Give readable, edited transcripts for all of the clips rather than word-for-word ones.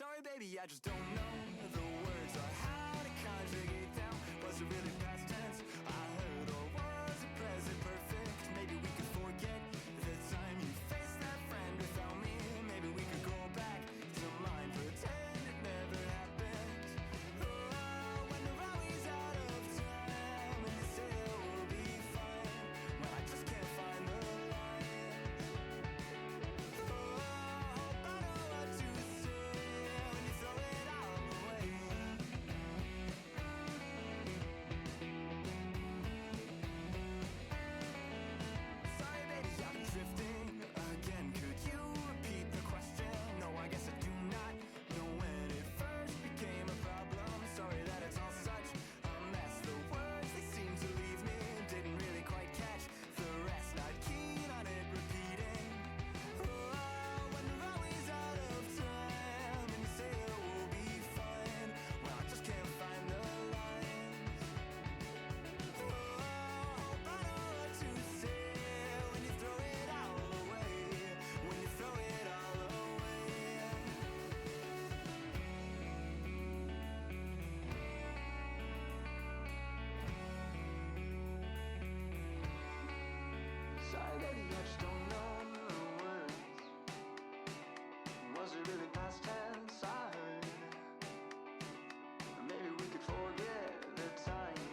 Sorry baby, I just don't know the words or how to conjugate down. Was it really past tense I heard, or was it present perfect? Maybe we could forget the time you faced that friend without me. Maybe we could go back to mine, pretend it never happened. Oh, when the rally's out of time and you say it will be fine, well I just can't find the lines. Oh, hope I know what to say when you throw it all away. Sorry baby, I've been drifting again. Could you repeat the question? No, I guess I do not know when it first became a problem. Sorry that it's all such a mess. The words, they seem to leave me, didn't really quite catch the rest. Not keen on it repeating. Oh, when the rally's out of time and you say it will be fine, well I just can't find the lines. Oh, hope I know what to say when you throw it all away. When you throw it all away. Sorry baby, I just don't know the words. Was it really past tense I heard? Maybe we could forget the time.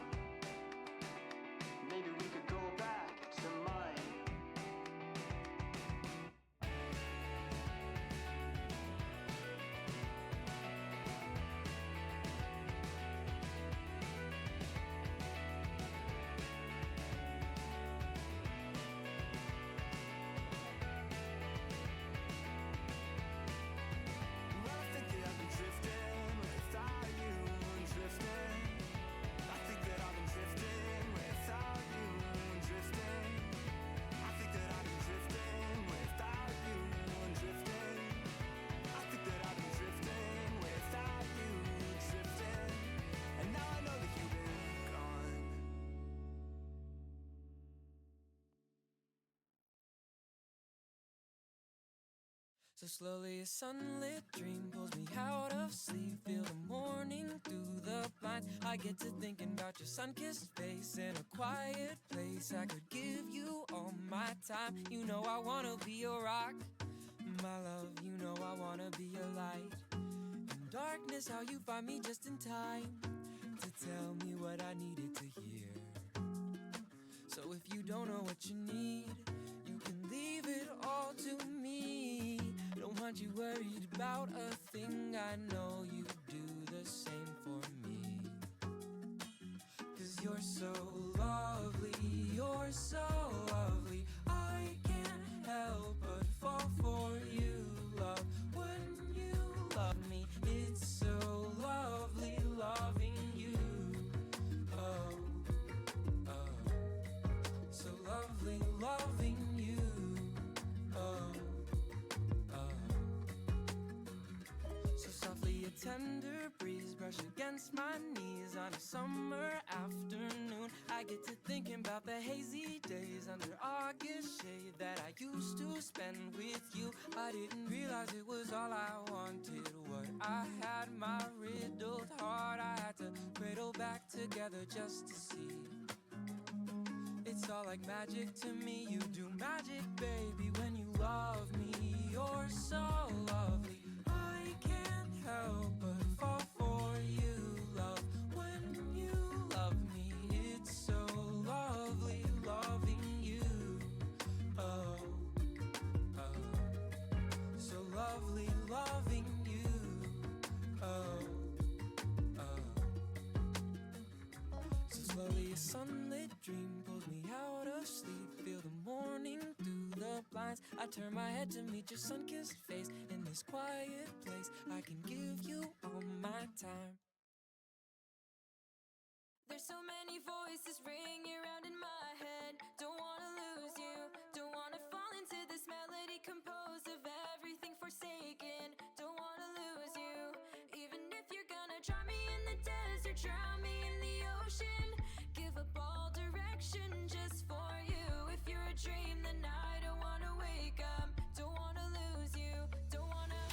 Maybe we could go back to mine. Well, I think that I've been drifting without you drifting. I think that I've been drifting without you drifting. I think that I've been drifting without you drifting. I think that I've been drifting without you drifting. And now I know that you've been gone. So slowly a sunlit dream pulls me out of sleep. Feel the morning through the blinds. I get to thinking about your sun-kissed face in a quiet place. I could give you all my time. You know I wanna be your rock, my love. You know I wanna be your light. In darkness, how you find me just in time to tell me what I needed to hear. So if you don't know what you need, you can leave it all to me. Don't want you worried about a thing. I know you do the same for me. 'Cause you're so lovely, you're so lovely. I can't help but fall for you, love. When you love me, it's so lovely loving you. Oh, oh, so lovely loving you. Oh, oh. So softly a tender breeze brush against my knees on a summer afternoon. I get to thinking about the hazy days under August shade that I used to spend with you. I didn't realize it was all I wanted. What I had, my riddled heart, I had to cradle back together just to see. It's all like magic to me. You do magic, baby, when you love me. You're so lovely. I can't help but fall for you, love. When you love me, it's so lovely loving you. Oh, oh, so lovely loving you. Oh, oh. So slowly a sunlit dream pulls me out of sleep. Feel the morning through the blinds. I turn my head to meet your sun-kissed face. In this quiet place, I can give you all my time. There's so many voices ringing around in my head. Don't wanna lose you. Don't wanna fall into this melody composed of everything forsaken. Don't wanna lose you. Even if you're gonna drown me in the desert, drown me in the ocean. Give up all direction just for you. If you're a dream, then I don't wanna wake up. Don't wanna lose you. Don't wanna.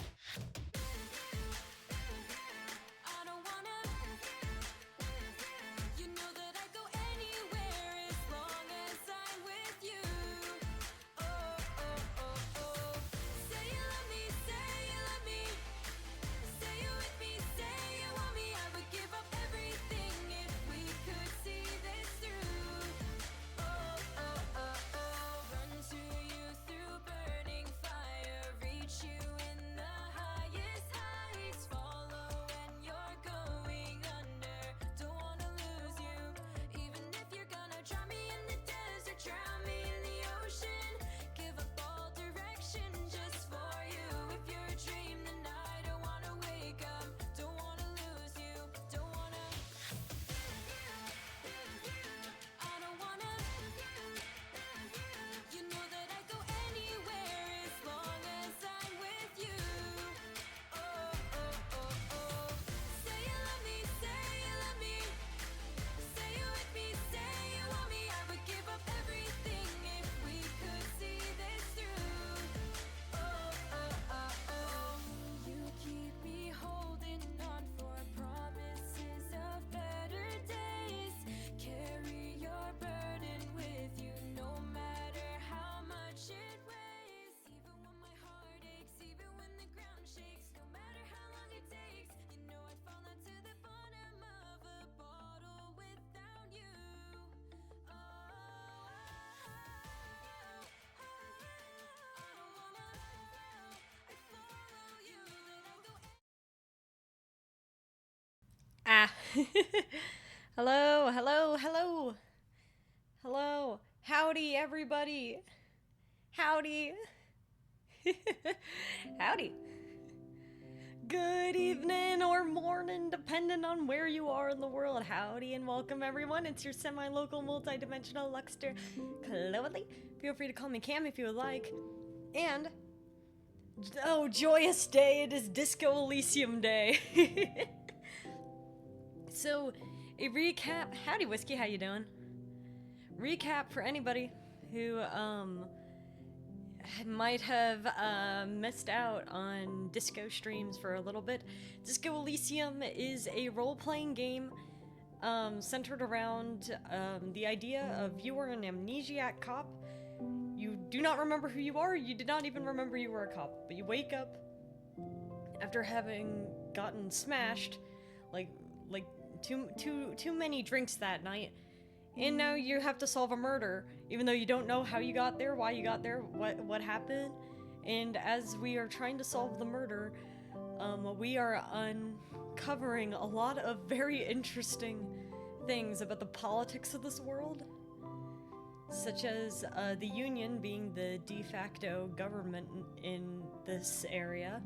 Hello, hello, hello. Hello. Howdy, everybody. Howdy. Howdy. Good evening or morning, depending on where you are in the world. Howdy and welcome, everyone. It's your semi-local, multi-dimensional Luxter, Chloe. Feel free to call me Cam if you would like. And, oh, joyous day, it is Disco Elysium Day. So, a recap. Howdy, Whiskey, how you doing? Recap for anybody who, might have missed out on Disco streams for a little bit. Disco Elysium is a role-playing game centered around the idea of you are an amnesiac cop. You do not remember who you are, you did not even remember you were a cop, but you wake up after having gotten smashed, like too many drinks that night, and now you have to solve a murder, even though you don't know how you got there, why you got there, what happened. And as we are trying to solve the murder, we are uncovering a lot of very interesting things about the politics of this world, such as the Union being the de facto government in this area,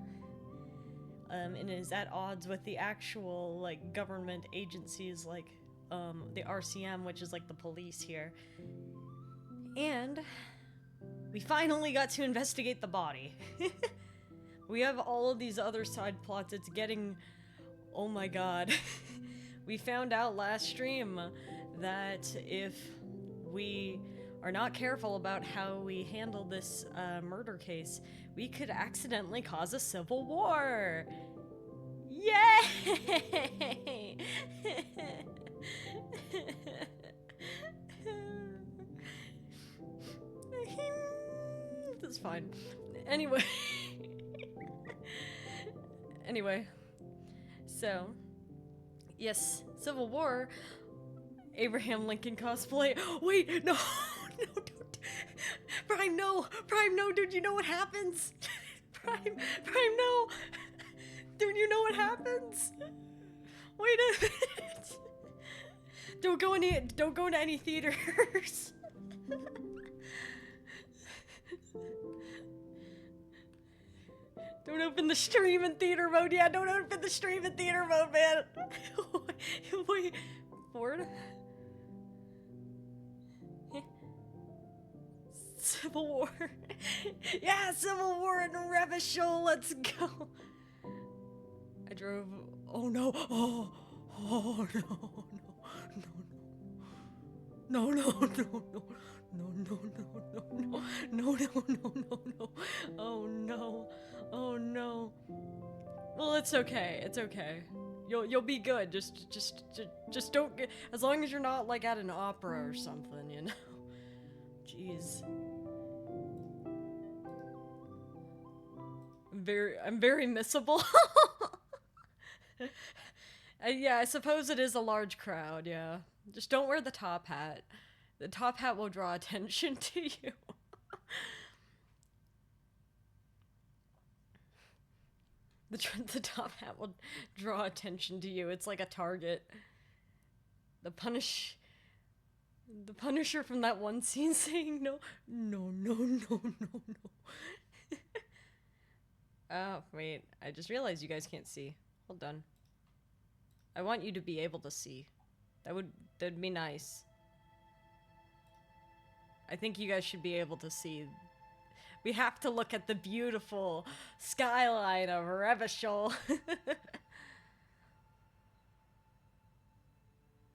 and is at odds with the actual, like, government agencies like the RCM, which is like the police here. And we finally got to investigate the body. We have all of these other side plots. It's getting... oh my god. We found out last stream that if we are not careful about how we handle this murder case, we could accidentally cause a civil war. Yay! That's fine. Anyway. Anyway. So. Yes, Civil War. Abraham Lincoln cosplay. Wait, no! No, don't. Prime, no! Prime, no, dude, you know what happens? Prime, no! Dude, you know what happens? Wait a minute. Don't go into any theaters. Don't open the stream in theater mode. Yeah, don't open the stream in theater mode, man. Wait, Ford? Civil War. Yeah, Civil War in Revachol. Let's go. I drove. Oh no. Oh no. No. Oh no. Well, it's okay. It's okay. You'll be good. Just don't get, as long as you're not like at an opera or something, you know. Jeez. I'm very missable. Yeah, I suppose it is a large crowd, yeah. Just don't wear the top hat. The top hat will draw attention to you. The top hat will draw attention to you. It's like a target. The Punisher from that one scene saying no. Oh, wait. I just realized you guys can't see. Hold on. I want you to be able to see. That'd be nice. I think you guys should be able to see. We have to look at the beautiful skyline of Revachol.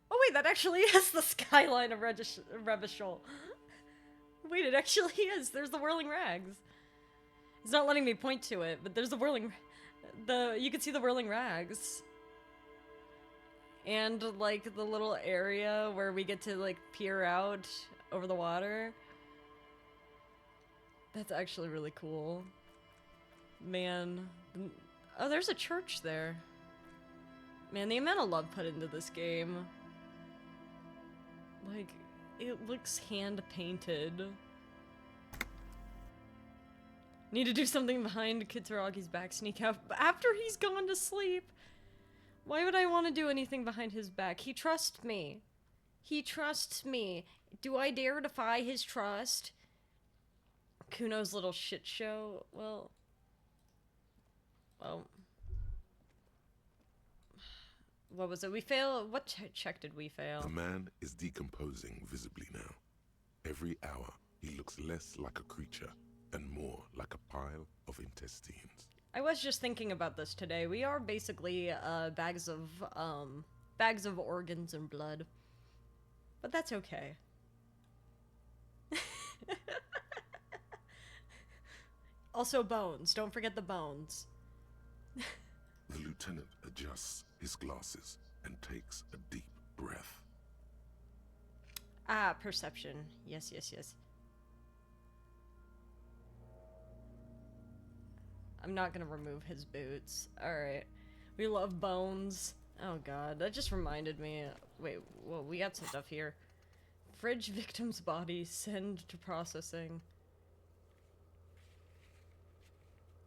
Oh wait, that actually is the skyline of Revachol. Wait, it actually is. There's the whirling rags. It's not letting me point to it, but there's the whirling... you can see the whirling rags. And, like, the little area where we get to, like, peer out over the water. That's actually really cool. Man. Oh, there's a church there. Man, the amount of love put into this game. Like, it looks hand-painted. Need to do something behind Kitsuragi's back. Sneak out after he's gone to sleep. Why would I want to do anything behind his back? He trusts me. He trusts me. Do I dare defy his trust? Kuno's little shit show. Well, what was it? We failed. What check did we fail? The man is decomposing visibly now. Every hour, he looks less like a creature and more like a pile of intestines. I was just thinking about this today. We are basically bags of organs and blood, but that's okay. Also bones. Don't forget the bones. The lieutenant adjusts his glasses and takes a deep breath. Ah, perception. Yes, yes, yes. I'm not gonna remove his boots. Alright. We love bones. Oh god, that just reminded me. Wait, well, we got some stuff here. Fridge victim's body, send to processing.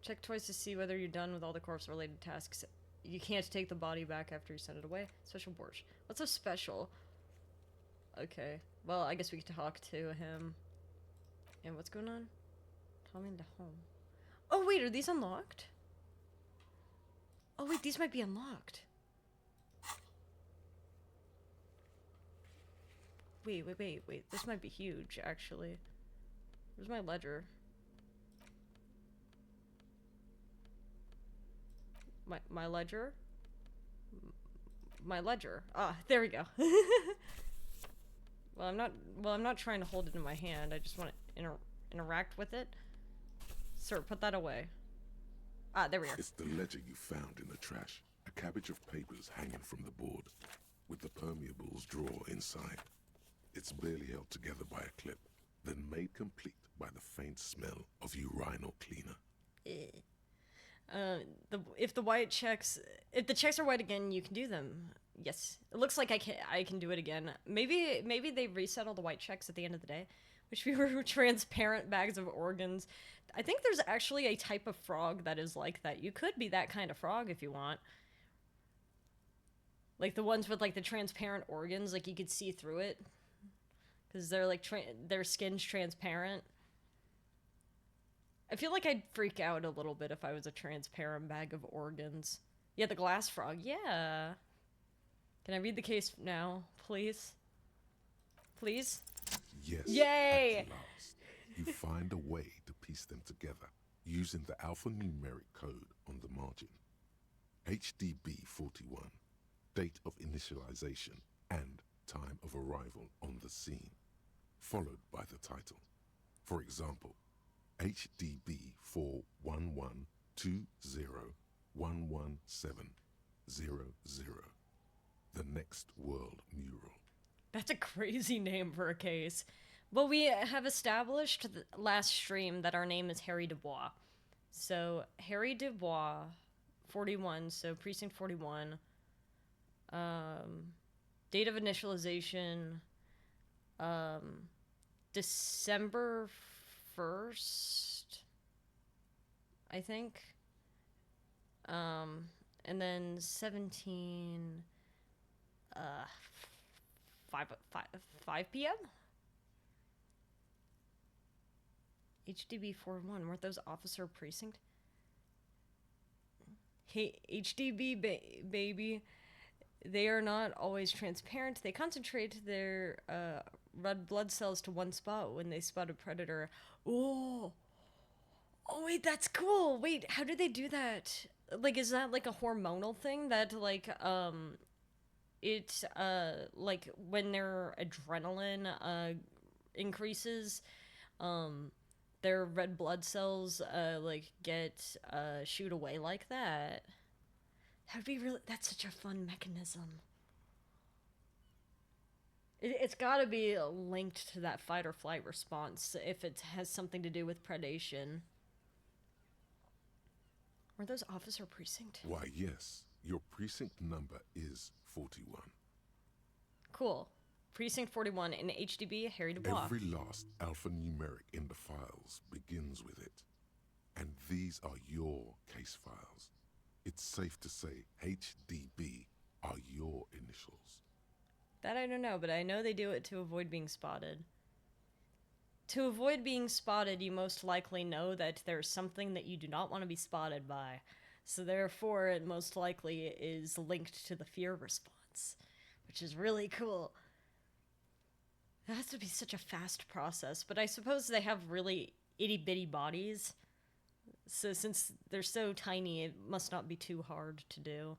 Check twice to see whether you're done with all the corpse-related tasks. You can't take the body back after you send it away. Special borscht. What's so special? Okay. Well, I guess we can talk to him. And what's going on? Tommy into home. Oh, wait, are these unlocked? Oh, wait, these might be unlocked. Wait. This might be huge, actually. Where's my ledger? My ledger? My ledger. Ah, there we go. Well, I'm not trying to hold it in my hand. I just want to interact with it. Sir, put that away. Ah, there we are. It's the ledger you found in the trash. A cabbage of papers hanging from the board, with the permeables drawer inside. It's barely held together by a clip, then made complete by the faint smell of urinal cleaner. If the checks are white again, you can do them. Yes, it looks like I can do it again. Maybe they reset all the white checks at the end of the day, which we were transparent bags of organs. I think there's actually a type of frog that is like that. You could be that kind of frog if you want. Like the ones with like the transparent organs, like you could see through it, because they're like their skin's transparent. I feel like I'd freak out a little bit if I was a transparent bag of organs. Yeah, the glass frog. Yeah. Can I read the case now, please? Please? Yes. Yay! At last, you find a way to piece them together using the alphanumeric code on the margin. HDB 41, date of initialization and time of arrival on the scene, followed by the title. For example, HDB 41120117000, the next world mural. That's a crazy name for a case. Well, we have established last stream that our name is Harry Dubois. So, Harry Dubois, 41, so Precinct 41. Date of initialization, December 1st, I think. And then 17, 5 p.m.? HDB 41, weren't those officer precinct? Hey, HDB baby, they are not always transparent. They concentrate their red blood cells to one spot when they spot a predator. Oh, wait, that's cool. Wait, how do they do that? Like, is that like a hormonal thing that like like when their adrenaline increases, their red blood cells like get shoot away like that? That'd be really, that's such a fun mechanism. It's gotta be linked to that fight or flight response if it has something to do with predation. Were those officer precinct? Why, yes. Your precinct number is 41. Cool. Precinct 41 in HDB, Harry Dubois. Every last alphanumeric in the files begins with it. And these are your case files. It's safe to say HDB are your initials. That I don't know, but I know they do it to avoid being spotted. To avoid being spotted, you most likely know that there's something that you do not want to be spotted by. So therefore, it most likely is linked to the fear response, which is really cool. That has to be such a fast process, but I suppose they have really itty-bitty bodies. So since they're so tiny, it must not be too hard to do.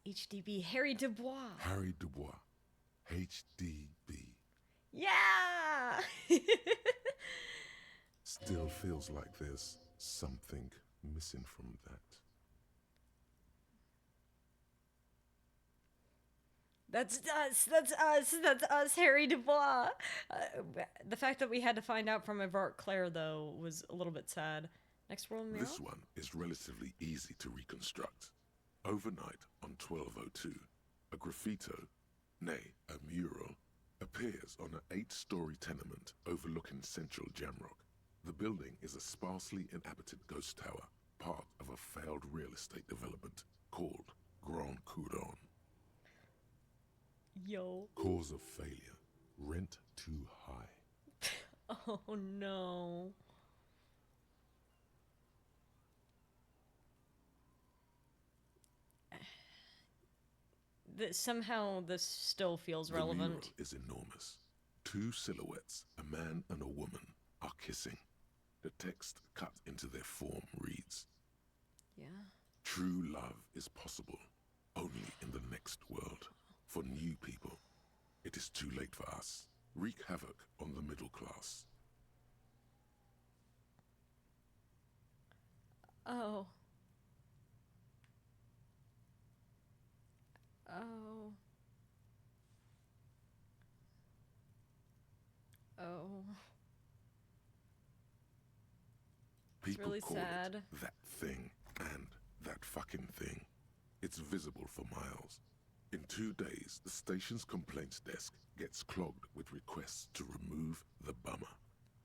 HDB, Harry Dubois. Harry Dubois, HDB. Yeah! Still feels like there's something missing from that. That's us, Harry Dubois. The fact that we had to find out from Evert Claire, though, was a little bit sad. Next world mural? This one is relatively easy to reconstruct. Overnight on 1202, a graffito, nay, a mural, appears on an 8-story tenement overlooking central Jamrock. The building is a sparsely inhabited ghost tower, part of a failed real estate development called Grand Couronne. Yo. Cause of failure, rent too high. Oh no. Somehow this still feels relevant. The mural is enormous. 2 silhouettes, a man and a woman, are kissing. The text cut into their form reads, Yeah. "True love is possible only in the next world. For new people, it is too late for us. Wreak havoc on the middle class." Oh. Oh. Oh. People really call sad. it that thing and that fucking thing. It's visible for miles. In 2 days, the station's complaints desk gets clogged with requests to remove the bummer.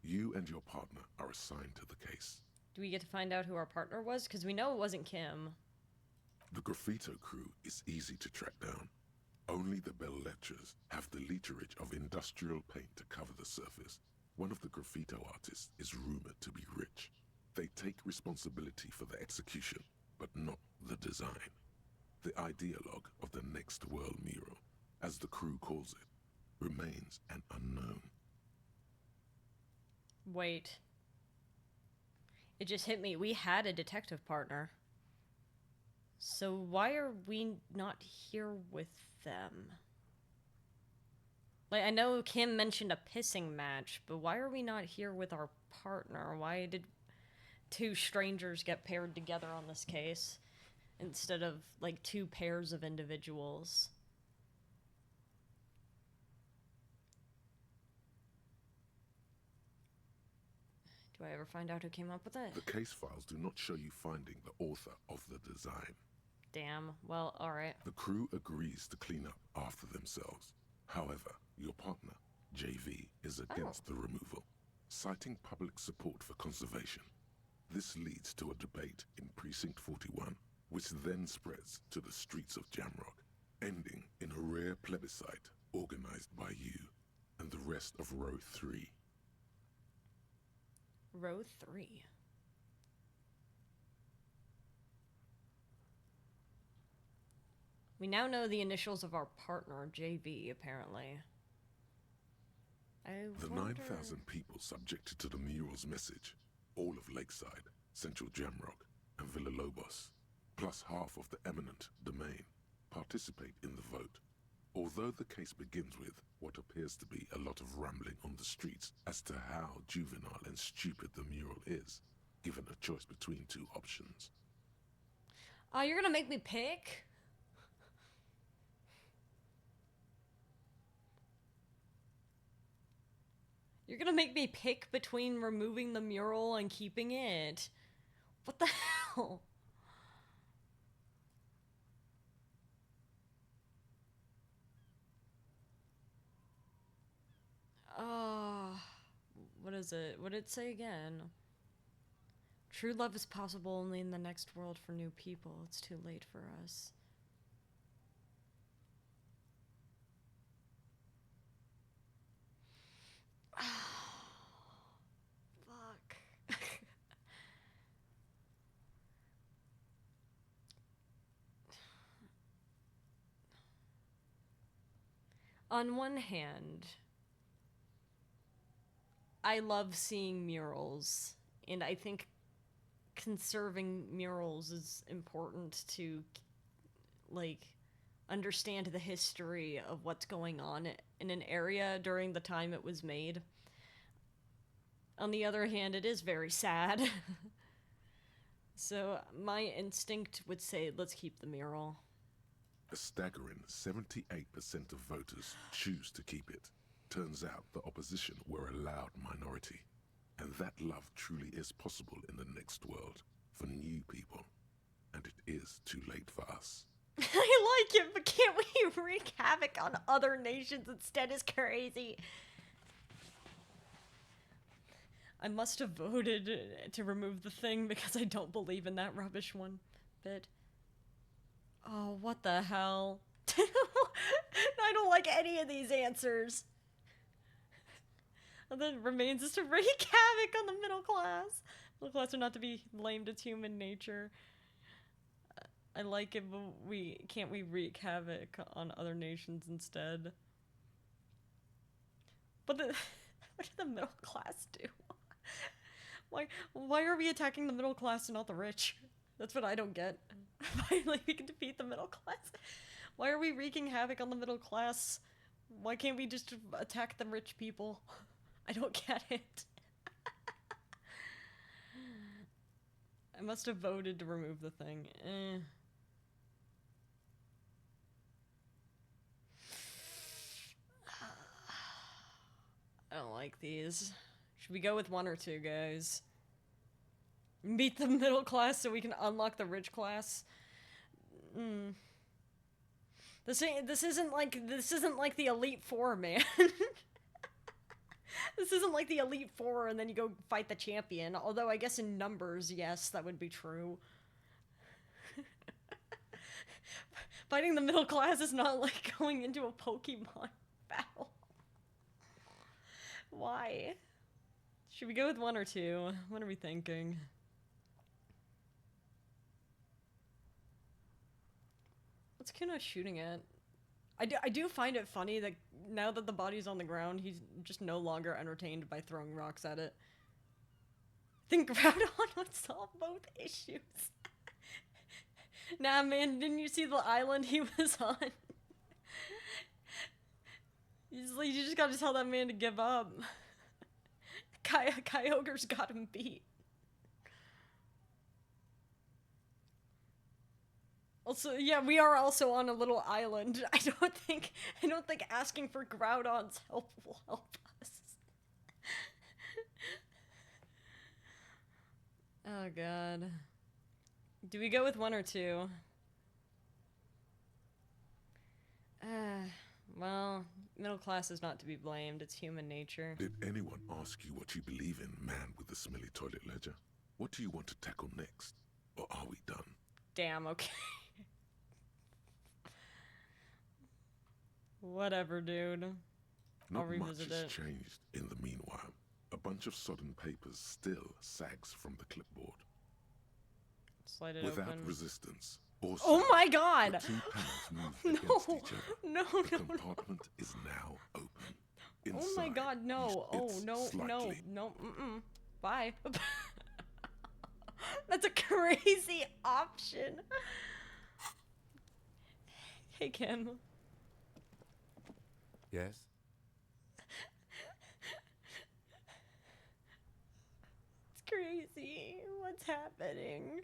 You and your partner are assigned to the case. Do we get to find out who our partner was? Because we know it wasn't Kim. The graffito crew is easy to track down. Only the bell lectures have the literage of industrial paint to cover the surface. One of the graffito artists is rumored to be rich. They take responsibility for the execution, but not the design. The ideologue of the next world mural, as the crew calls it, remains an unknown. Wait. It just hit me. We had a detective partner. So why are we not here with them? Like, I know Kim mentioned a pissing match, but why are we not here with our partner? Why did 2 strangers get paired together on this case instead of, like, 2 pairs of individuals? Do I ever find out who came up with it? The case files do not show you finding the author of the design. Damn. Well, alright. The crew agrees to clean up after themselves. However, your partner, JV, is against the removal, citing public support for conservation. This leads to a debate in Precinct 41, which then spreads to the streets of Jamrock, ending in a rare plebiscite organized by you and the rest of Row 3. Row 3. We now know the initials of our partner, JV, apparently. The 9,000 people subjected to the mural's message, all of Lakeside, Central Jamrock, and Villa Lobos, plus half of the eminent domain, participate in the vote. Although the case begins with what appears to be a lot of rambling on the streets as to how juvenile and stupid the mural is, given a choice between 2 options. Oh, you're gonna make me pick? You're gonna make me pick between removing the mural and keeping it. What the hell? What is it? What did it say again? True love is possible only in the next world for new people. It's too late for us. Fuck. On one hand, I love seeing murals, and I think conserving murals is important to, like, understand the history of what's going on in an area during the time it was made. On the other hand, it is very sad. So my instinct would say, let's keep the mural. A staggering 78% of voters choose to keep it. Turns out the opposition were a loud minority. And that love truly is possible in the next world for new people. And it is too late for us. I like it, but can't we wreak havoc on other nations instead? Is crazy. I must have voted to remove the thing because I don't believe in that rubbish one bit. Oh, what the hell? I don't like any of these answers. And then it remains is to wreak havoc on the middle class. Middle class are not to be blamed, it's human nature. I like it, but can't we wreak havoc on other nations instead? But what did the middle class do? Why are we attacking the middle class and not the rich? That's what I don't get. Finally, we can defeat the middle class. Why are we wreaking havoc on the middle class? Why can't we just attack the rich people? I don't get it. I must have voted to remove the thing. I don't like these. Should we go with one or two, guys? Beat the middle class so we can unlock the rich class? This isn't like the Elite Four, man. This isn't like the Elite Four and then you go fight the champion. Although I guess in numbers, yes, that would be true. Fighting the middle class is not like going into a Pokemon battle. Why? Should we go with one or two? What are we thinking? What's Kuno shooting at? I do find it funny that now that the body's on the ground, he's just no longer entertained by throwing rocks at it. I think Groudon would solve both issues. Nah, man, didn't you see the island he was on? You just gotta tell that man to give up. Kyogre's got him beat. Also, yeah, we are also on a little island. I don't think asking for Groudon's help will help us. Oh god. Do we go with one or two? Well, middle class is not to be blamed. It's human nature. Did anyone ask you what you believe in, man with the smelly toilet ledger? What do you want to tackle next? Or are we done? Damn, okay. Whatever, dude. I'll Not much revisit has it. changed in the meanwhile. A bunch of sodden papers still sags from the clipboard. Slide it Without open. resistance. Or Oh my the god! two panels move against each other. No, The no, no. compartment is now open. Oh my Inside, god, no. you Oh, spit no, slightly. no, mm-mm. Bye. That's a crazy option. Hey, Kim. Yes? It's crazy. What's happening?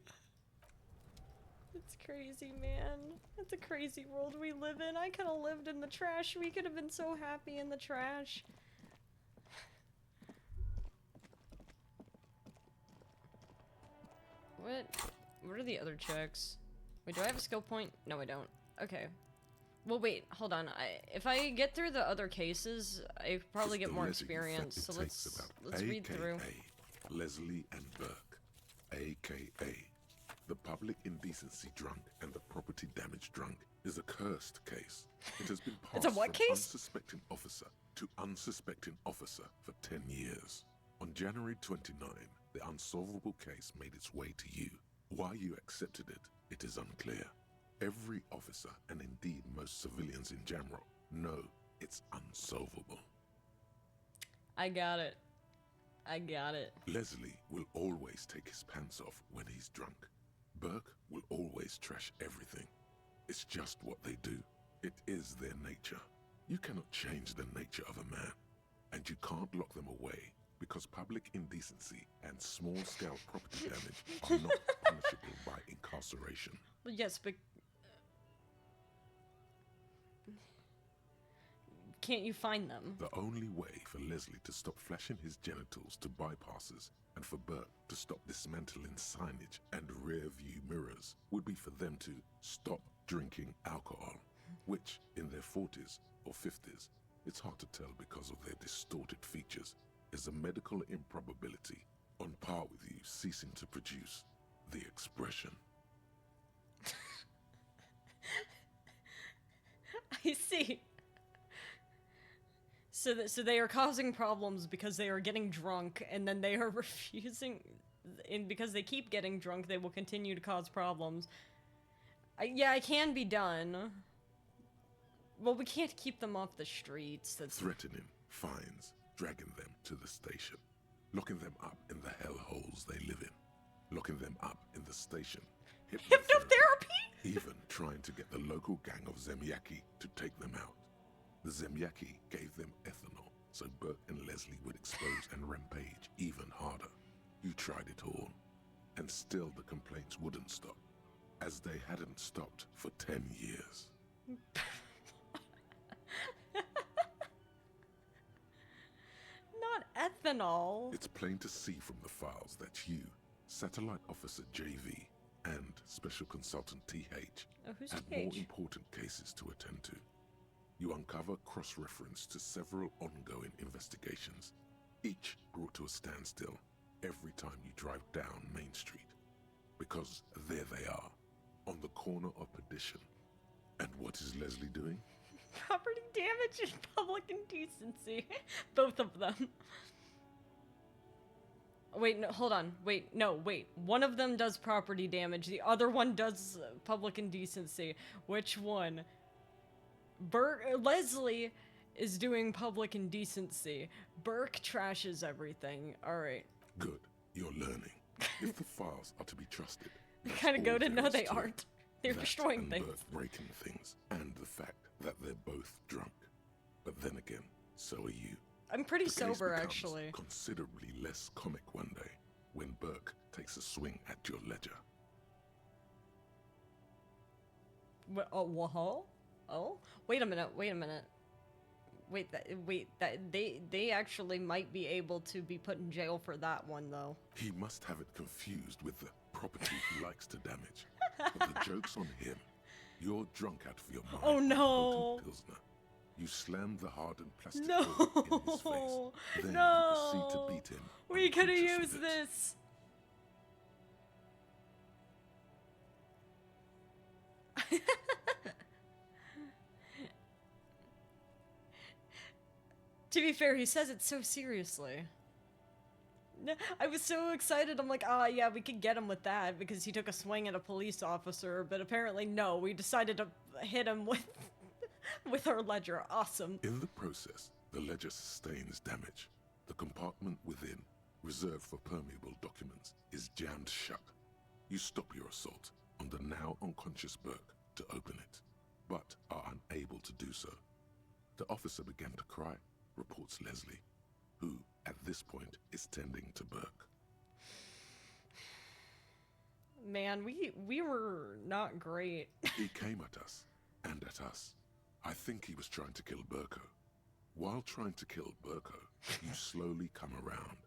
It's crazy, man. It's a crazy world we live in. I could have lived in the trash. We could have been so happy in the trash. What are the other checks? Wait, do I have a skill point? No, I don't. Okay. Well, wait, hold on. If I get through the other cases, I probably get The more letter you experience. think So it takes let's about read through. AKA Leslie and Burke. aka the public indecency drunk and the property damage drunk, is a cursed case. It has been It's a passed what from case? unsuspecting officer to unsuspecting officer for 10 years. On January 29, the unsolvable case made its way to you. Why you accepted it, it is unclear. Every officer, and indeed most civilians in Jamrock, know it's unsolvable. I got it. I got it. Leslie will always take his pants off when he's drunk. Burke will always trash everything. It's just what they do. It is their nature. You cannot change the nature of a man, and you can't lock them away because public indecency and small-scale property damage are not punishable by incarceration. Well, yes, but can't you find them? The only way for Leslie to stop flashing his genitals to bypassers and for Burke to stop dismantling signage and rear-view mirrors would be for them to stop drinking alcohol, which in their 40s or 50s, it's hard to tell because of their distorted features, is a medical improbability on par with you ceasing to produce the expression. I see. So they are causing problems because they are getting drunk, and then they are refusing, and because they keep getting drunk, they will continue to cause problems. Yeah, it can be done. Well, we can't keep them off the streets. That's Threatening, fines, dragging them to the station, locking them up in the hellholes they live in, locking them up in the station, hypnotherapy. even trying to get the local gang of Zemyaki to take them out. The Zemyaki gave them ethanol, so Burke and Leslie would expose and rampage even harder. You tried it all, and still the complaints wouldn't stop, as they hadn't stopped for 10 years. Not ethanol. It's plain to see from the files that you, Satellite Officer JV, and Special Consultant TH Oh, who's had more TH? important cases to attend to. You uncover cross-reference to several ongoing investigations, each brought to a standstill every time you drive down Main Street. Because there they are, on the corner of perdition. And what is Leslie doing? Property damage and public indecency. Both of them. Wait, no, hold on. Wait, no, wait. One of them does property damage. The other one does public indecency. Which one? Leslie is doing public indecency. Burke trashes everything. Alright. Good, you're learning. If the files are to be trusted, that's Kind of all goaded. there No, is they to it. aren't. They're That destroying and things. Burke breaking things, and the fact that they're both drunk. But then again, so are you. I'm pretty The case sober, becomes actually. considerably less comic one day when Burke takes a swing at your ledger. Oh, whoa? Oh? Wait a minute, wait a minute. They actually might be able to be put in jail for that one, though. He must have it confused with the property he likes to damage. But the joke's on him. You're drunk out of your mind. Oh, on no. potent Pilsner. You slammed the hardened plastic No. bullet in his face. Then No. you proceed to beat him. We could have unconscious used with it. this. To be fair, he says it so seriously. I was so excited. I'm like, ah, yeah, we could get him with that because he took a swing at a police officer. But apparently, no. We decided to hit him with with our ledger. Awesome. In the process, the ledger sustains damage. The compartment within, reserved for permeable documents, is jammed shut. You stop your assault on the now unconscious Burke to open it, but are unable to do so. The officer began to cry, reports Leslie, who, at this point, is tending to Burke. Man, we were not great. He came at us, and at us. I think he was trying to kill Burko. While trying to kill Burko, you slowly come around.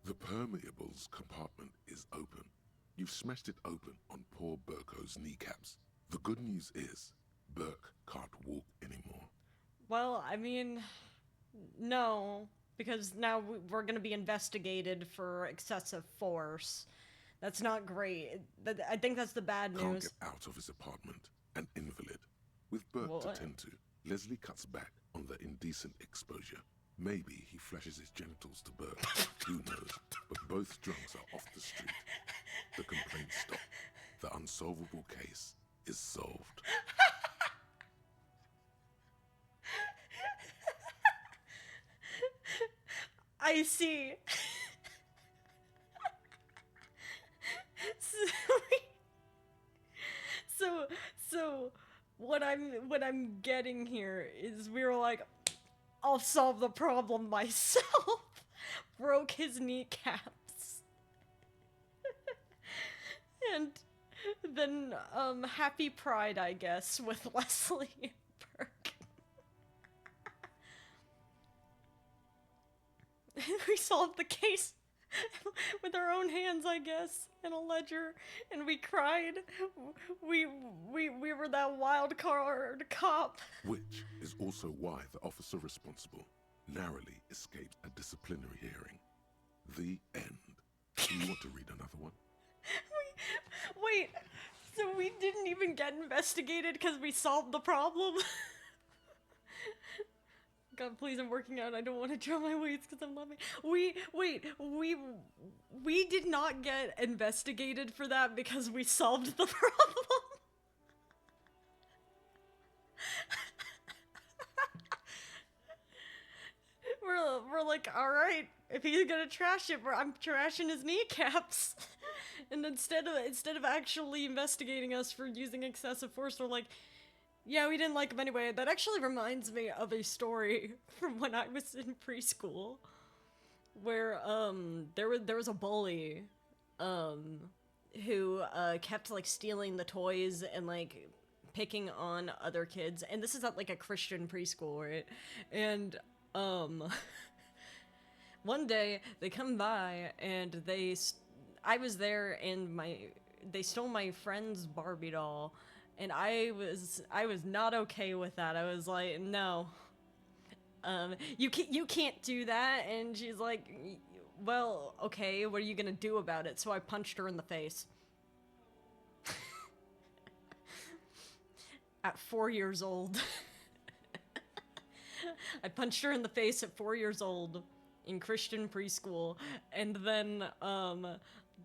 The permeables compartment is open. You've smashed it open on poor Burko's kneecaps. The good news is, Burke can't walk anymore. Well, I mean, no, because now we're going to be investigated for excessive force. That's not great. I think that's the bad Can't news. get out of his apartment. An invalid. With Bert What? to tend to, Leslie cuts back on the indecent exposure. Maybe he flashes his genitals to Bert. Who knows? But both drunks are off the street. The complaints stop. The unsolvable case is solved. I see. So what I'm getting here is we were like, I'll solve the problem myself. Broke his kneecaps. And then happy pride, I guess, with Leslie and Burke. We solved the case with our own hands, I guess, in a ledger, and we cried. We were that wild card cop. Which is also why the officer responsible narrowly escaped a disciplinary hearing. The end. Do you want to read another one? Wait, so we didn't even get investigated because we solved the problem? God, please, I'm working out. I don't want to draw my weights because I'm laughing. We did not get investigated for that because we solved the problem. We're like, all right, if he's gonna trash it, I'm trashing his kneecaps. And instead of actually investigating us for using excessive force, we're like, yeah, we didn't like him anyway. That actually reminds me of a story from when I was in preschool, where there was a bully who kept like stealing the toys and like picking on other kids. And this is at like a Christian preschool, right? And one day they come by and I was there and they stole my friend's Barbie doll. And I was not okay with that. I was like, no, you can't do that. And she's like, well, okay, what are you gonna do about it? So I punched her in the face. At 4 years old. I punched her in the face at 4 years old in Christian preschool, and then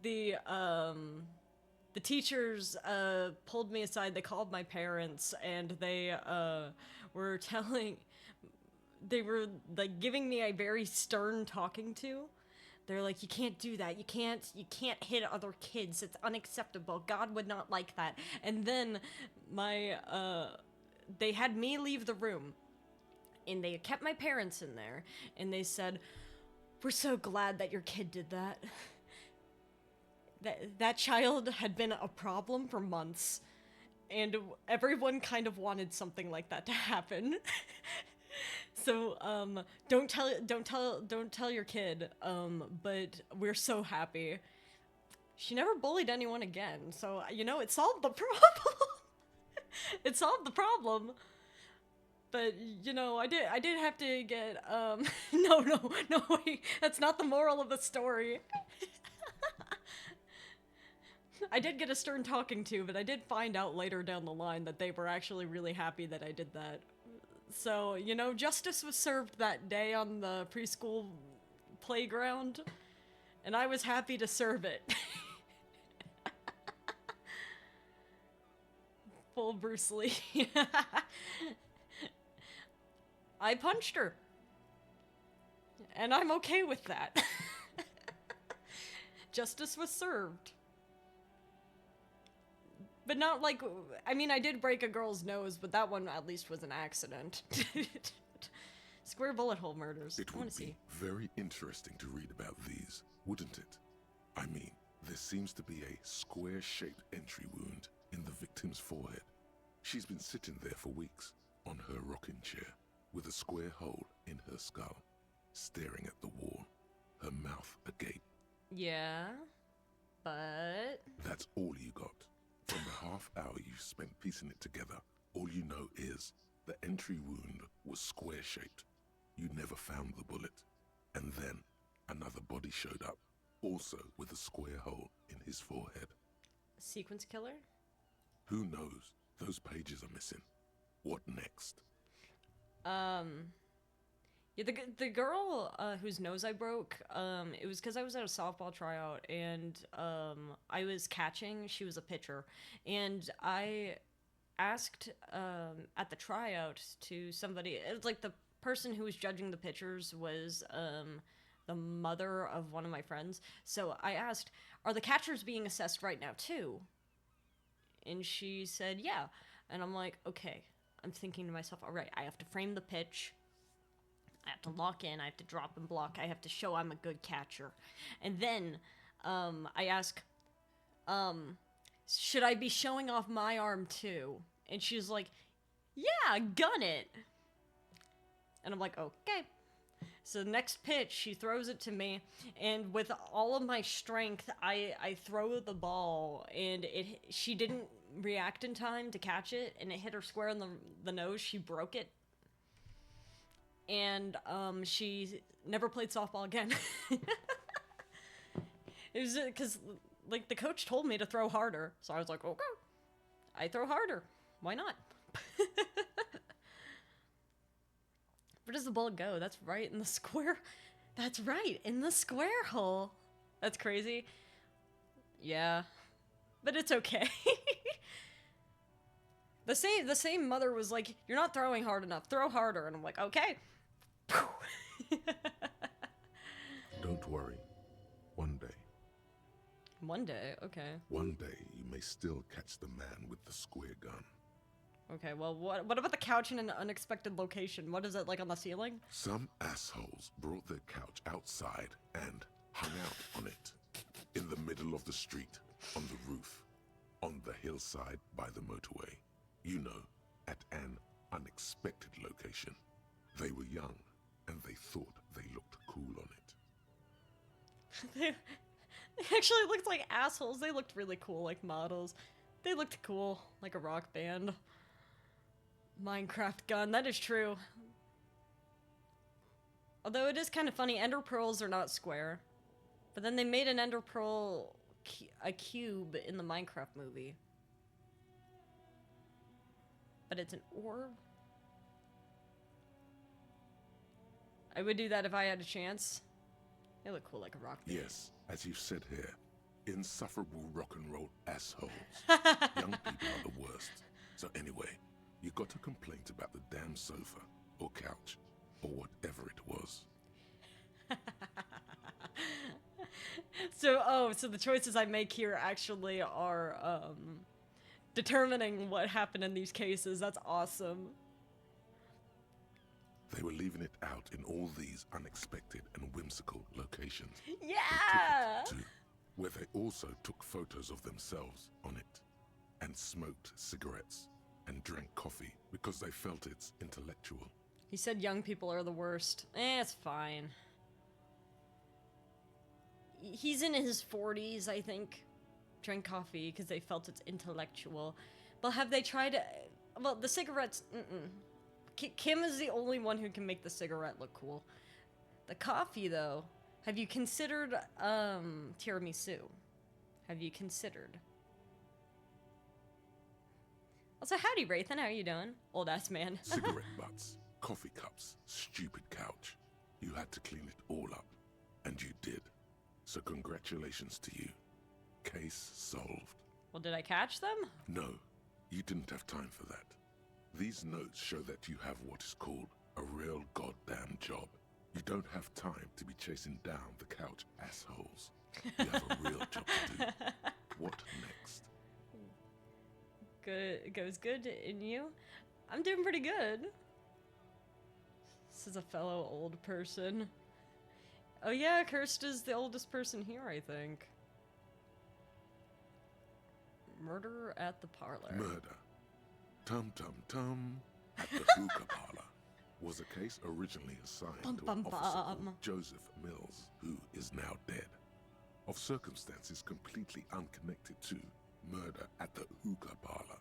the teachers pulled me aside. They called my parents, and they were giving me a very stern talking to. They're like, you can't do that. You can't hit other kids. It's unacceptable. God would not like that. And then they had me leave the room, and they kept my parents in there, and they said, we're so glad that your kid did that. That child had been a problem for months, and everyone kind of wanted something like that to happen. So, don't tell your kid, but we're so happy. She never bullied anyone again, so, it solved the problem. It solved the problem. But, I did have to get, no, wait, that's not the moral of the story. I did get a stern talking to, but I did find out later down the line that they were actually really happy that I did that. So, justice was served that day on the preschool playground, and I was happy to serve it. Full Bruce Lee. I punched her. And I'm okay with that. Justice was served. But not like, I did break a girl's nose, but that one at least was an accident. Square bullet hole murders. It would be very interesting to read about these, wouldn't it? There seems to be a square-shaped entry wound in the victim's forehead. She's been sitting there for weeks, on her rocking chair, with a square hole in her skull, staring at the wall, her mouth agape. Yeah, but... That's all you got. From the half hour you spent piecing it together, all you know is the entry wound was square-shaped. You never found the bullet. And then another body showed up, also with a square hole in his forehead. Sequence killer? Who knows? Those pages are missing. What next? Yeah, the girl whose nose I broke, it was because I was at a softball tryout, and I was catching. She was a pitcher, and I asked at the tryout to somebody. It was like the person who was judging the pitchers was the mother of one of my friends. So I asked, "Are the catchers being assessed right now too?" And she said, "Yeah." And I'm like, "Okay." I'm thinking to myself, "All right, I have to frame the pitch. I have to lock in, I have to drop and block, I have to show I'm a good catcher." And then I ask, should I be showing off my arm too? And she's like, "Yeah, gun it." And I'm like, "Okay." So the next pitch, she throws it to me, and with all of my strength, I throw the ball, and she didn't react in time to catch it, and it hit her square in the nose. She broke it. And she never played softball again. It was because like the coach told me to throw harder, so I was like, "Okay, I throw harder. Why not?" Where does the ball go? That's right in the square. That's right in the square hole. That's crazy. Yeah, but it's okay. The same mother was like, "You're not throwing hard enough. Throw harder." And I'm like, "Okay." Don't worry. One day, One day, okay. one day you may still catch the man with the square gun. Okay, well, what about the couch in an unexpected location? What is it, like on the ceiling? Some assholes brought their couch outside and hung out on it. In the middle of the street, on the roof, on the hillside by the motorway. You know, at an unexpected location. They were young, and they thought they looked cool on it. They actually looked like assholes. They looked really cool, like models. They looked cool, like a rock band. Minecraft gun, that is true. Although it is kind of funny, ender pearls are not square. But then they made an ender pearl a cube in the Minecraft movie. But it's an orb? I would do that if I had a chance. They look cool like a rock band. Yes, as you've said here, insufferable rock and roll assholes. Young people are the worst. So anyway, you got a complaint about the damn sofa, or couch, or whatever it was. So the choices I make here actually are, determining what happened in these cases. That's awesome. They were leaving it out in all these unexpected and whimsical locations. Yeah! They took it to, where they also took photos of themselves on it, and smoked cigarettes, and drank coffee because they felt it's intellectual. He said young people are the worst. It's fine. He's in his 40s, I think. Drank coffee because they felt it's intellectual. But have they tried... Well, the cigarettes... Kim is the only one who can make the cigarette look cool. The coffee, though... Have you considered, tiramisu? Have you considered? Also, howdy, Wraithen. How are you doing? Old-ass man. Cigarette butts, coffee cups, stupid couch. You had to clean it all up. And you did. So congratulations to you. Case solved. Well, did I catch them? No, you didn't have time for that. These notes show that you have what is called a real goddamn job. You don't have time to be chasing down the couch assholes. You have a real job to do. What next? Good. Goes good in you? I'm doing pretty good. This is a fellow old person. Oh yeah, Kirst is the oldest person here, I think. Murder at the parlor. Murder. Tum tum tum at the hookah parlor was a case originally assigned to an officer called Joseph Mills, who is now dead, of circumstances completely unconnected to murder at the hookah parlor.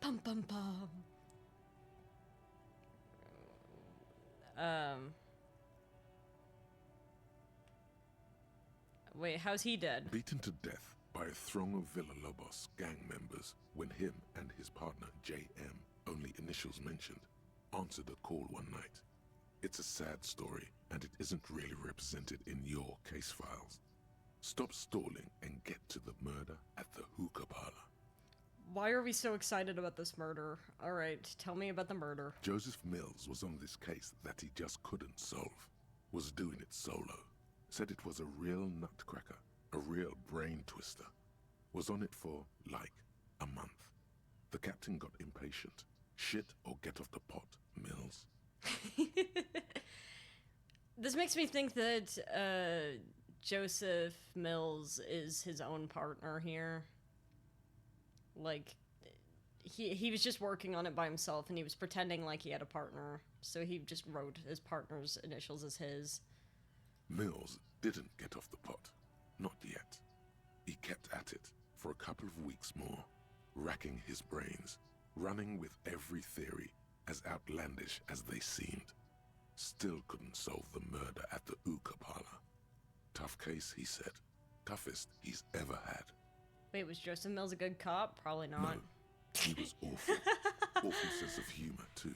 Pum pum pum. Wait, how's he dead? Beaten to death by a throng of Villalobos gang members when him and his partner JM, only initials mentioned, answered a call one night. It's a sad story, and it isn't really represented in your case files. Stop stalling and get to the murder at the hookah parlor. Why are we so excited about this murder? Alright, tell me about the murder. Joseph Mills was on this case that he just couldn't solve. Was doing it solo. Said it was a real nutcracker, a real brain twister. Was on it for, like, a month. The captain got impatient. Shit or get off the pot, Mills. This makes me think that Joseph Mills is his own partner here. Like, he was just working on it by himself, and he was pretending like he had a partner, so he just wrote his partner's initials as his. Mills didn't get off the pot. Not yet. He kept at it for a couple of weeks more, racking his brains, running with every theory as outlandish as they seemed. Still couldn't solve the murder at the hookah parlor. Tough case, he said. Toughest he's ever had. Wait, was Joseph Mills a good cop? Probably not. No, he was awful. Awful sense of humor, too.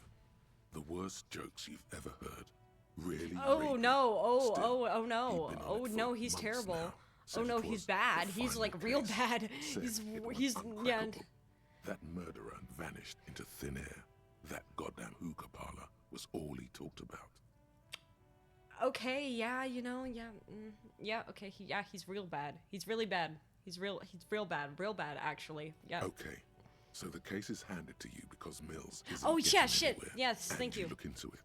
The worst jokes you've ever heard. Really? Oh rapey. no! Still, Oh no! he'd been on Oh it no! for He's months terrible! now. Said Oh no! it He's was bad! the He's final like real case. bad! Said it was He's yeah. uncrackable. That murderer vanished into thin air. That goddamn hookah parlor was all he talked about. Okay, yeah, you know, yeah, yeah. Okay, he's real bad. He's really bad. He's real bad, actually. Yeah. Okay, so the case is handed to you because Mills isn't Oh, getting yeah, shit. anywhere, Yes, and thank you. Look into it.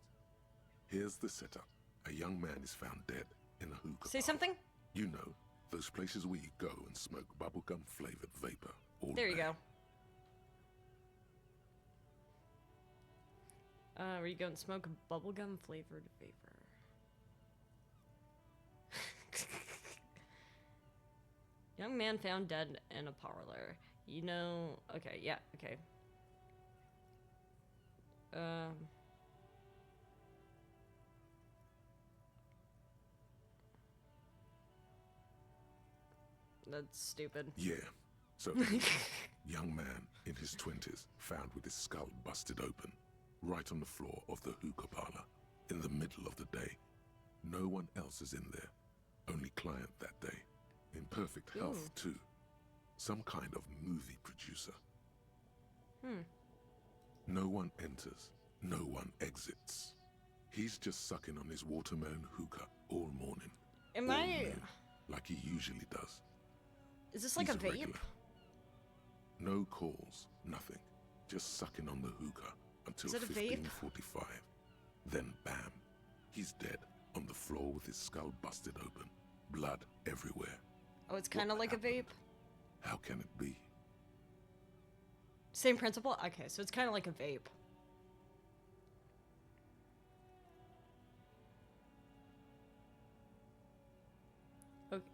Here's the setup. A young man is found dead in a hookah Say parlor. something. You know, those places where you go and smoke bubblegum flavored vapor all There you day. go. Where you go and smoke bubblegum flavored vapor. Young man found dead in a parlor. You know, okay, yeah, okay. That's stupid. Yeah. So, young man in his 20s found with his skull busted open, right on the floor of the hookah parlor, in the middle of the day. No one else is in there. Only client that day. In perfect health, too. Some kind of movie producer. No one enters. No one exits. He's just sucking on his watermelon hookah all morning. Am all I... noon, like he usually does. Is this like He's a vape? regular. No calls, nothing. Just sucking on the hookah until Is it a vape? 15:45. Then bam, he's dead on the floor with his skull busted open, blood everywhere. Oh, it's kind of What like a vape? happened? How can it be? Same principle? Okay, so it's kind of like a vape.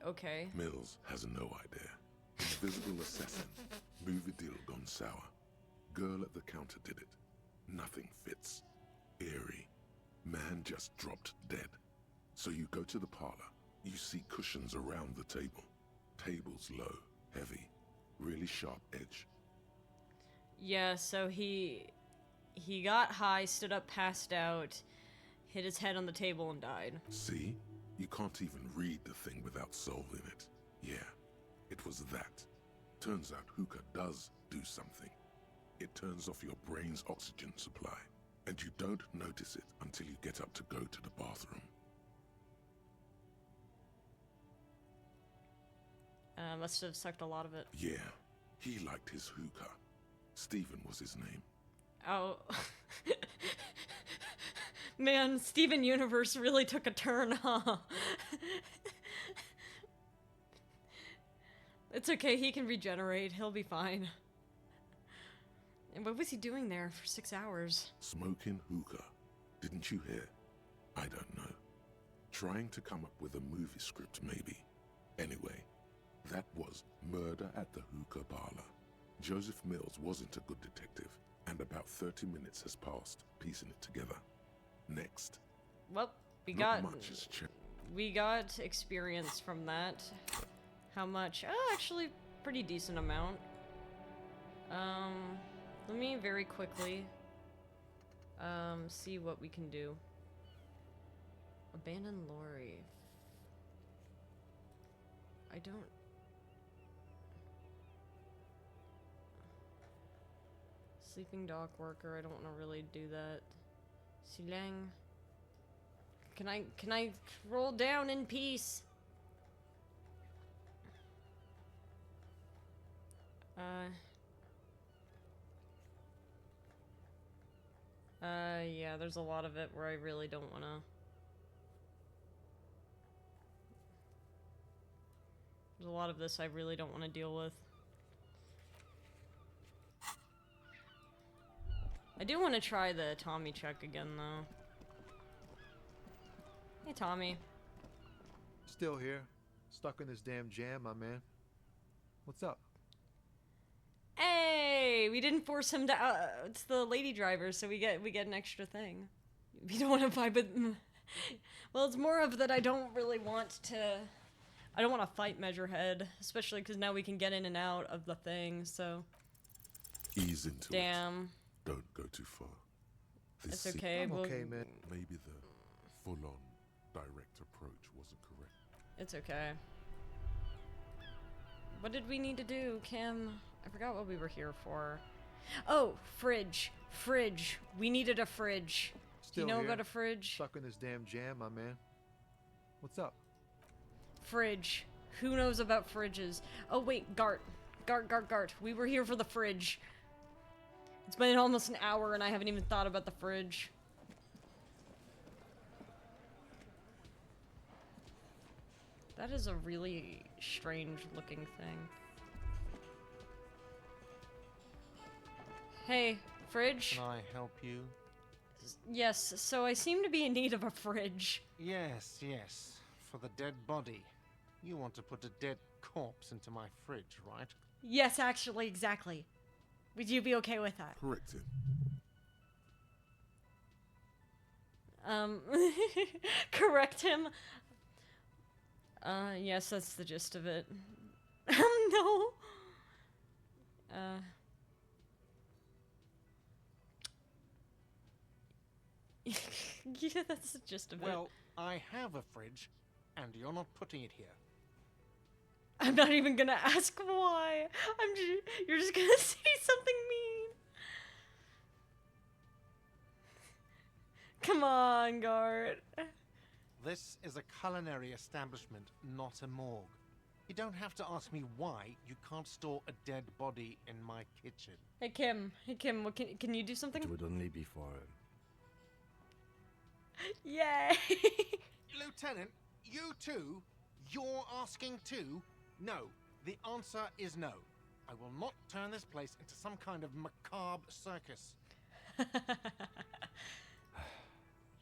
Okay. Mills has no idea. Invisible assassin. Movie deal gone sour. Girl at the counter did it. Nothing fits. Eerie. Man just dropped dead. So you go to the parlor. You see cushions around the table. Tables low, heavy, really sharp edge. Yeah, so he got high, stood up, passed out, hit his head on the table and died. See? You can't even read the thing without solving it. Yeah, it was that. Turns out hookah does do something. It turns off your brain's oxygen supply, and you don't notice it until you get up to go to the bathroom. Must have sucked a lot of it. Yeah, he liked his hookah. Stephen was his name. Oh. Man, Steven Universe really took a turn, huh? It's okay, he can regenerate. He'll be fine. And what was he doing there for 6 hours? Smoking hookah. Didn't you hear? I don't know. Trying to come up with a movie script, maybe. Anyway, that was Murder at the Hookah Parlor. Joseph Mills wasn't a good detective, and about 30 minutes has passed, piecing it together. Next. Well, we Not got... much has changed. we got experience from that. How much? Oh, actually, pretty decent amount. Let me very quickly, see what we can do. Abandoned lorry. I don't... Sleeping dock worker, I don't want to really do that. Silang. Can I roll down in peace? Yeah, there's a lot of it where I really don't wanna... There's a lot of this I really don't want to deal with. I do want to try the Tommy check again, though. Hey, Tommy. Still here. Stuck in this damn jam, my man. What's up? Hey, we didn't force him to. It's the lady driver, so we get an extra thing. We don't want to vibe with. Well, it's more of that I don't really want to. I don't want to fight Measurehead, especially because now we can get in and out of the thing. So. Ease into it. Damn. Don't go too far. It's okay. I'm okay, man. Maybe the full-on direct approach wasn't correct. It's okay. What did we need to do, Kim? I forgot what we were here for. Oh, fridge. Fridge. We needed a fridge. Still Do you know here. about a fridge? Stuck in this damn jam, my man. What's up? Fridge. Who knows about fridges? Oh, wait, Gart. Gart. We were here for the fridge. It's been almost an hour and I haven't even thought about the fridge. That is a really strange looking thing. Hey, fridge? Can I help you? Yes, so I seem to be in need of a fridge. Yes, for the dead body. You want to put a dead corpse into my fridge, right? Yes, actually, exactly. Would you be okay with that? Correct him. Correct him? Yes, that's the gist of it. No! Yeah, that's the gist of it. Well, I have a fridge, and you're not putting it here. I'm not even gonna ask why. You're just gonna say something mean. Come on, Gart. This is a culinary establishment, not a morgue. You don't have to ask me why you can't store a dead body in my kitchen. Hey Kim, what can you do something? It would only be for Yay! Lieutenant, you too? You're asking too? No. The answer is no. I will not turn this place into some kind of macabre circus.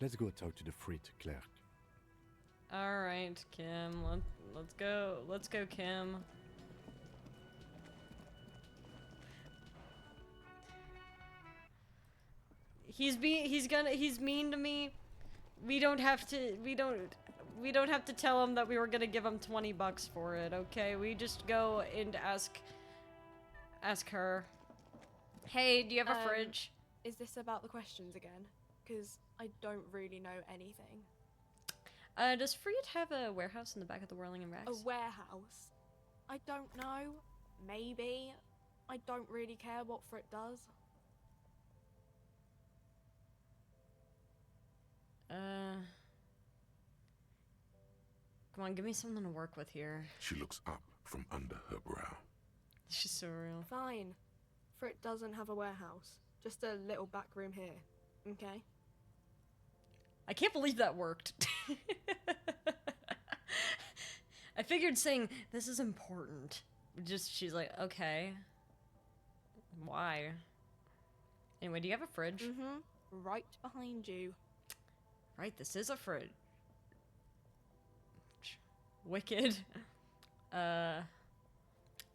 Let's go talk to the freight clerk. All right, Kim. Let's go. Let's go, Kim. He's mean to me. We don't have to tell him that we were gonna give him $20 for it, okay? We just go and ask her. Hey, do you have a fridge? Is this about the questions again? Because I don't really know anything. Does Freed have a warehouse in the back of the Whirling and Rags? A warehouse? I don't know. Maybe. I don't really care what Frit does. Come on, give me something to work with here. She looks up from under her brow. She's so real. Fine. Frit doesn't have a warehouse. Just a little back room here. Okay? I can't believe that worked. I figured saying, this is important. She's like, okay. Why? Anyway, do you have a fridge? Mm-hmm. Right behind you. Right, this is a fridge. Wicked. I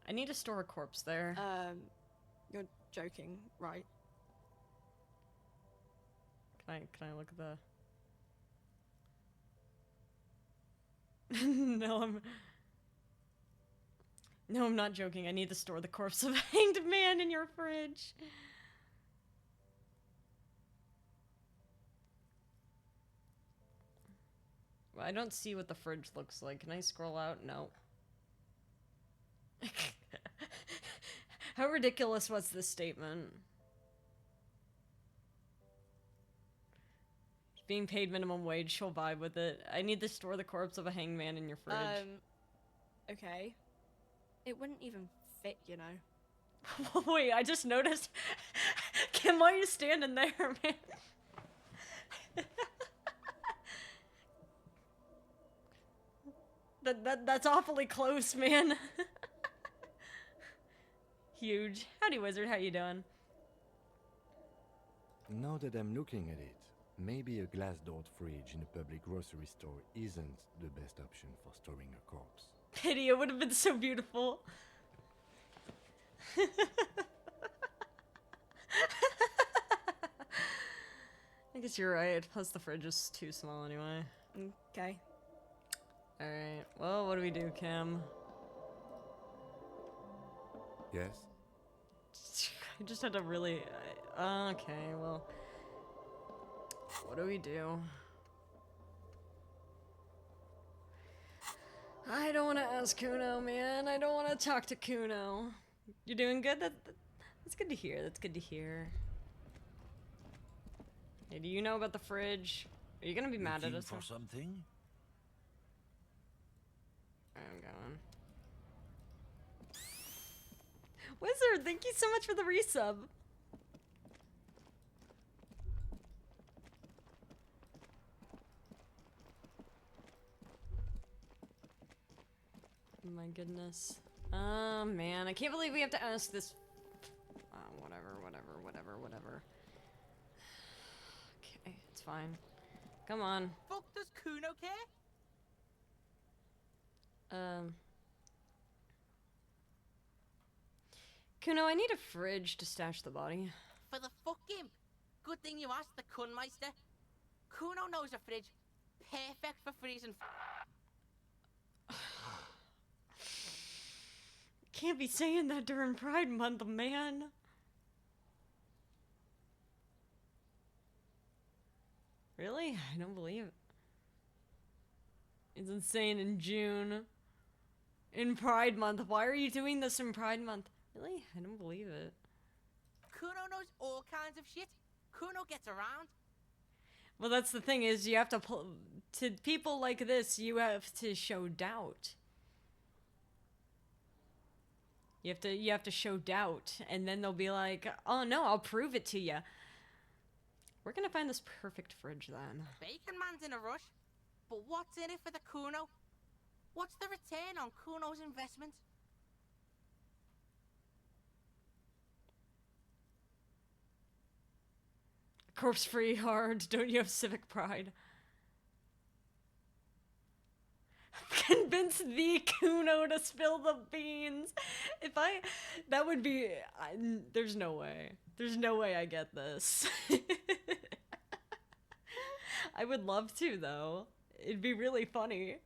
need to store a corpse there. You're joking, right? Can I look at the... No, I'm not joking. I need to store the corpse of a hanged man in your fridge. Well, I don't see what the fridge looks like. Can I scroll out? No. How ridiculous was this statement? Being paid minimum wage, she'll vibe with it. I need to store the corpse of a hanged man in your fridge. Okay. It wouldn't even fit, you know. Wait, I just noticed. Kim, why are you standing there, man? That's awfully close, man. Huge. Howdy, wizard. How you doing? Now that I'm looking at it, maybe a glass-doored fridge in a public grocery store isn't the best option for storing a corpse. Pity, it would have been so beautiful. I guess you're right. Plus, the fridge is too small anyway. Okay. Alright, well, what do we do, Kim? Yes? I just had to really... okay, well... What do we do? I don't want to ask Kuno, man. I don't want to talk to Kuno. You're doing good? That's good to hear. That's good to hear. Hey, do you know about the fridge? Are you gonna be mad at us? For something? I'm going. Wizard, thank you so much for the resub. My goodness. Oh man, I can't believe we have to ask this. Whatever. Okay, it's fine. Come on. Fuck does Kuno care? Kuno, I need a fridge to stash the body. For the fuck him. Good thing you asked the Kunmeister. Kuno knows a fridge. Perfect for freezing. Can't be saying that during Pride Month, man. Really? I don't believe it. It's insane in June. In Pride Month. Why are you doing this in Pride Month? Really? I don't believe it. Kuno knows all kinds of shit. Kuno gets around. Well, that's the thing is you have to to people like this, you have to show doubt. You have to show doubt, and then they'll be like, "Oh no, I'll prove it to you." We're gonna find this perfect fridge then. Bacon Man's in a rush. But what's in it for the Kuno? What's the return on Kuno's investment? Corpse free hard. Don't you have civic pride? Convince the Kuno to spill the beans. That would be. There's no way. There's no way I get this. I would love to though. It'd be really funny.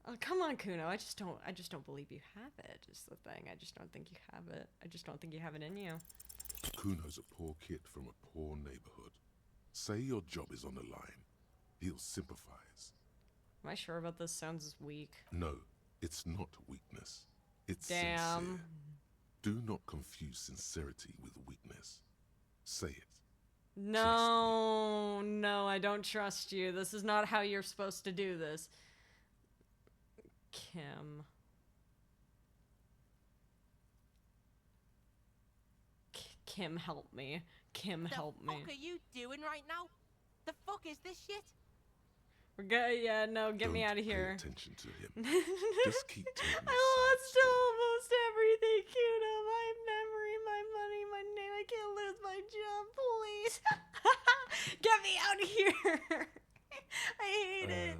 Oh, come on, Kuno. I just don't believe you have it. Is the thing. I just don't think you have it. I just don't think you have it in you. Kuno's a poor kid from a poor neighborhood. Say your job is on the line. He'll sympathize. Am I sure about this? Sounds weak. No, it's not weakness. It's Damn. sincere. Do not confuse sincerity with weakness. Say it. No, I don't trust you. This is not how you're supposed to do this. Kim. Kim, help me. Kim, help me. The fuck are you doing right now? The fuck is this shit? We're good. Yeah, no, get me Don't out of here. Pay attention to him. Just keep telling I us. lost almost everything, Kuno. My memory, my money, my name. I can't lose my job, please. Get me out of here. I hate it.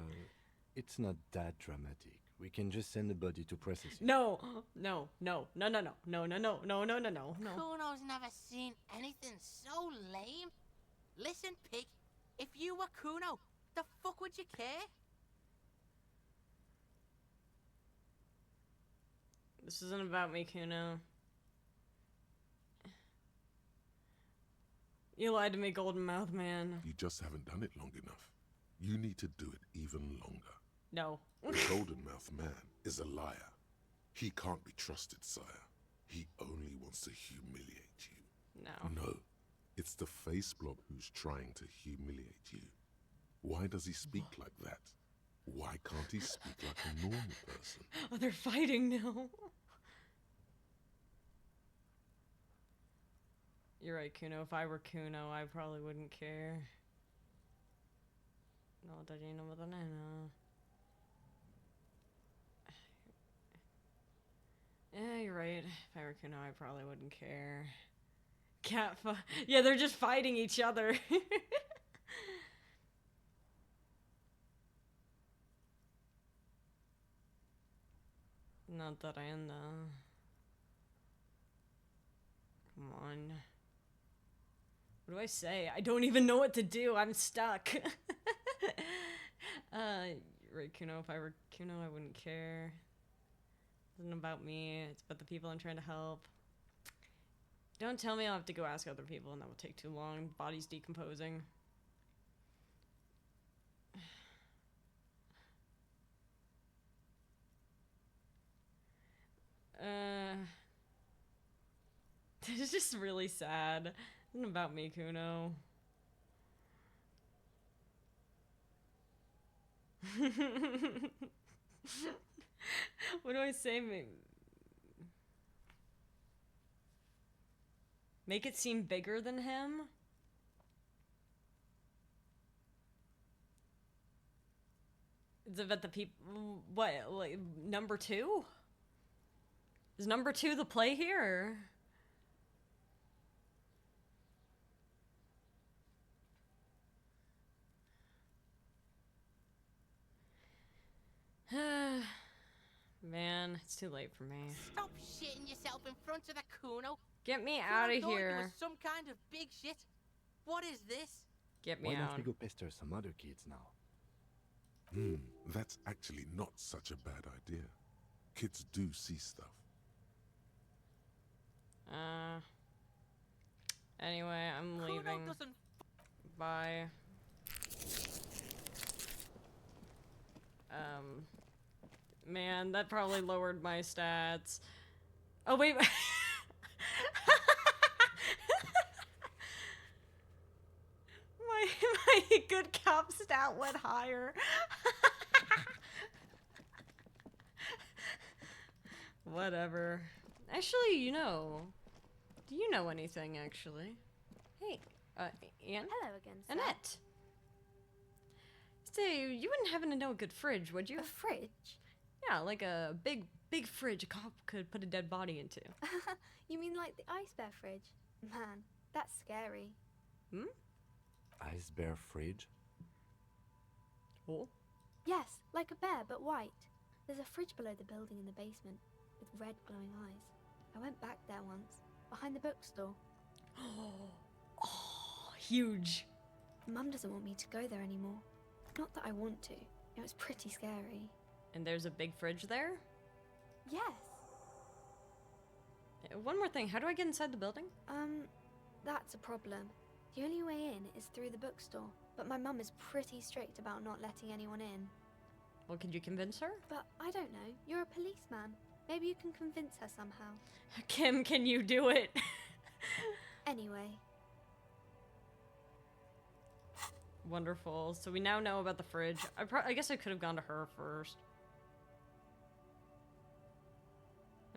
It's not that dramatic. We can just send the body to processing. No. No. Kuno's never seen anything so lame. Listen, pig. If you were Kuno, the fuck would you care? This isn't about me, Kuno. You lied to me, Golden Mouth Man. You just haven't done it long enough. You need to do it even longer. No. The Golden Mouth Man is a liar. He can't be trusted, sire. He only wants to humiliate you. No. No. It's the face blob who's trying to humiliate you. Why does he speak like that? Why can't he speak like a normal person? Oh, they're fighting now. You're right, Kuno. If I were Kuno, I probably wouldn't care. No, that ain't no banana. Yeah, you're right. If I were Kuno, I probably wouldn't care. Yeah, they're just fighting each other. Not that I am, though. Come on. What do I say? I don't even know what to do. I'm stuck. Right, Kuno. If I were Kuno, I wouldn't care. It isn't about me. It's about the people I'm trying to help. Don't tell me I'll have to go ask other people, and that will take too long. Body's decomposing. This is just really sad. It's not about me, Kuno. What do I say? Make it seem bigger than him? Is it about the people? What? Like, number 2? Is number 2 the play here? Man, it's too late for me. Stop shitting yourself in front of the Kuno. Get me out of I thought it here. was some kind of big shit. What is this? Get me Why out. don't we go pester some other kids now? That's actually not such a bad idea. Kids do see stuff. Anyway, I'm Kuno leaving. doesn't. Bye. Man, that probably lowered my stats. Oh, wait. my good cop stat went higher. Whatever. Actually, you know. Do you know anything, actually? Hey, Ian? Hello again, sir. Annette. Say, you wouldn't happen to know a good fridge, would you? A fridge? Yeah, like a big fridge a cop could put a dead body into. You mean like the ice bear fridge? Man, that's scary. Ice bear fridge? Oh? Yes, like a bear, but white. There's a fridge below the building in the basement, with red glowing eyes. I went back there once, behind the bookstore. Oh, huge. Mum doesn't want me to go there anymore. Not that I want to. It was pretty scary. And there's a big fridge there? Yes. One more thing, how do I get inside the building? That's a problem. The only way in is through the bookstore, but my mum is pretty strict about not letting anyone in. Well, could you convince her? But I don't know, you're a policeman. Maybe you can convince her somehow. Kim, can you do it? Anyway. Wonderful. So we now know about the fridge. I guess I could have gone to her first.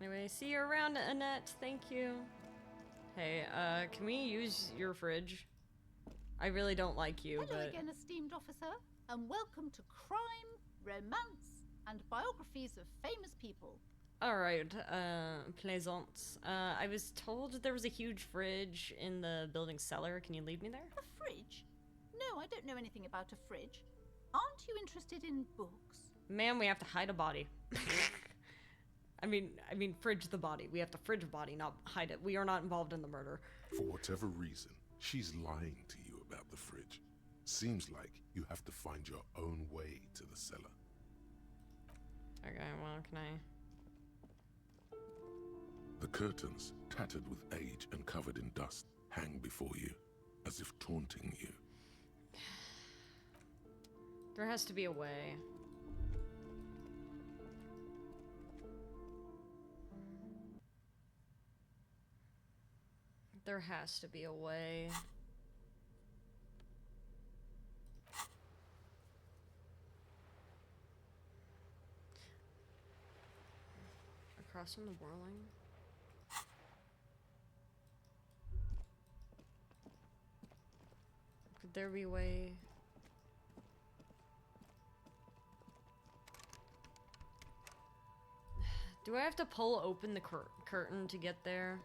Anyway, see you around, Annette. Thank you. Hey, can we use your fridge? I really don't like you, Hello but... again, esteemed officer, and welcome to Crime, Romance, and Biographies of Famous People. Alright, plaisance. I was told there was a huge fridge in the building cellar. Can you lead me there? A fridge? No, I don't know anything about a fridge. Aren't you interested in books? Ma'am, we have to hide a body. I mean, fridge the body. We have to fridge a body, not hide it. We are not involved in the murder. For whatever reason, she's lying to you about the fridge. Seems like you have to find your own way to the cellar. Okay, well, can I... The curtains, tattered with age and covered in dust, hang before you, as if taunting you. There has to be a way. There has to be a way. Across from the whirling. Could there be a way? Do I have to pull open the curtain to get there?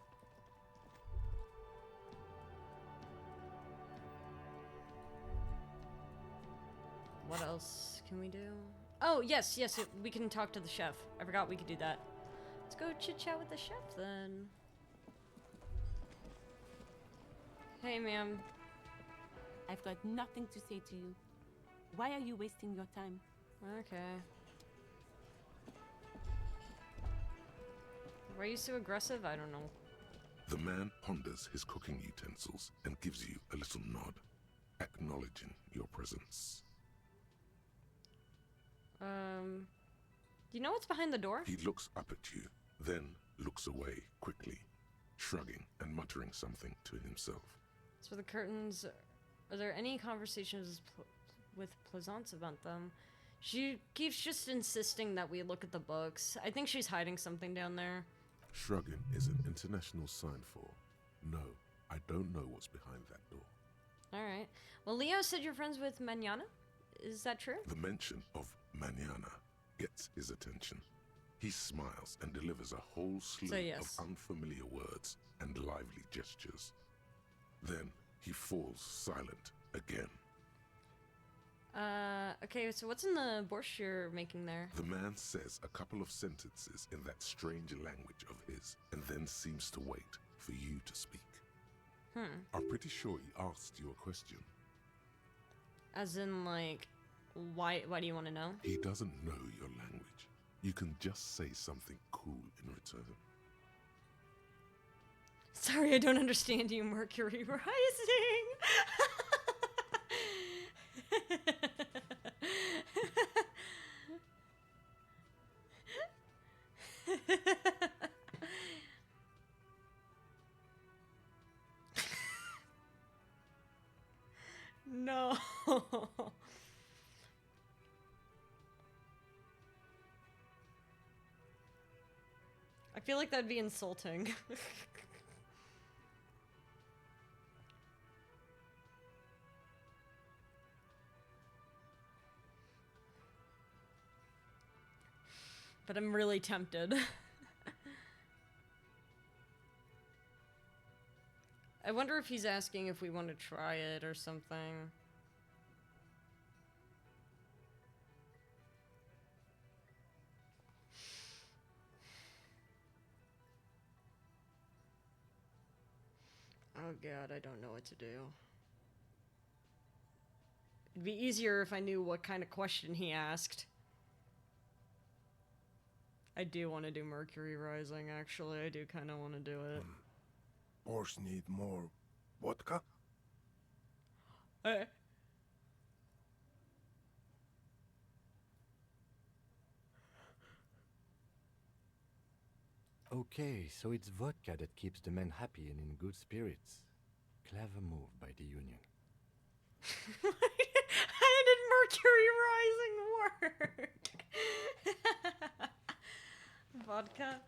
What else can we do? Oh, yes, we can talk to the chef. I forgot we could do that. Let's go chit-chat with the chef, then. Hey, ma'am. I've got nothing to say to you. Why are you wasting your time? Okay. Why are you so aggressive? I don't know. The man ponders his cooking utensils and gives you a little nod, acknowledging your presence. Do you know what's behind the door? He looks up at you, then looks away quickly, shrugging and muttering something to himself. So the curtains, are there any conversations with Plaisance about them? She keeps just insisting that we look at the books. I think she's hiding something down there. Shrugging is an international sign for, no, I don't know what's behind that door. Alright. Well, Leo said you're friends with Manana? Is that true? The mention of Manana gets his attention. He smiles and delivers a whole slew of unfamiliar words and lively gestures. Then he falls silent again. Okay, so what's in the borscht you're making there? The man says a couple of sentences in that strange language of his, and then seems to wait for you to speak. I'm pretty sure he asked you a question. As in, like, why do you want to know? He doesn't know your language. You can just say something cool in return. Sorry, I don't understand you, Mercury Rising! No. I feel like that'd be insulting. But I'm really tempted. I wonder if he's asking if we want to try it or something. Oh god, I don't know what to do. It'd be easier if I knew what kind of question he asked. I do want to do Mercury Rising, actually. I do kind of want to do it. Borscht need more vodka? Okay, so it's vodka that keeps the men happy and in good spirits. Clever move by the Union. How did Mercury Rising work? Vodka?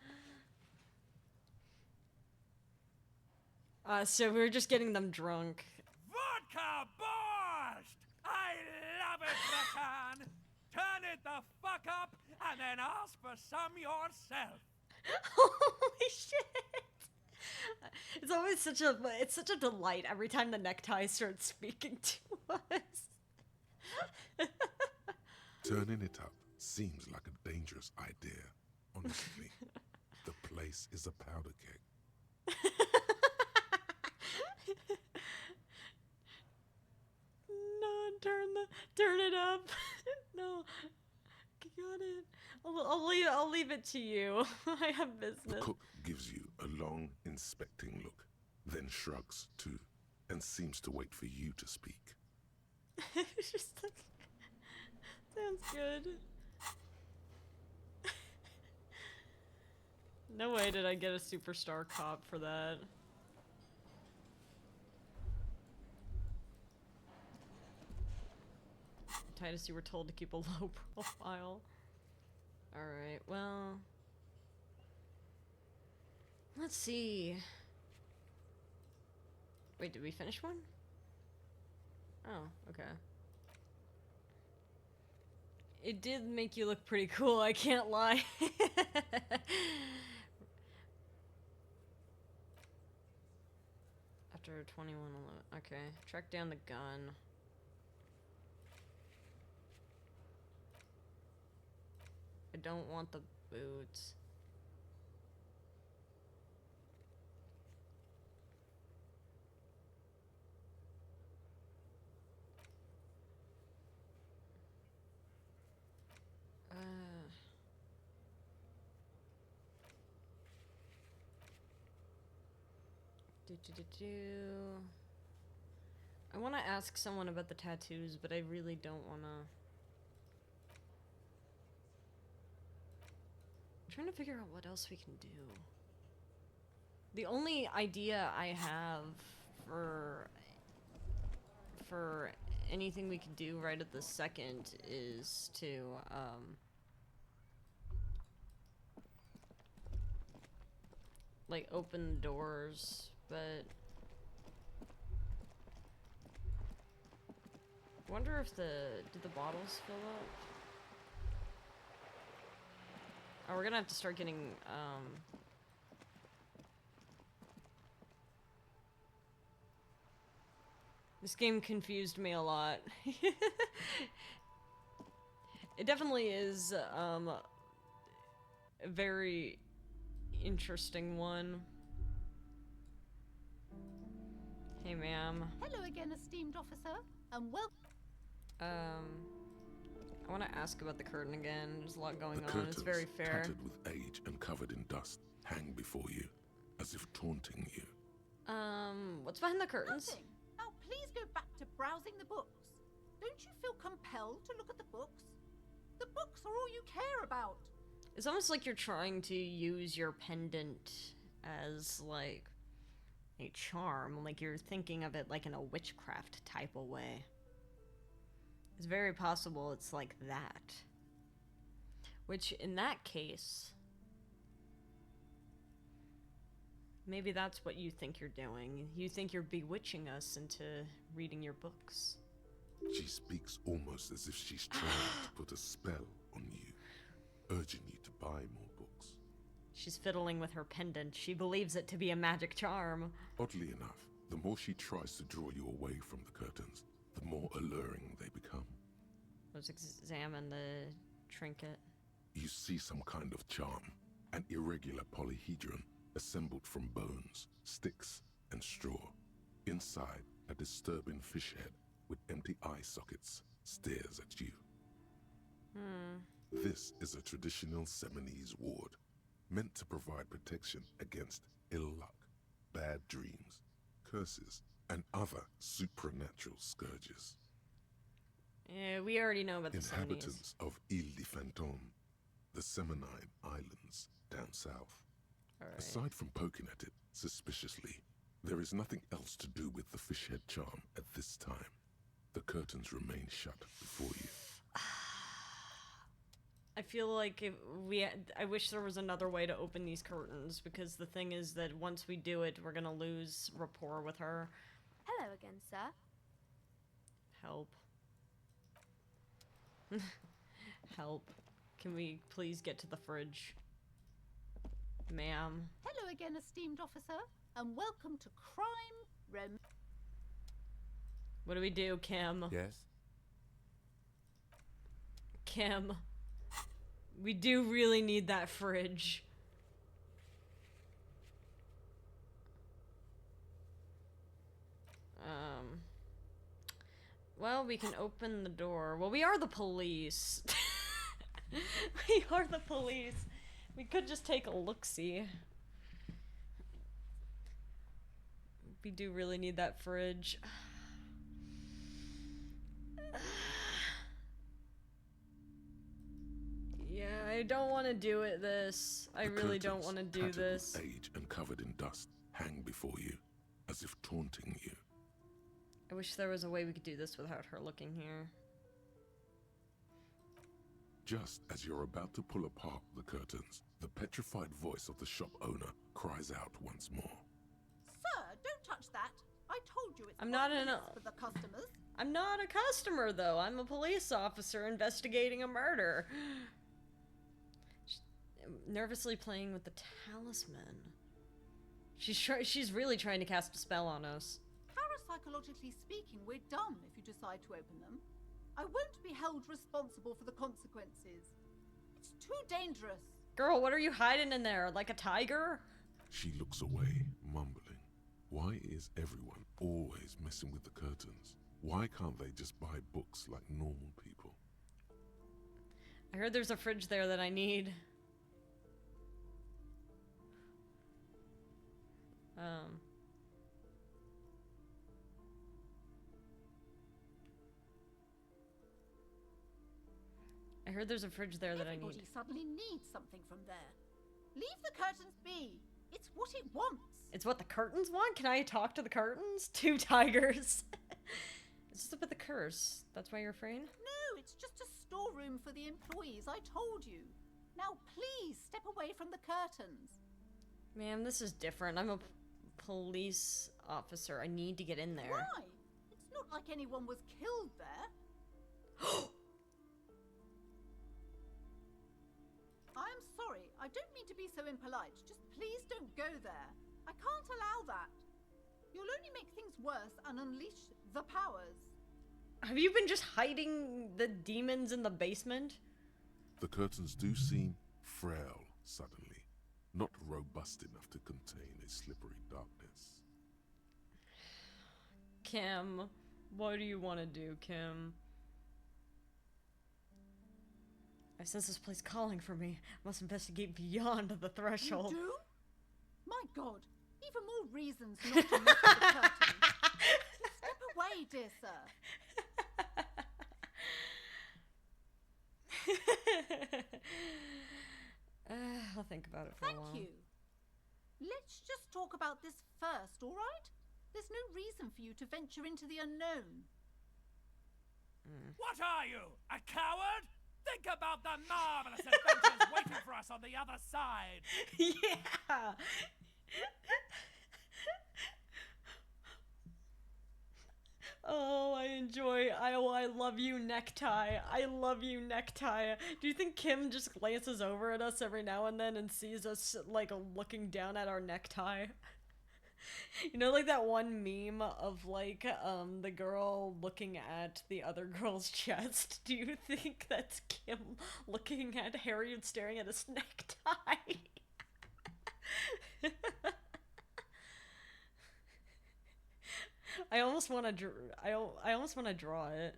So we're just getting them drunk. Vodka borscht! I love it, Rakan! Turn it the fuck up and then ask for some yourself. Holy shit! It's always such a delight every time the necktie starts speaking to us. Turning it up seems like a dangerous idea. Honestly, the place is a powder keg. No, turn it up. No. got it. I'll leave it to you. I have The business. cook gives you a long, inspecting look, then shrugs too, and seems to wait for you to speak. It's just like, sounds good. No way did I get a superstar cop for that. Titus, you were told to keep a low profile. Alright, well... Let's see... Wait, did we finish one? Oh, okay. It did make you look pretty cool, I can't lie. After 21, okay. Track down the gun. I don't want the boots. I want to ask someone about the tattoos, but I really don't want to. I'm trying to figure out what else we can do. The only idea I have for anything we could do right at the second is to like open the doors, but I wonder if did the bottles fill up? Oh, we're gonna have to start getting this game confused me a lot. It definitely is a very interesting one. Hey, ma'am. Hello again, esteemed officer, and welcome. I want to ask about the curtain again. There's a lot going The on. curtains, It's very fair. tattered with age and covered in dust, hang before you, as if taunting you. What's behind the curtains? Nothing. Now please go back to browsing the books. Don't you feel compelled to look at the books? The books are all you care about. It's almost like you're trying to use your pendant as, like, a charm. Like, you're thinking of it, like, in a witchcraft type of way. It's very possible it's like that. Which, in that case... maybe that's what you think you're doing. You think you're bewitching us into reading your books. She speaks almost as if she's trying to put a spell on you, urging you to buy more books. She's fiddling with her pendant. She believes it to be a magic charm. Oddly enough, the more she tries to draw you away from the curtains, the more alluring they become. Let's examine the trinket. You see some kind of charm, an irregular polyhedron assembled from bones, sticks, and straw. Inside, a disturbing fish head with empty eye sockets stares at you. This is a traditional Seminese ward, meant to provide protection against ill luck, bad dreams, curses, and other supernatural scourges. Yeah, we already know about the Seminese. Inhabitants of Ile de Fantôme, the Seminine Islands down south. Right. Aside from poking at it suspiciously, there is nothing else to do with the fish head charm at this time. The curtains remain shut before you. I feel like I wish there was another way to open these curtains, because the thing is that once we do it, we're gonna lose rapport with her. Hello again, sir. Help. Help. Can we please get to the fridge? Ma'am. Hello again, esteemed officer, and welcome to Crime What do we do, Kim? Yes? Kim. We do really need that fridge. Well, we can open the door. Well, we are the police. We are the police. We could just take a look-see. We do really need that fridge. Yeah, I don't want to do it this. I really don't want to do tattered this. with age and covered in dust, hang before you, as if taunting you. I wish there was a way we could do this without her looking here. Just as you're about to pull apart the curtains, the petrified voice of the shop owner cries out once more. Sir, don't touch that. I told you it's I'm not for the customers. I'm not a customer, though. I'm a police officer investigating a murder. She's nervously playing with the talisman. She's really trying to cast a spell on us. Parapsychologically speaking, we're done if you decide to open them. I won't be held responsible for the consequences. It's too dangerous. Girl, what are you hiding in there? Like a tiger? She looks away, mumbling. Why is everyone always messing with the curtains? Why can't they just buy books like normal people? I heard there's a fridge there that I need. I heard there's a fridge there that I need. Everybody suddenly needs something from there. Leave the curtains be. It's what it wants. It's what the curtains want? Can I talk to the curtains? 2 tigers. It's just about the curse. That's why you're afraid? No, it's just a storeroom for the employees. I told you. Now please step away from the curtains. Ma'am, this is different. I'm a police officer. I need to get in there. Why? It's not like anyone was killed there. I'm sorry. I don't mean to be so impolite. Just please don't go there. I can't allow that. You'll only make things worse and unleash the powers. Have you been just hiding the demons in the basement? The curtains do seem frail suddenly, not robust enough to contain a slippery darkness. Kim, what do you want to do, Kim? I sense this place calling for me. I must investigate beyond the threshold. You do? My God, even more reasons not to mess with the curtains. Step away, dear sir. I'll think about it for a while. Thank you. Let's just talk about this first, all right? There's no reason for you to venture into the unknown. What are you, a coward? Think about the marvelous adventures waiting for us on the other side. Yeah. Oh, I love you, necktie. I love you, necktie. Do you think Kim just glances over at us every now and then and sees us, like, looking down at our necktie? You know, like that one meme of, like, the girl looking at the other girl's chest? Do you think that's Kim looking at Harry and staring at his necktie? I almost want to I almost want to draw it.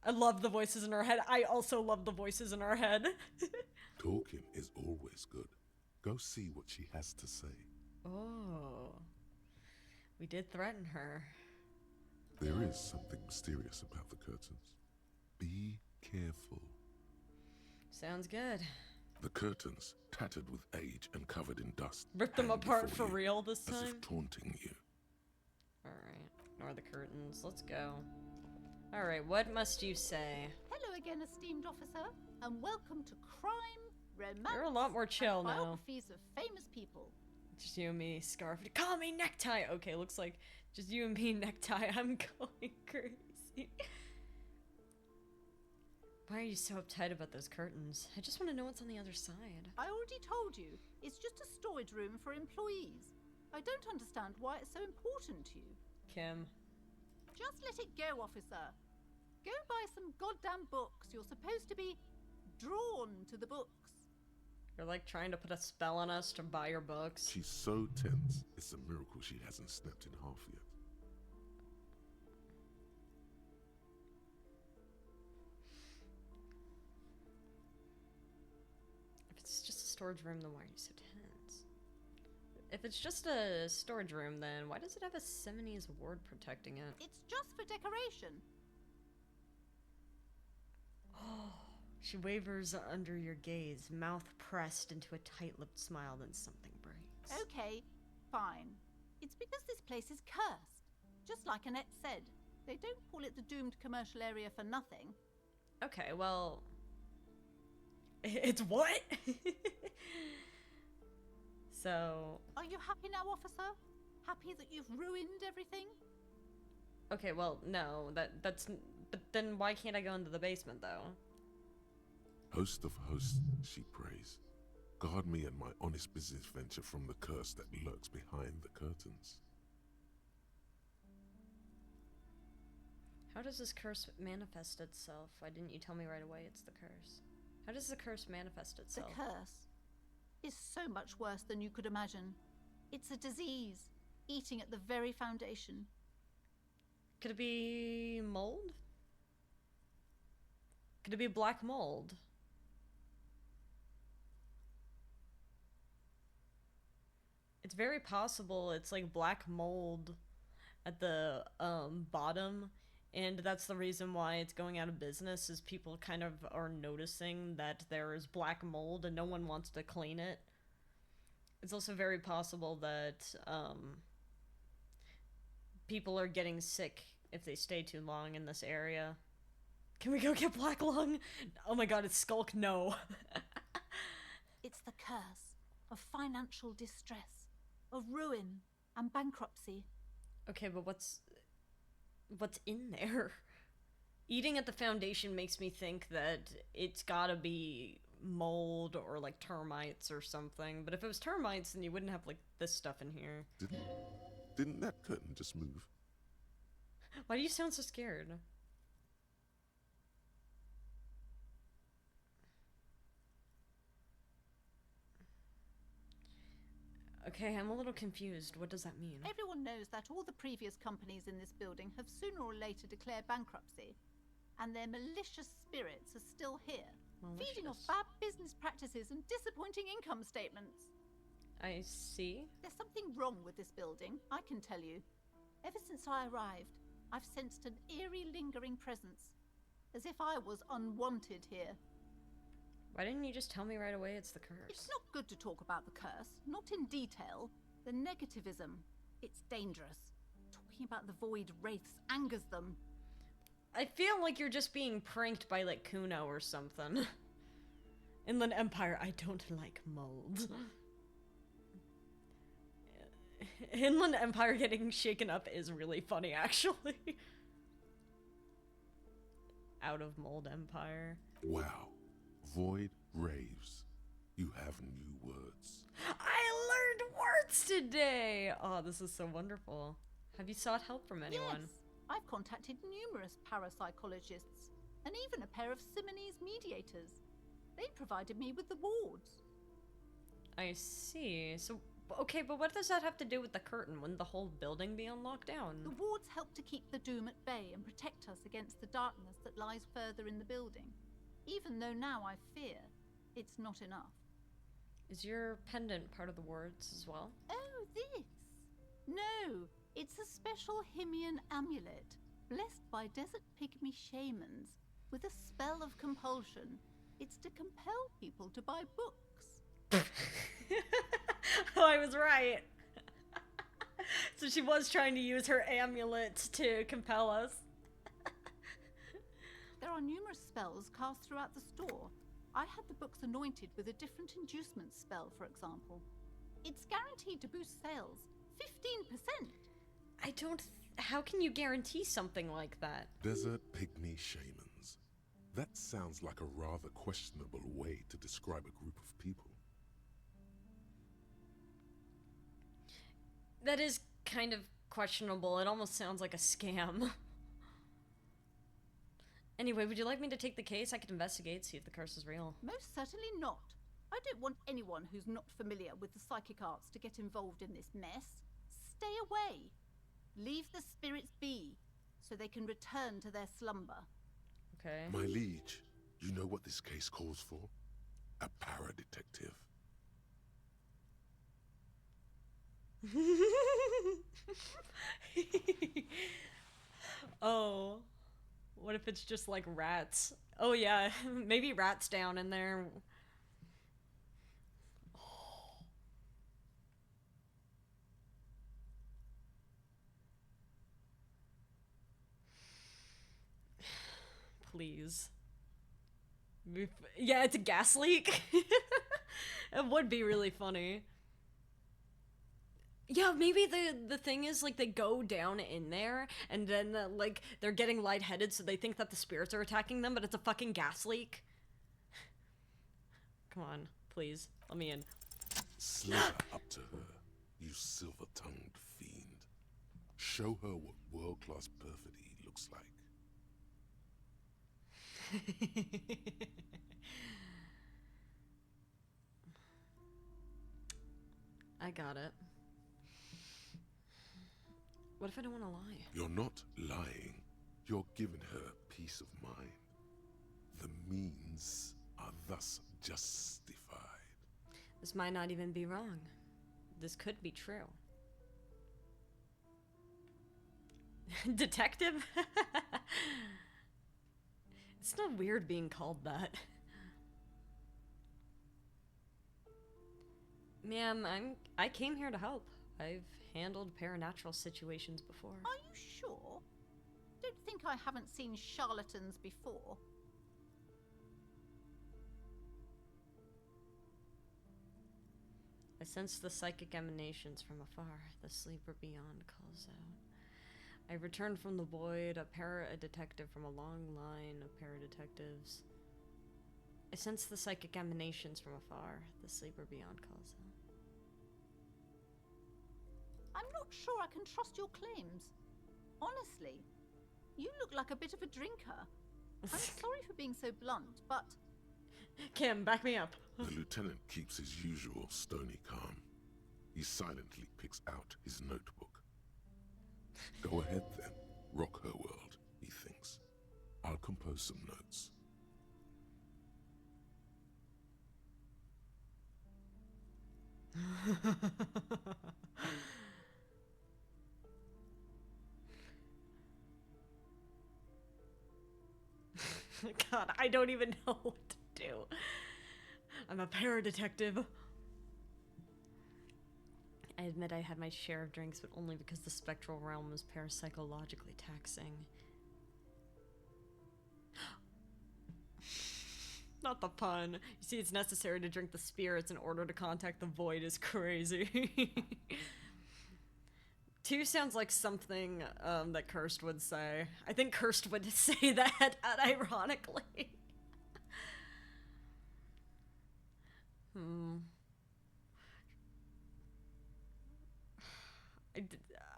I love the voices in our head. I also love the voices in our head. Talking is always good. Go see what she has to say. Oh. We did threaten her. There is something mysterious about the curtains. Be careful. Sounds good. The curtains, tattered with age and covered in dust, Rip them hang apart before for you, real this as time? if taunting you. Alright. Ignore the curtains. Let's go. Alright, what must you say? Hello again, esteemed officer, and welcome to Crime, Romance, You're a lot more chill and now. biographies of famous people. Just you and me, scarf. Call me necktie! Okay, looks like just you and me, necktie. I'm going crazy. Why are you so uptight about those curtains? I just want to know what's on the other side. I already told you, it's just a storage room for employees. I don't understand why it's so important to you. Kim. Just let it go, officer. Go and buy some goddamn books. You're supposed to be drawn to the books. You're like trying to put a spell on us to buy your books. She's so tense, it's a miracle she hasn't snapped in half yet. storage room, then why are you so tense? If it's just a storage room, then why does it have a 70s ward protecting it? It's just for decoration. Oh, she wavers under your gaze, mouth pressed into a tight-lipped smile, then something breaks. Okay, fine. It's because this place is cursed. Just like Annette said, they don't call it the doomed commercial area for nothing. Okay, well... It's what? So... Are you happy now, officer? Happy that you've ruined everything? Okay, well, no, that's... But then why can't I go into the basement, though? Host of hosts, she prays. Guard me and my honest business venture from the curse that lurks behind the curtains. How does this curse manifest itself? Why didn't you tell me right away it's the curse? How does the curse manifest itself? The curse is so much worse than you could imagine. It's a disease, eating at the very foundation. Could it be mold? Could it be black mold? It's very possible it's like black mold at the bottom, and that's the reason why it's going out of business, is people kind of are noticing that there is black mold and no one wants to clean it. It's also very possible that people are getting sick if they stay too long in this area. Can we go get black lung? Oh my god, it's Skulk, no. It's the curse of financial distress, of ruin and bankruptcy. Okay, but what's in there? Eating at the foundation makes me think that it's gotta be mold or like termites or something. But if it was termites, then you wouldn't have like this stuff in here. Didn't that curtain just move? Why do you sound so scared? Okay, I'm a little confused. What does that mean? Everyone knows that all the previous companies in this building have sooner or later declared bankruptcy, and their malicious spirits are still here, feeding off bad business practices and disappointing income statements. I see. There's something wrong with this building, I can tell you. Ever since I arrived, I've sensed an eerie lingering presence, as if I was unwanted here. Why didn't you just tell me right away it's the curse? It's not good to talk about the curse, not in detail. The negativism, it's dangerous. Talking about the void wraiths angers them. I feel like you're just being pranked by like Kuno or something. Inland Empire, I don't like mold. Inland Empire getting shaken up is really funny, actually. Out of Mold Empire. Wow. Void raves. You have new words. I learned words today! Oh, this is so wonderful. Have you sought help from anyone? Yes, I've contacted numerous parapsychologists, and even a pair of Simonese mediators. They provided me with the wards. I see. So, okay, but what does that have to do with the curtain? Wouldn't the whole building be on lockdown? The wards help to keep the doom at bay and protect us against the darkness that lies further in the building. Even though now I fear, it's not enough. Is your pendant part of the wards as well? Oh, this? No, it's a special Himian amulet, blessed by desert pygmy shamans, with a spell of compulsion. It's to compel people to buy books. Oh, I was right. So she was trying to use her amulet to compel us. There are numerous spells cast throughout the store. I had the books anointed with a different inducement spell, for example. It's guaranteed to boost sales 15%. I don't... How can you guarantee something like that? Desert pygmy shamans. That sounds like a rather questionable way to describe a group of people. That is kind of questionable. It almost sounds like a scam. Anyway, would you like me to take the case? I could investigate, see if the curse is real. Most certainly not. I don't want anyone who's not familiar with the psychic arts to get involved in this mess. Stay away. Leave the spirits be, so they can return to their slumber. Okay. My liege, you know what this case calls for? A para-detective. Oh, what if it's just like rats? Oh yeah, maybe rats down in there. Please. Yeah, it's a gas leak. It would be really funny. Yeah, maybe the thing is, like, they go down in there, and then, like, they're getting lightheaded, so they think that the spirits are attacking them, but it's a fucking gas leak. Come on, please, let me in. Slither up to her, you silver-tongued fiend. Show her what world-class perfidy looks like. I got it. What if I don't want to lie? You're not lying. You're giving her peace of mind. The means are thus justified. This might not even be wrong. This could be true. Detective? It's not weird being called that. Ma'am, I came here to help. I've handled paranatural situations before. Are you sure? Don't think I haven't seen charlatans before. I sense the psychic emanations from afar. The sleeper beyond calls out. I returned from the void, a para-detective from a long line of para-detectives. I sense the psychic emanations from afar. The sleeper beyond calls out. I'm not sure I can trust your claims. Honestly, you look like a bit of a drinker. I'm sorry for being so blunt, but... Kim, back me up. The lieutenant keeps his usual stony calm. He silently picks out his notebook. Go ahead then, rock her world, he thinks. I'll compose some notes. God, I don't even know what to do. I'm a para-detective. I admit I had my share of drinks, but only because the spectral realm was parapsychologically taxing. Not the pun. You see, it's necessary to drink the spirits in order to contact the void is crazy. 2 sounds like something that Cursed would say. I think Cursed would say that unironically.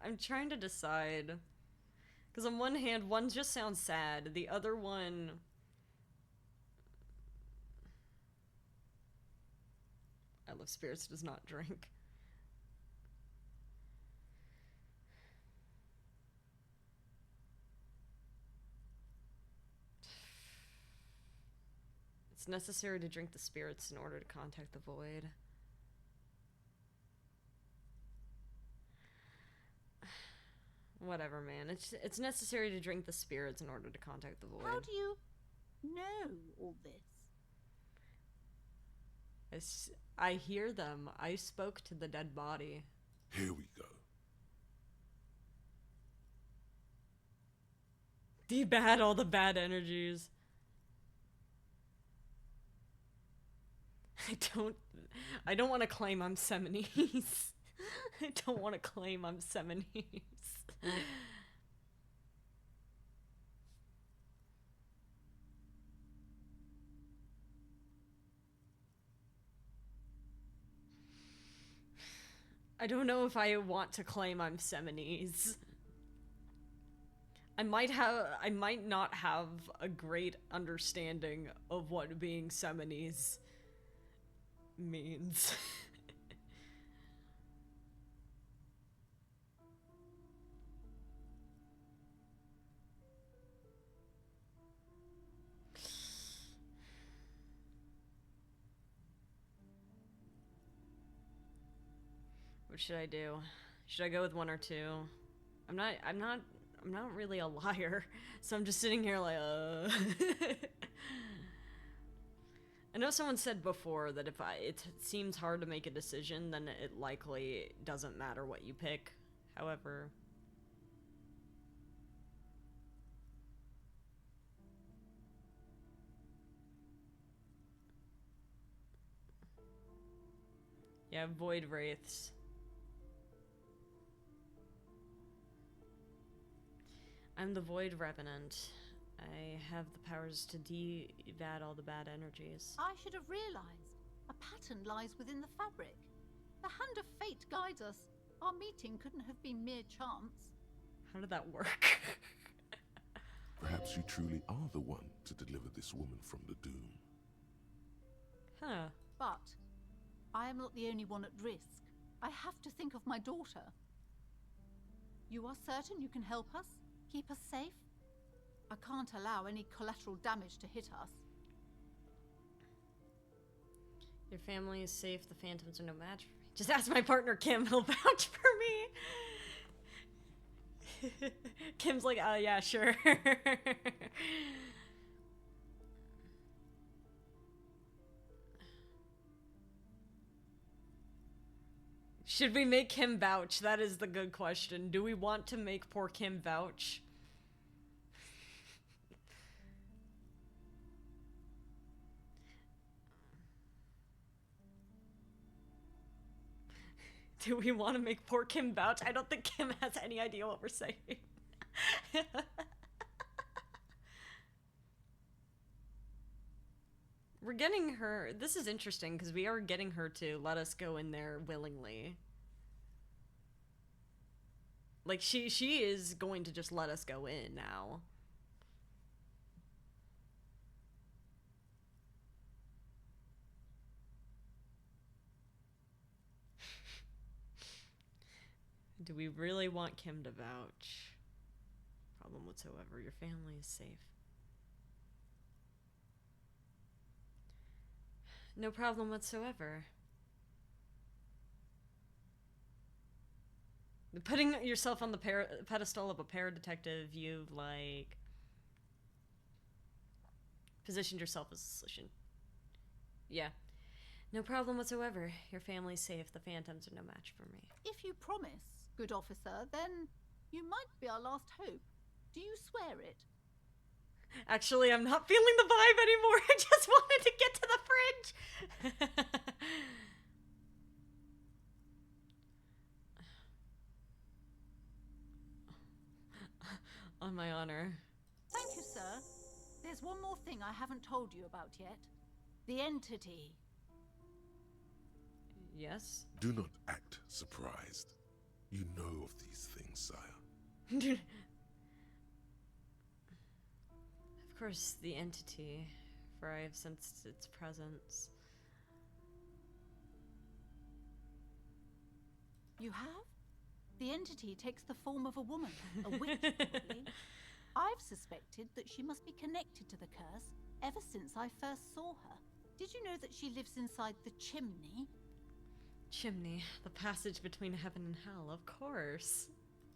I'm trying to decide. Because on one hand, one just sounds sad. The other one... I love spirits does not drink. It's necessary to drink the spirits in order to contact the void. Whatever, man. It's necessary to drink the spirits in order to contact the void. How do you know all this? I hear them. I spoke to the dead body. Here we go. Debad all the bad energies. I don't want to claim I'm Seminese. I don't want to claim I'm Seminese. I don't know if I want to claim I'm Seminese. I might not have a great understanding of what being Seminese means. What should I do? Should I go with one or two? I'm not really a liar, so I'm just sitting here like, I know someone said before that if it seems hard to make a decision, then it likely doesn't matter what you pick. However, yeah, Void Wraiths. I'm the Void Revenant. I have the powers to de-evad all the bad energies. I should have realized. A pattern lies within the fabric. The hand of fate guides us. Our meeting couldn't have been mere chance. How did that work? Perhaps you truly are the one to deliver this woman from the doom. Huh. But I am not the only one at risk. I have to think of my daughter. You are certain you can help us? Keep us safe? I can't allow any collateral damage to hit us. Your family is safe, the phantoms are no match for me. Just ask my partner Kim, he'll vouch for me. Kim's like, oh yeah, sure. Should we make him vouch? That is the good question. Do we want to make poor Kim vouch? Do we want to make poor Kim vouch? I don't think Kim has any idea what we're saying. We're getting her... This is interesting, because we are getting her to let us go in there willingly. Like, she is going to just let us go in now. Do we really want Kim to vouch? Problem whatsoever. Your family is safe. No problem whatsoever. Putting yourself on the pedestal of a paradetective, you've, like, positioned yourself as a solution. Yeah. No problem whatsoever. Your family's safe. The phantoms are no match for me. If you promise, good officer, then you might be our last hope. Do you swear it? Actually, I'm not feeling the vibe anymore. I just wanted to get to the fridge. On my honor. Thank you, sir. There's one more thing I haven't told you about yet. The entity. Yes? Do not act surprised. You know of these things, sire. Of course, the entity, for I have sensed its presence. You have? The entity takes the form of a woman, a witch, probably. I've suspected that she must be connected to the curse ever since I first saw her. Did you know that she lives inside the chimney? Chimney, the passage between heaven and hell, of course.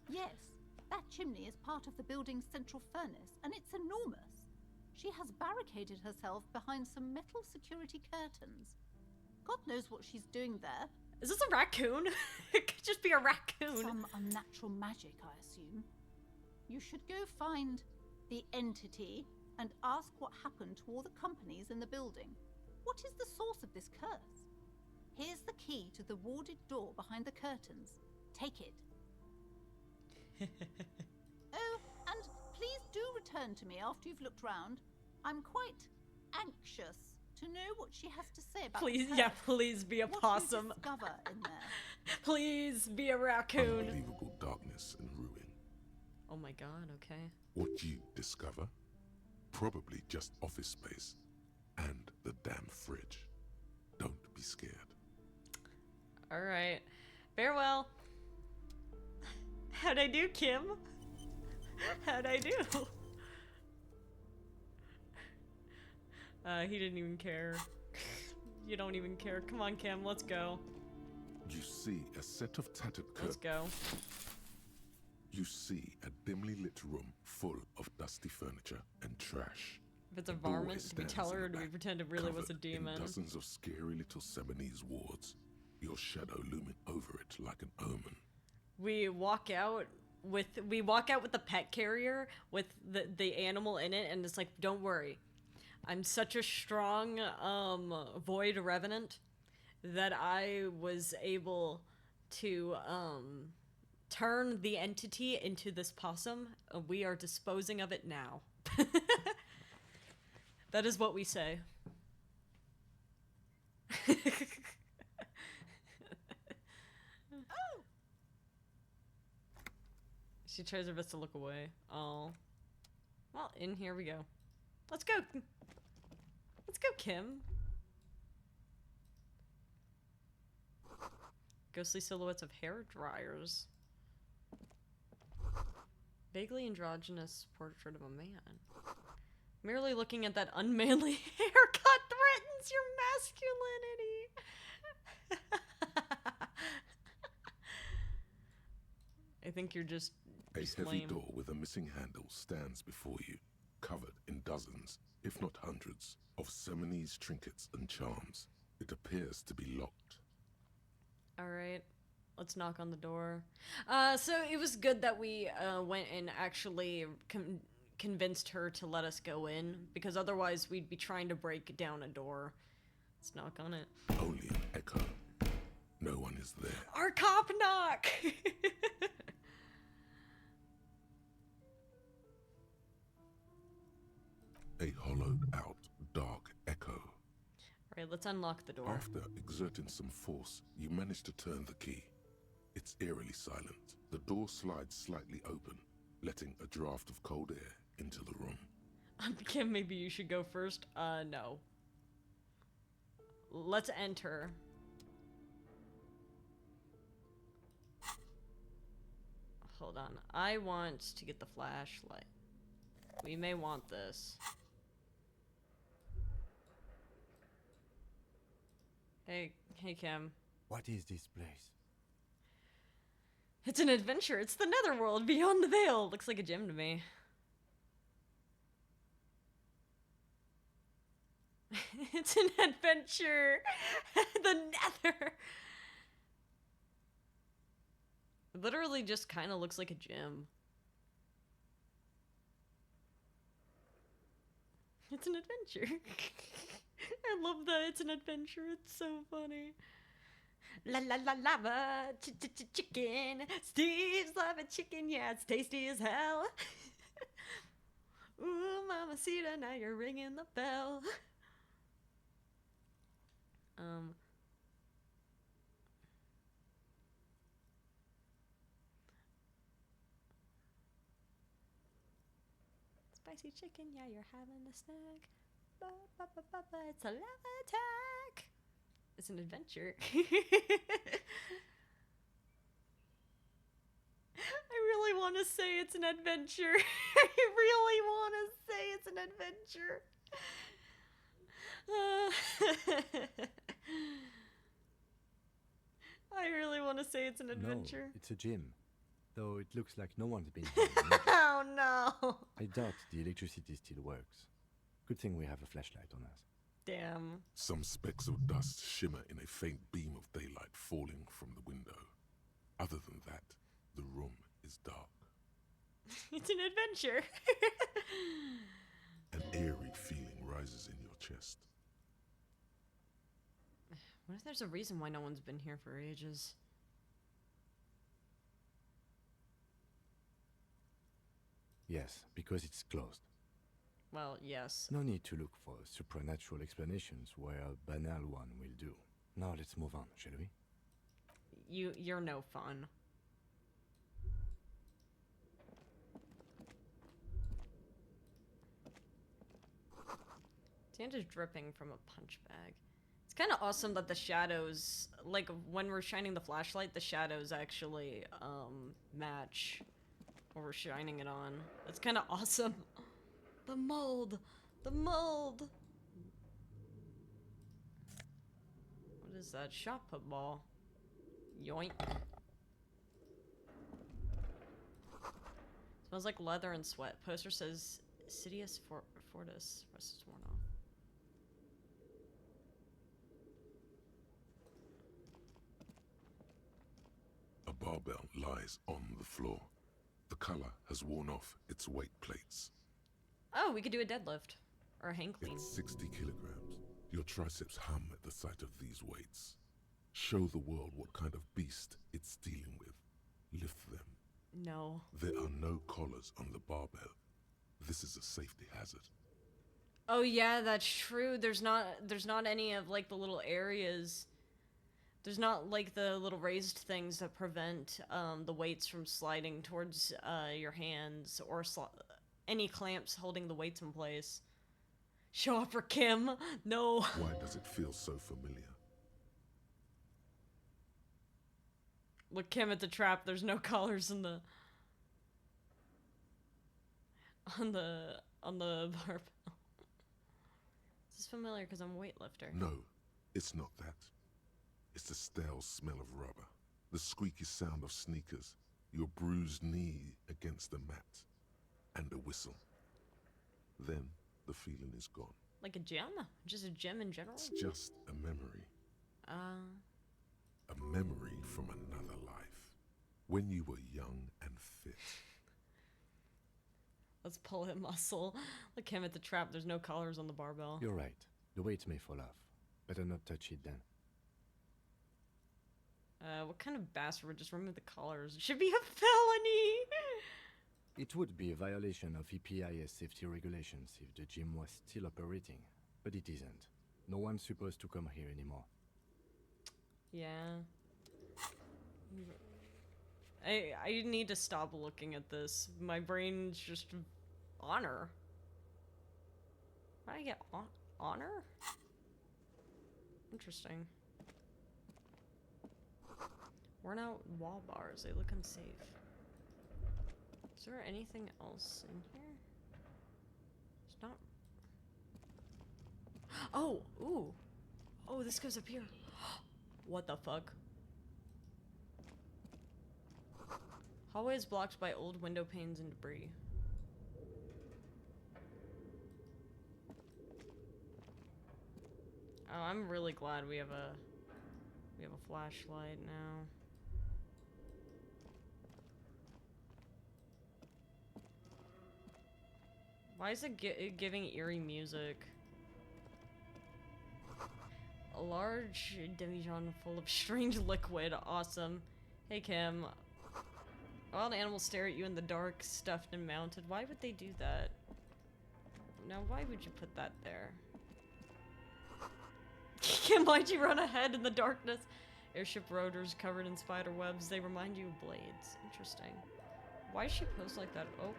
Yes, that chimney is part of the building's central furnace, and it's enormous. She has barricaded herself behind some metal security curtains. God knows what she's doing there. Is this a raccoon? It could just be a raccoon. Some unnatural magic, I assume. You should go find the entity and ask what happened to all the companies in the building. What is the source of this curse? Here's the key to the warded door behind the curtains. Take it. Oh, and please do return to me after you've looked round. I'm quite anxious to know what she has to say about Please, the yeah, curse. please be a What possum. you discover in there. Please be a raccoon. Unbelievable darkness and ruin. Oh my god, okay. What you discover? Probably just office space. And the damn fridge. Don't be scared. Alright. Farewell. How'd I do, Kim? How'd I do? He didn't even care. You don't even care. Come on, Kim, let's go. You see a set of tattered Let's curtains. go. You see a dimly lit room full of dusty furniture and trash. If it's a doorway varmint, do we stands tell in her the or do we back, pretend it really was a covered in demon? dozens of scary little Seminese wards, your shadow looming over it like an omen. We walk out with the pet carrier with the animal in it, and it's like, don't worry, I'm such a strong void revenant that I was able to turn the entity into this possum. We are disposing of it now. That is what we say. She tries her best to look away. Oh. Well, in here we go. Let's go. Let's go, Kim. Ghostly silhouettes of hair dryers. Vaguely androgynous portrait of a man. Merely looking at that unmanly haircut threatens your masculinity. I think you're just A heavy lame. door with a missing handle stands before you, covered in dozens, if not hundreds, of Seminese trinkets and charms. It appears to be locked. Alright, let's knock on the door. So it was good that we went and actually convinced her to let us go in, because otherwise we'd be trying to break down a door. Let's knock on it. Only an echo. No one is there. Our cop knock! A hollowed out, dark echo. Alright, let's unlock the door. After exerting some force, you manage to turn the key. It's eerily silent. The door slides slightly open, letting a draft of cold air into the room. Kim, maybe you should go first. No. Let's enter. Hold on. I want to get the flashlight. We may want this. Hey, Kim. What is this place? It's an adventure. It's the netherworld beyond the veil. Looks like a gym to me. It's an adventure. The nether. It literally just kind of looks like a gym. It's an adventure. I love that it's an adventure. It's so funny. La la la lava, chicken. Steve's lava chicken, yeah, it's tasty as hell. Ooh, mamacita, now you're ringing the bell. Spicy chicken, yeah, you're having a snack. Ba, ba, ba, ba, ba, it's a lava attack. It's an adventure. I really want to say it's an adventure. I really want to say it's an adventure. I really want to say it's an adventure. No, it's a gym. Though it looks like no one's been here. Oh no! I doubt the electricity still works. Good thing we have a flashlight on us. Damn. Some specks of dust shimmer in a faint beam of daylight falling from the window. Other than that, the room is dark. It's an adventure. An eerie feeling rises in your chest. What if there's a reason why no one's been here for ages? Yes, because it's closed. Well, yes. No need to look for supernatural explanations where a banal one will do. Now let's move on, shall we? You're no fun. Sand is dripping from a punch bag. It's kind of awesome that the shadows, like when we're shining the flashlight, the shadows actually match what we're shining it on. It's kind of awesome. The mold! The mold! What is that? Shot put ball. Yoink. Smells like leather and sweat. Poster says Sidious Fortis. Rest is worn off. A barbell lies on the floor. The color has worn off its weight plates. Oh, we could do a deadlift. Or a hang clean. It's 60 kilograms. Your triceps hum at the sight of these weights. Show the world what kind of beast it's dealing with. Lift them. No. There are no collars on the barbell. This is a safety hazard. Oh yeah, that's true. There's not any of like the little areas. There's not like the little raised things that prevent the weights from sliding towards your hands or any clamps holding the weights in place. Show off for Kim. No. Why does it feel so familiar? Look, Kim at the trap. There's no collars in the on the barbell. This is familiar because I'm a weightlifter. No, it's not that. It's the stale smell of rubber, the squeaky sound of sneakers, your bruised knee against the mat, and a whistle. Then the feeling is gone. Like a gym? Just a gym in general? It's just a memory. A memory from another life. When you were young and fit. Let's pull him muscle. Look, him at the trap. There's no collars on the barbell. You're right. The weights may fall off. Better not touch it then. What kind of bastard would just remove the collars? It should be a felony! It would be a violation of EPIS safety regulations if the gym was still operating, but it isn't. No one's supposed to come here anymore. Yeah. I need to stop looking at this. My brain's just honor. Why did I get honor? Interesting. Worn out wall bars. They look unsafe. Is there anything else in here? It's not. Oh, ooh. Oh, this goes up here. What the fuck? Hallway is blocked by old window panes and debris. Oh, I'm really glad we have a flashlight now. Why is it giving eerie music? A large demijohn full of strange liquid. Awesome. Hey, Kim. Wild animals stare at you in the dark, stuffed and mounted. Why would they do that? Now, why would you put that there? Kim, why'd you run ahead in the darkness? Airship rotors covered in spider webs. They remind you of blades. Interesting. Why does she pose like that? Oh.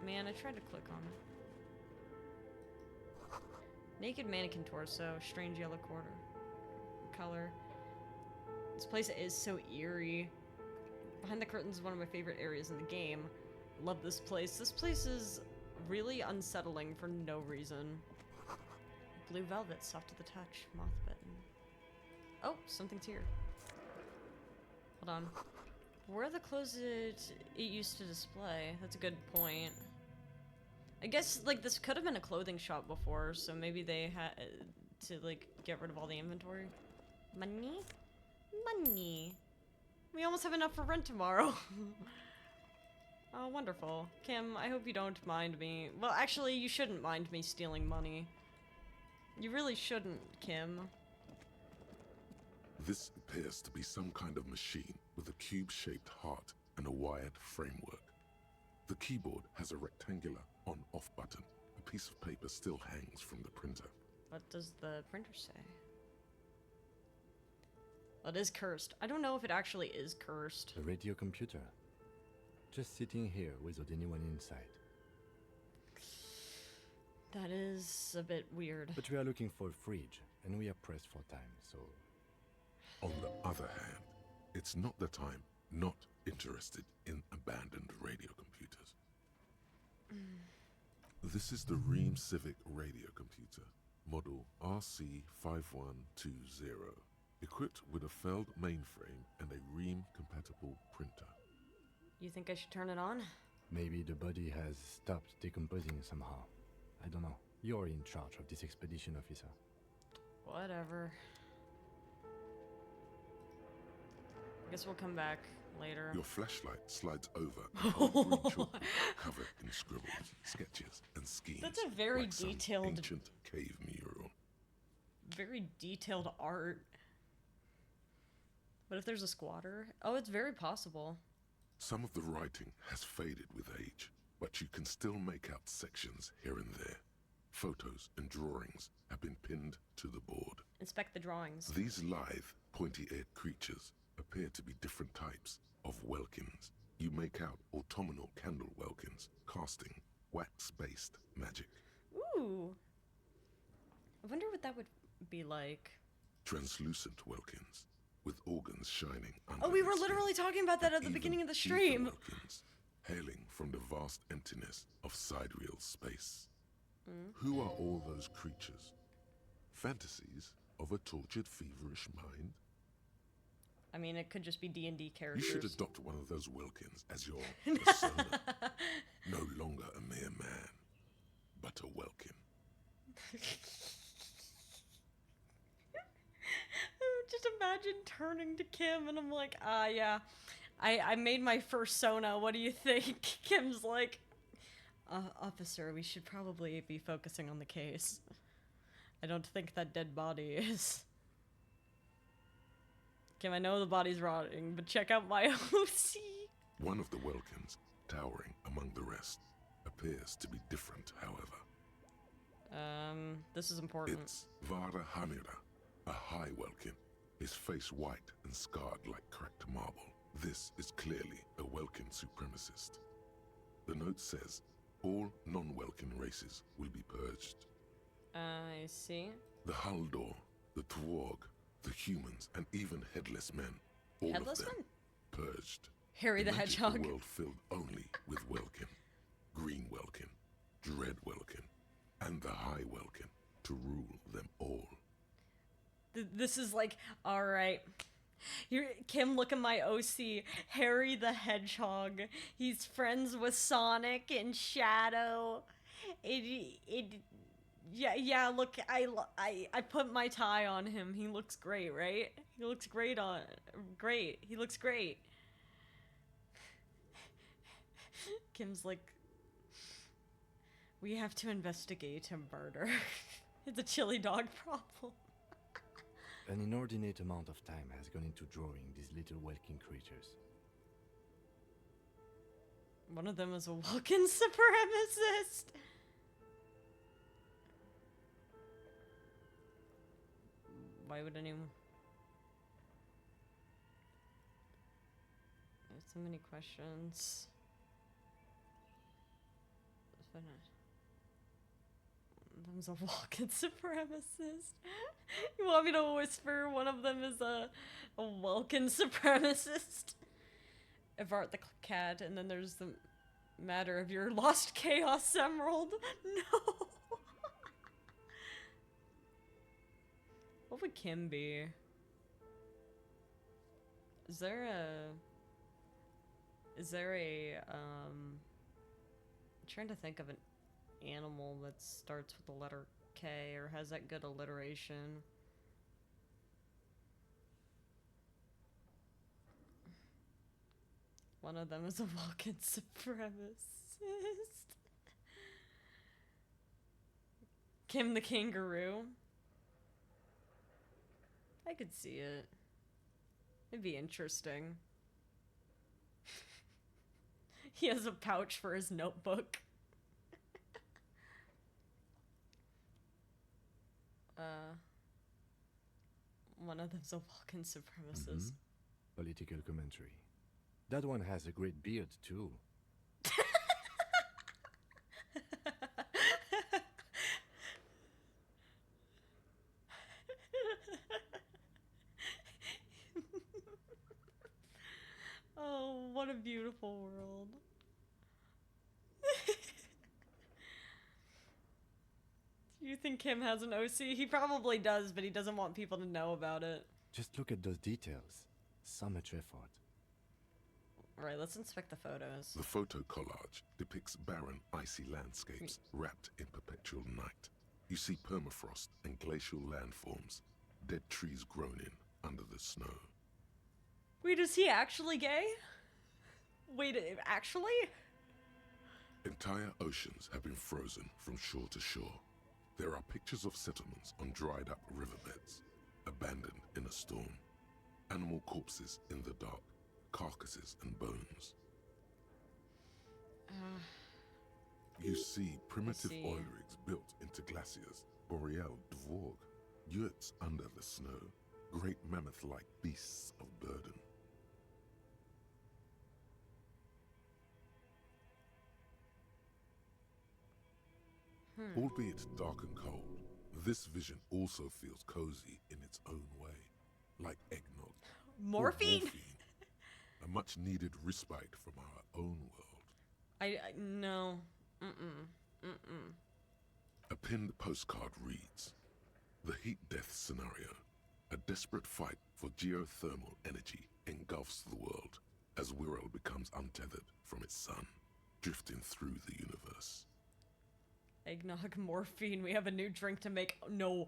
Man, I tried to click on it. Naked mannequin torso, strange yellow color. This place is so eerie. Behind the curtains is one of my favorite areas in the game. Love this place. This place is really unsettling for no reason. Blue velvet, soft to the touch, moth bitten. Oh, something's here. Hold on. Where are the clothes it used to display? That's a good point. I guess, like, this could have been a clothing shop before, so maybe they had to, like, get rid of all the inventory. Money? Money. We almost have enough for rent tomorrow. Oh, wonderful. Kim, I hope you don't mind me. Well, actually, you shouldn't mind me stealing money. You really shouldn't, Kim. This appears to be some kind of machine with a cube-shaped heart and a wired framework. The keyboard has a rectangular on-off button. A piece of paper still hangs from the printer. What does the printer say? Well, it is cursed. I don't know if it actually is cursed. A radio computer. Just sitting here without anyone inside. That is a bit weird. But we are looking for a fridge, and we are pressed for time, so... On the other hand, it's not that I'm not interested in abandoned radio computers. This is the Ream Civic radio computer, model RC5120. equipped with a Feld mainframe and a Ream-compatible printer. You think I should turn it on? Maybe the body has stopped decomposing somehow. I don't know. You're in charge of this expedition, officer. Whatever. I guess we'll come back later. Your flashlight slides over a whole green chalkboard covered in scribbles, sketches, and schemes. That's a very like some detailed, ancient cave mural. very detailed art. But if there's a squatter, oh, it's very possible. Some of the writing has faded with age, but you can still make out sections here and there. Photos and drawings have been pinned to the board. Inspect the drawings. These lithe, pointy-eared creatures appear to be different types of welkins. You make out autumnal candle welkins, casting wax-based magic. Ooh. I wonder what that would be like. Translucent welkins, with organs shining under Oh, we their were skin. literally talking about that at the Even beginning of the ether stream. welkins, hailing from the vast emptiness of sidereal space. Mm. Who are all those creatures? Fantasies of a tortured, feverish mind? I mean, it could just be D&D You characters. should adopt one of those Wilkins as your persona. No longer a mere man, but a Welkin. Just imagine turning to Kim and I'm like, yeah, I made my fursona. What do you think? Kim's like, officer, we should probably be focusing on the case. I don't think that dead body is. Kim, I know the body's rotting, but check out my OC. One of the Welkins, towering among the rest, appears to be different, however. This is important. It's Vara Hamira, a high Welkin, his face white and scarred like cracked marble. This is clearly a Welkin supremacist. The note says, all non-Welkin races will be purged. I see. The Haldor, the Twarg, the humans, and even headless men, all Headless of them men? purged. Harry the Imagine Hedgehog. A world filled only with Welkin, Green Welkin, Dread Welkin, and the High Welkin to rule them all. This is like, alright. Kim, look at my OC. Harry the Hedgehog. He's friends with Sonic and Shadow. Yeah, look, I put my tie on him. He looks great, right? He looks great. He looks great. Kim's like, we have to investigate a murder. It's a chili dog problem. An inordinate amount of time has gone into drawing these little Welkin creatures. One of them is a Vulcan supremacist. Why would anyone? There's so many questions. One of them's a Vulcan supremacist. You want me to whisper one of them is a Vulcan supremacist? Evart the cat, and then there's the matter of your lost Chaos Emerald. No! What would Kim be? Is there a, I'm trying to think of an animal that starts with the letter K or has that good alliteration. One of them is a Vulcan supremacist. Kim the kangaroo. I could see it. It'd be interesting. He has a pouch for his notebook. One of them's a Vulcan supremacist. Political commentary. That one has a great beard, too. Oh, what a beautiful world. Do you think Kim has an OC? He probably does, but he doesn't want people to know about it. Just look at those details. So much effort. Alright, let's inspect the photos. The photo collage depicts barren, icy landscapes wrapped in perpetual night. You see permafrost and glacial landforms, dead trees grown in under the snow. Wait, is he actually gay? Wait, actually? Entire oceans have been frozen from shore to shore. There are pictures of settlements on dried up riverbeds, abandoned in a storm. Animal corpses in the dark, carcasses and bones. You see primitive oil rigs built into glaciers, boreal dvorg, yurts under the snow, great mammoth-like beasts of burden. Albeit dark and cold, this vision also feels cozy in its own way, like eggnog. Morphine? A much-needed respite from our own world. No. A pinned postcard reads, "The heat death scenario. A desperate fight for geothermal energy engulfs the world as Wirral becomes untethered from its sun, drifting through the universe." Eggnog, morphine, we have a new drink to make. No.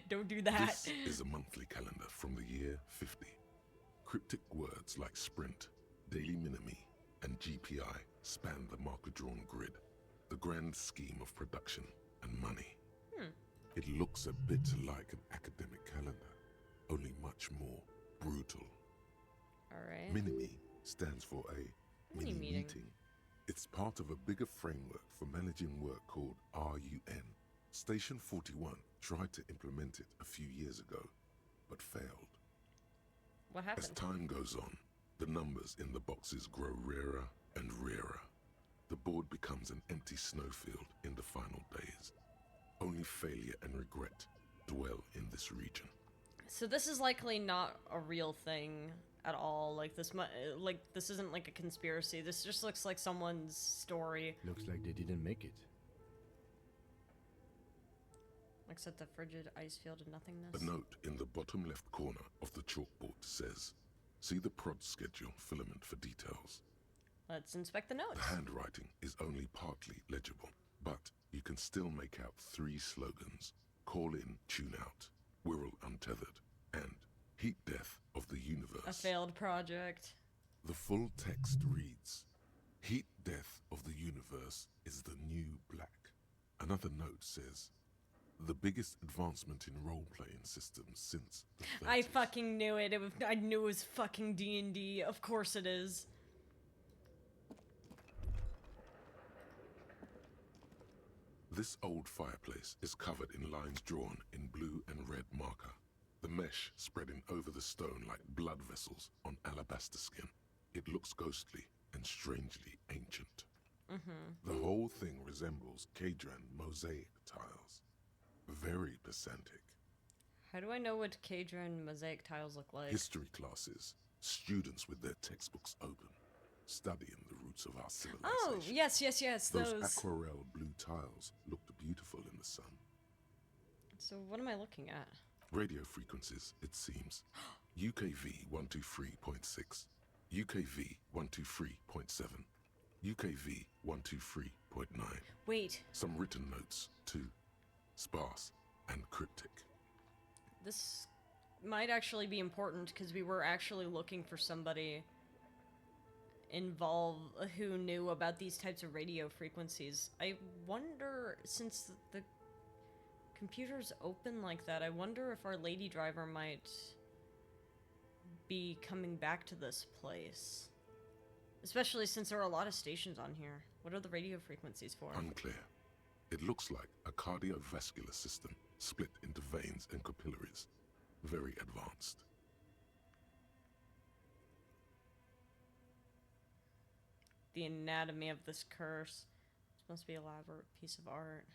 Don't do that. This is a monthly calendar from the year 50. Cryptic words like sprint, daily minimi, and GPI span the marker-drawn grid, the grand scheme of production and money. It looks a bit like an academic calendar, only much more brutal. Alright. Minimi stands for a mini-meeting. It's part of a bigger framework for managing work called RUN. Station 41 tried to implement it a few years ago, but failed. What happened? As time goes on, the numbers in the boxes grow rarer and rarer. The board becomes an empty snowfield in the final days. Only failure and regret dwell in this region. So this is likely not a real thing at all. Like this isn't like a conspiracy. This just looks like someone's story. Looks like they didn't make it. Except the frigid ice field of nothingness. A note in the bottom left corner of the chalkboard says, "See the prod schedule filament for details." Let's inspect the notes. The handwriting is only partly legible, but you can still make out 3 slogans: Call in, Tune Out, Wirral Untethered, and Heat Death of the Universe. A failed project. The full text reads, "Heat Death of the Universe is the new black." Another note says, "The biggest advancement in role-playing systems since the 30s. I fucking knew it. I knew it was fucking D&D. Of course it is. This old fireplace is covered in lines drawn in blue and red marker, the mesh spreading over the stone like blood vessels on alabaster skin. It looks ghostly and strangely ancient. The whole thing resembles Kadran mosaic tiles. Very pedantic. How do I know what Kadran mosaic tiles look like? History classes, students with their textbooks open, studying the roots of our civilization. Oh, yes, Those those. aquarelle blue tiles looked beautiful in the sun. So what am I looking at? Radio frequencies, it seems. UKV 123.6, UKV 123.7, UKV 123.9. Wait. Some written notes, too. Sparse and cryptic. This might actually be important because we were actually looking for somebody involved who knew about these types of radio frequencies. I wonder, since the computer's open like that, I wonder if our lady driver might be coming back to this place. Especially since there are a lot of stations on here. What are the radio frequencies for? Unclear. It looks like a cardiovascular system split into veins and capillaries. Very advanced. The anatomy of this curse. This must be an elaborate piece of art.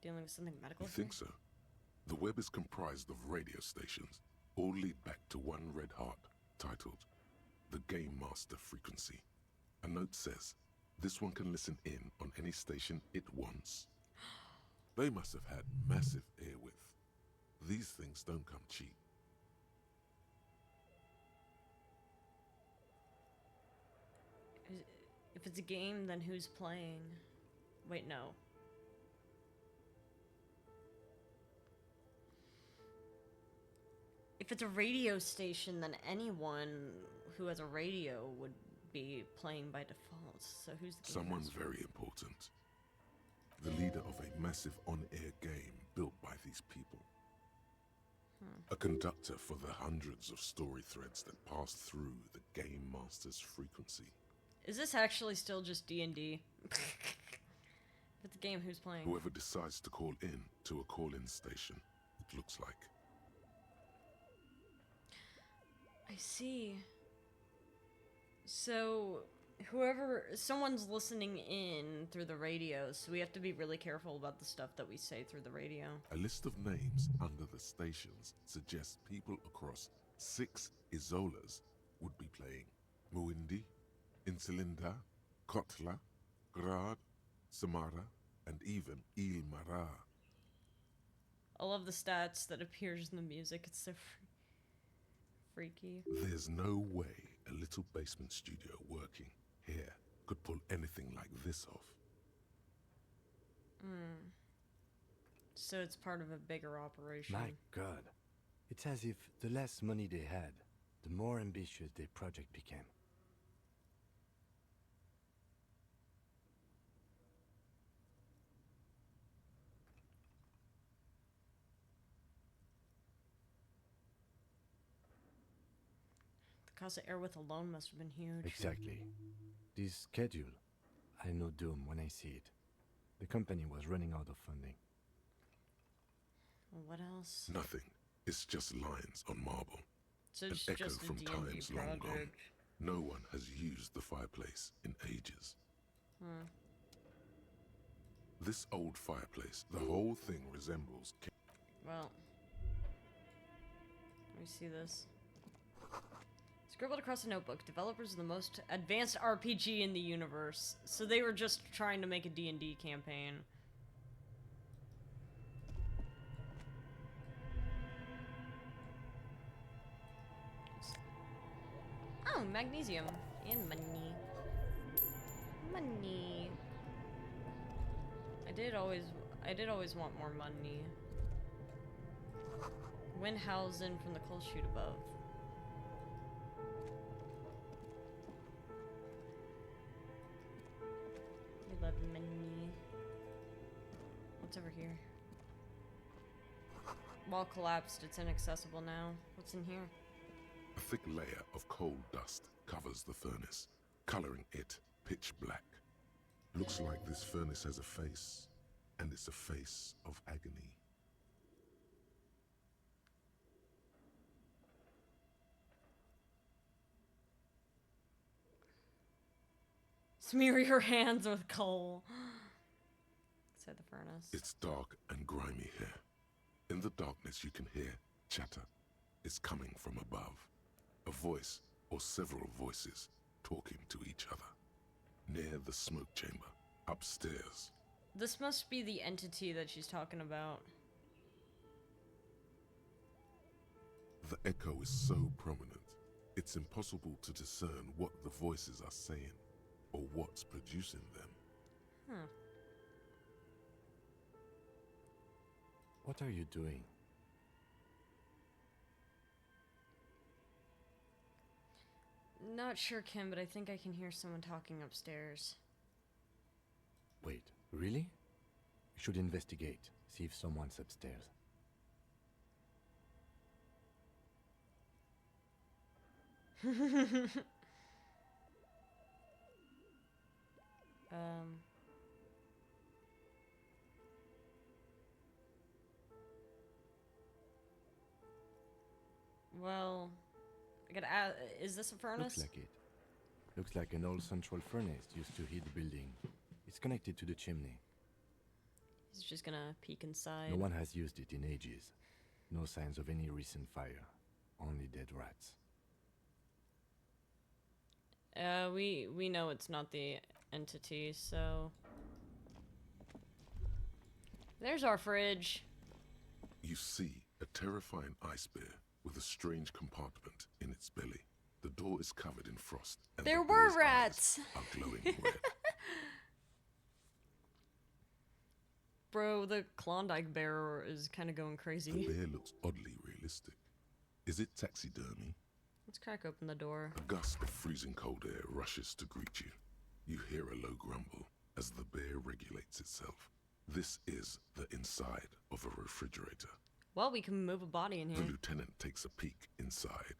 Dealing with something medical? You think so? The web is comprised of radio stations, all lead back to one red heart, titled the Game Master Frequency. A note says, this one can listen in on any station it wants. They must have had massive air width. These things don't come cheap. If it's a game, then who's playing? Wait, no. If it's a radio station, then anyone who has a radio would be playing by default. So who's the game Someone master? very important. The leader of a massive on-air game built by these people. A conductor for the hundreds of story threads that pass through the game master's frequency. Is this actually still just D&D? If it's a game, who's playing? Whoever decides to call in to a call-in station, it looks like. I see. So, someone's listening in through the radio, so we have to be really careful about the stuff that we say through the radio. A list of names under the stations suggests people across 6 Isolas would be playing. Muindi, Insulinda, Kotla, Grad, Samara, and even Ilmara. I love the stats that appears in the music. It's so freaky. There's no way a little basement studio working here could pull anything like this off. So it's part of a bigger operation. My God. It's as if the less money they had, the more ambitious their project became. The cost of Airwith alone must have been huge. Exactly. This schedule, I know doom when I see it. The company was running out of funding. What else? Nothing. It's just lines on marble. So An it's echo just a from D&D times long gone. project. No one has used the fireplace in ages. This old fireplace, the whole thing resembles... Well, let me see this. Scribbled across a notebook, developers of the most advanced RPG in the universe. So they were just trying to make a D&D campaign. Oh, magnesium and money. Money. I did always want more money. Windhausen from the coal chute above. We love money. What's over here? Wall collapsed. It's inaccessible now. What's in here? A thick layer of coal dust covers the furnace, coloring it pitch black. Looks like this furnace has a face, and it's a face of agony. Smear your hands with coal. Said the furnace. It's dark and grimy here. In the darkness you can hear chatter. It's coming from above. A voice or several voices talking to each other. Near the smoke chamber, upstairs. This must be the entity that she's talking about. The echo is so prominent, it's impossible to discern what the voices are saying or what's producing them. What are you doing? Not sure, Kim, but I think I can hear someone talking upstairs. Wait, really? You should investigate, see if someone's upstairs. Well, I gotta ask, is this a furnace? Looks like it. Looks like an old central furnace used to heat the building. It's connected to the chimney. He's just gonna peek inside. No one has used it in ages. No signs of any recent fire. Only dead rats. We know it's not the entity, so... There's our fridge. You see a terrifying ice bear with a strange compartment in its belly. The door is covered in frost, and There the were bear's rats. eyes are glowing red. Bro, the Klondike bear is kind of going crazy. The bear looks oddly realistic. Is it taxidermy? Let's crack open the door. A gust of freezing cold air rushes to greet you. You hear a low grumble as the bear regulates itself. This is the inside of a refrigerator. Well, we can move a body in The here. lieutenant takes a peek inside.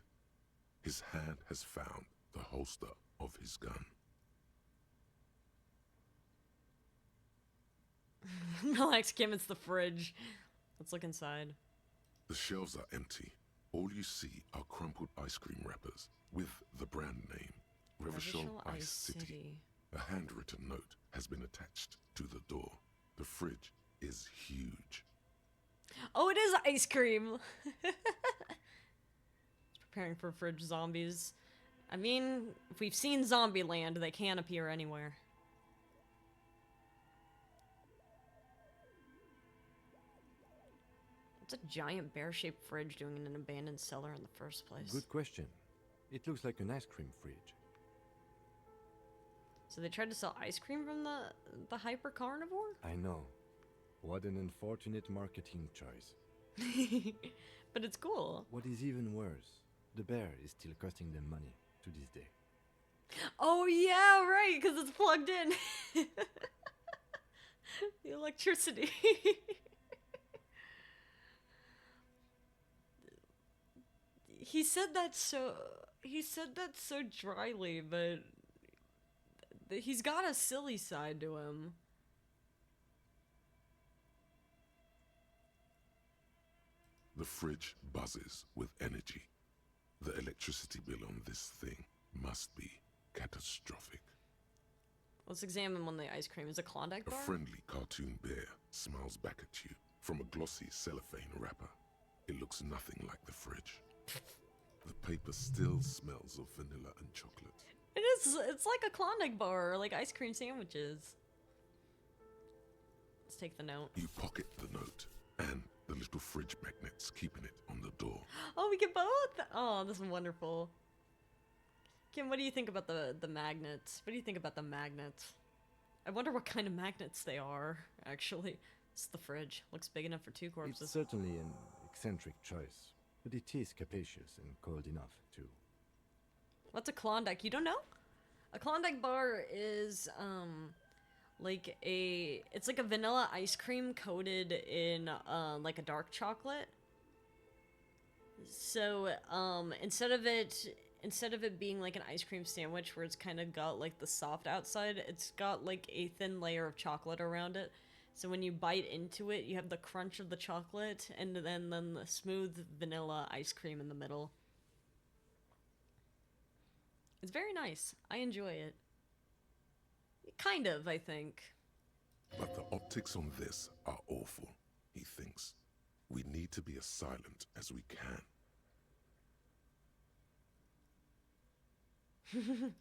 His hand has found the holster of his gun. Relax, Kim, it's the fridge. Let's look inside. The shelves are empty. All you see are crumpled ice cream wrappers with the brand name Revachol Ice City. A handwritten note has been attached to the door. The fridge is huge. Oh, it is ice cream! It's preparing for fridge zombies. I mean, if we've seen Zombieland, they can appear anywhere. What's a giant bear-shaped fridge doing in an abandoned cellar in the first place? Good question. It looks like an ice cream fridge. So they tried to sell ice cream from the hyper carnivore? I know. What an unfortunate marketing choice. But it's cool. What is even worse, the bear is still costing them money to this day. Oh yeah, right, because it's plugged in. The electricity. He said that so dryly, but he's got a silly side to him. The fridge buzzes with energy. The electricity bill on this thing must be catastrophic. Let's examine one of the ice cream. Is it a Klondike A bar? friendly cartoon bear smiles back at you from a glossy cellophane wrapper. It looks nothing like the fridge. The paper still smells of vanilla and chocolate. It is. It's like a Klondike bar, or like ice cream sandwiches. Let's take the note. You pocket the note and the little fridge magnets keeping it on the door. Oh, we get both? Oh, this is wonderful. Kim, what do you think about the magnets? What do you think about the magnets? I wonder what kind of magnets they are, actually. It's the fridge. Looks big enough for two corpses. It's certainly an eccentric choice, but it is capacious and cold enough, too. What's a Klondike? You don't know? A Klondike bar is, it's like a vanilla ice cream coated in, like a dark chocolate. So, instead of it being like an ice cream sandwich where it's kind of got like the soft outside, it's got like a thin layer of chocolate around it. So when you bite into it, you have the crunch of the chocolate and then the smooth vanilla ice cream in the middle. It's very nice. I enjoy it. Kind of, I think. But the optics on this are awful, he thinks. We need to be as silent as we can.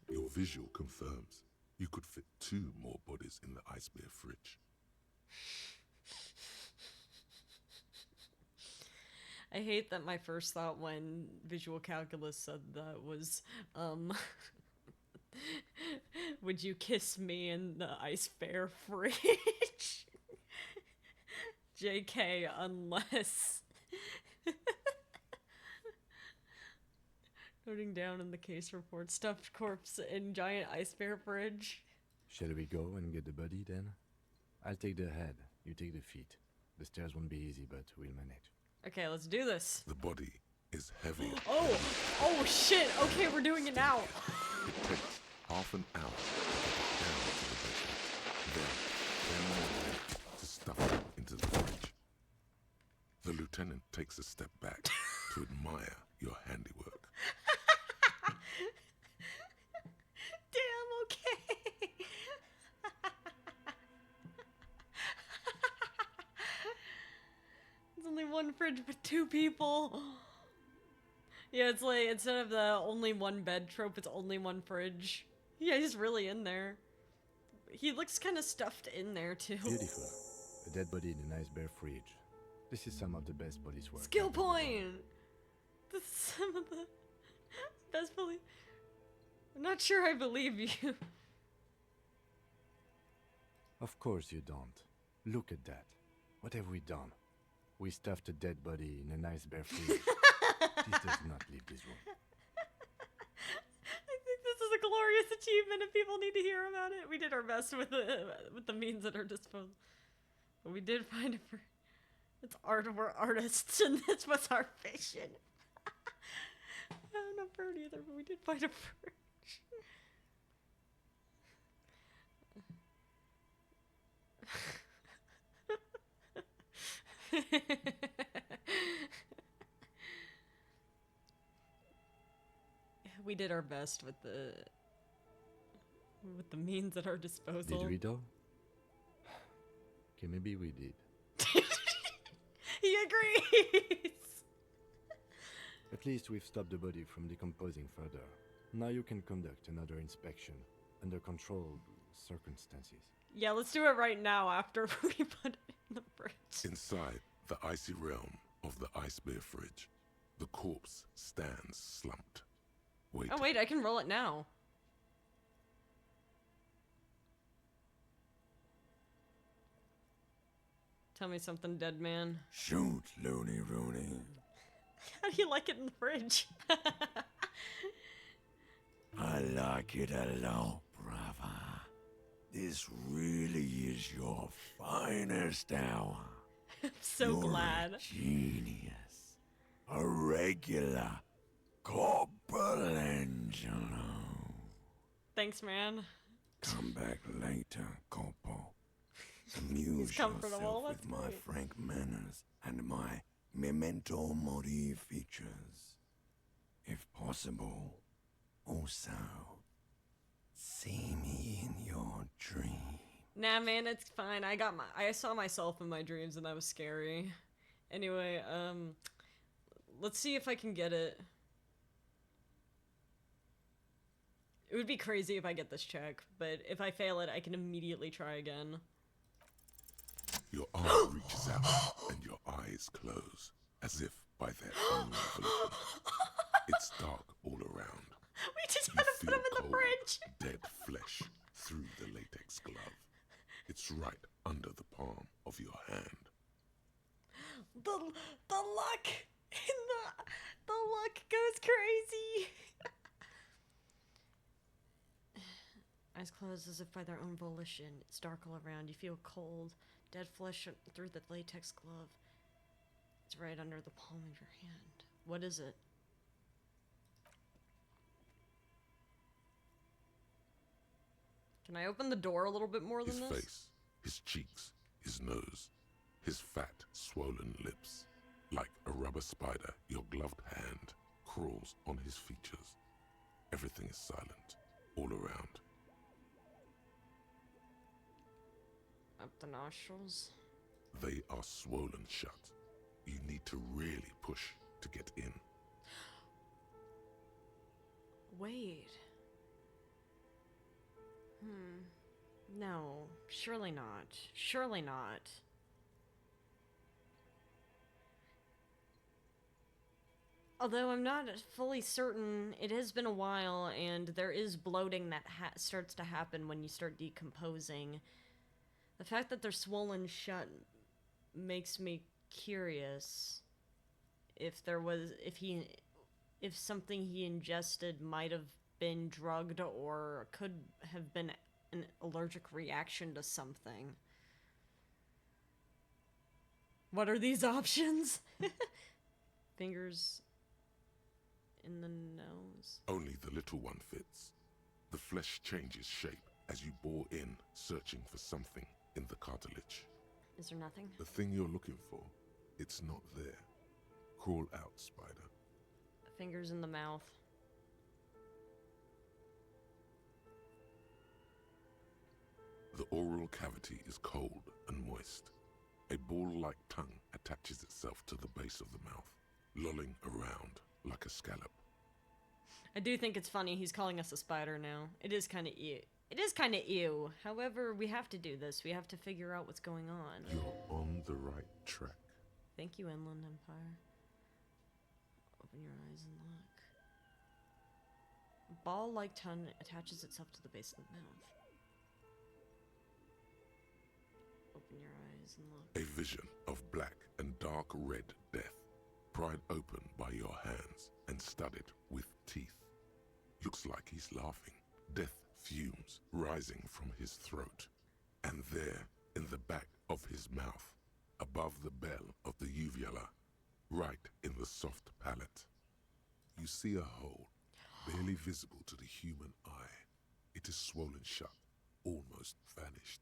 Your visual confirms you could fit 2 more bodies in the ice bear fridge. I hate that my first thought when visual calculus said that was, would you kiss me in the ice bear fridge? JK, unless... Noting down in the case report, stuffed corpse in giant ice bear fridge. Shall we go and get the body, then? I'll take the head, you take the feet. The stairs won't be easy, but we'll manage. Okay, let's do this. The body is heavy. Oh shit, okay, we're doing it now. It takes half an hour to get it down to the basement. Then more left to stuff it into the fridge. The lieutenant takes a step back to admire your handiwork. Damn, okay. It's only one fridge with 2 people. Yeah, it's like, instead of the only one bed trope, it's only one fridge. Yeah, he's really in there. He looks kind of stuffed in there, too. Beautiful. A Dead body in an ice bear fridge. This is some of the best police work. Skill point! This is some of the best police. I'm not sure I believe you. Of course you don't. Look at that. What have we done? We stuffed a dead body in an ice bear fridge. This does not leave this room. I think this is a glorious achievement and people need to hear about it. We did our best with the means at our disposal. But we did find a it's art, we're artists, and this was our vision. I'm not a bird either, but we did find a bird. We did our best with the means at our disposal. Did we though? Okay, maybe we did. He agrees! At least we've stopped the body from decomposing further. Now you can conduct another inspection under controlled circumstances. Yeah, let's do it right now after we put it in the fridge. Inside the icy realm of the ice bear fridge, the corpse stands slumped, waiting. Oh wait, I can roll it now. Tell me something, dead man. Shoot, Looney Rooney. How do you like it in the fridge? I like it a lot, brother. This really is your finest hour. I'm so You're glad. A genius. A regular Corporangelo. Thanks, man. Come back later, Corpo. Amuse He's comfortable, yourself that's with my great. frank manners and my memento mori features. If possible, also, see me in your dream. Nah, man, it's fine. I saw myself in my dreams and that was scary. Anyway, let's see if I can get it. It would be crazy if I get this check, but if I fail it, I can immediately try again. Your arm reaches out and your eyes close, as if by their own volition. It's dark all around. We just You had to put feel him in the cold, fridge. dead flesh through the latex glove. It's right under the palm of your hand. The luck in the luck goes crazy. Eyes closed as if by their own volition. It's dark all around. You feel cold, dead flesh through the latex glove. It's right under the palm of your hand. What is it? Can I open the door a little bit more than His this? face, his cheeks, his nose, his fat, swollen lips. Like a rubber spider, your gloved hand crawls on his features. Everything is silent, all around. Up the nostrils. They are swollen shut. You need to really push to get in. Wait. No, surely not. Surely not. Although I'm not fully certain, it has been a while, and there is bloating that starts to happen when you start decomposing. The fact that they're swollen shut makes me curious if something he ingested might have been drugged or could have been an allergic reaction to something. What are these options? Fingers in the nose. Only the little one fits. The flesh changes shape as you bore in, searching for something in the cartilage. Is there nothing? The thing you're looking for, it's not there. Crawl out, spider. Fingers in the mouth. The oral cavity is cold and moist. A ball-like tongue attaches itself to the base of the mouth, lolling around like a scallop. I do think it's funny he's calling us a spider now. It is kind of It is kind of ew. However, we have to do this. We have to figure out what's going on. You're on the right track. Thank you, Inland Empire. Open your eyes and look. A ball-like tongue attaches itself to the base of the mouth. Open your eyes and look. A vision of black and dark red death, pried open by your hands and studded with teeth. Looks like he's laughing. Death fumes rising from his throat. And there, in the back of his mouth, above the bell of the uvula, right in the soft palate, you see a hole, barely visible to the human eye. It is swollen shut, almost vanished.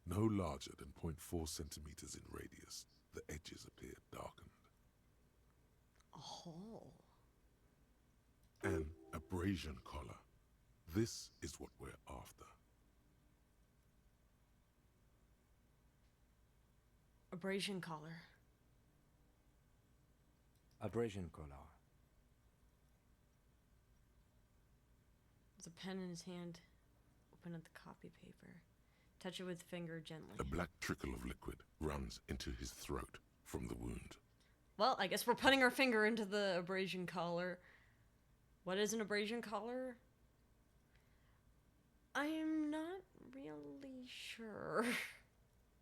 No larger than 0.4 centimeters in radius, the edges appear darkened. A hole. An abrasion collar. This is what we're after. Abrasion collar. Abrasion collar. There's a pen in his hand. Open up the copy paper. Touch it with finger gently. A black trickle of liquid runs into his throat from the wound. Well, I guess we're putting our finger into the abrasion collar. What is an abrasion collar? I'm not really sure.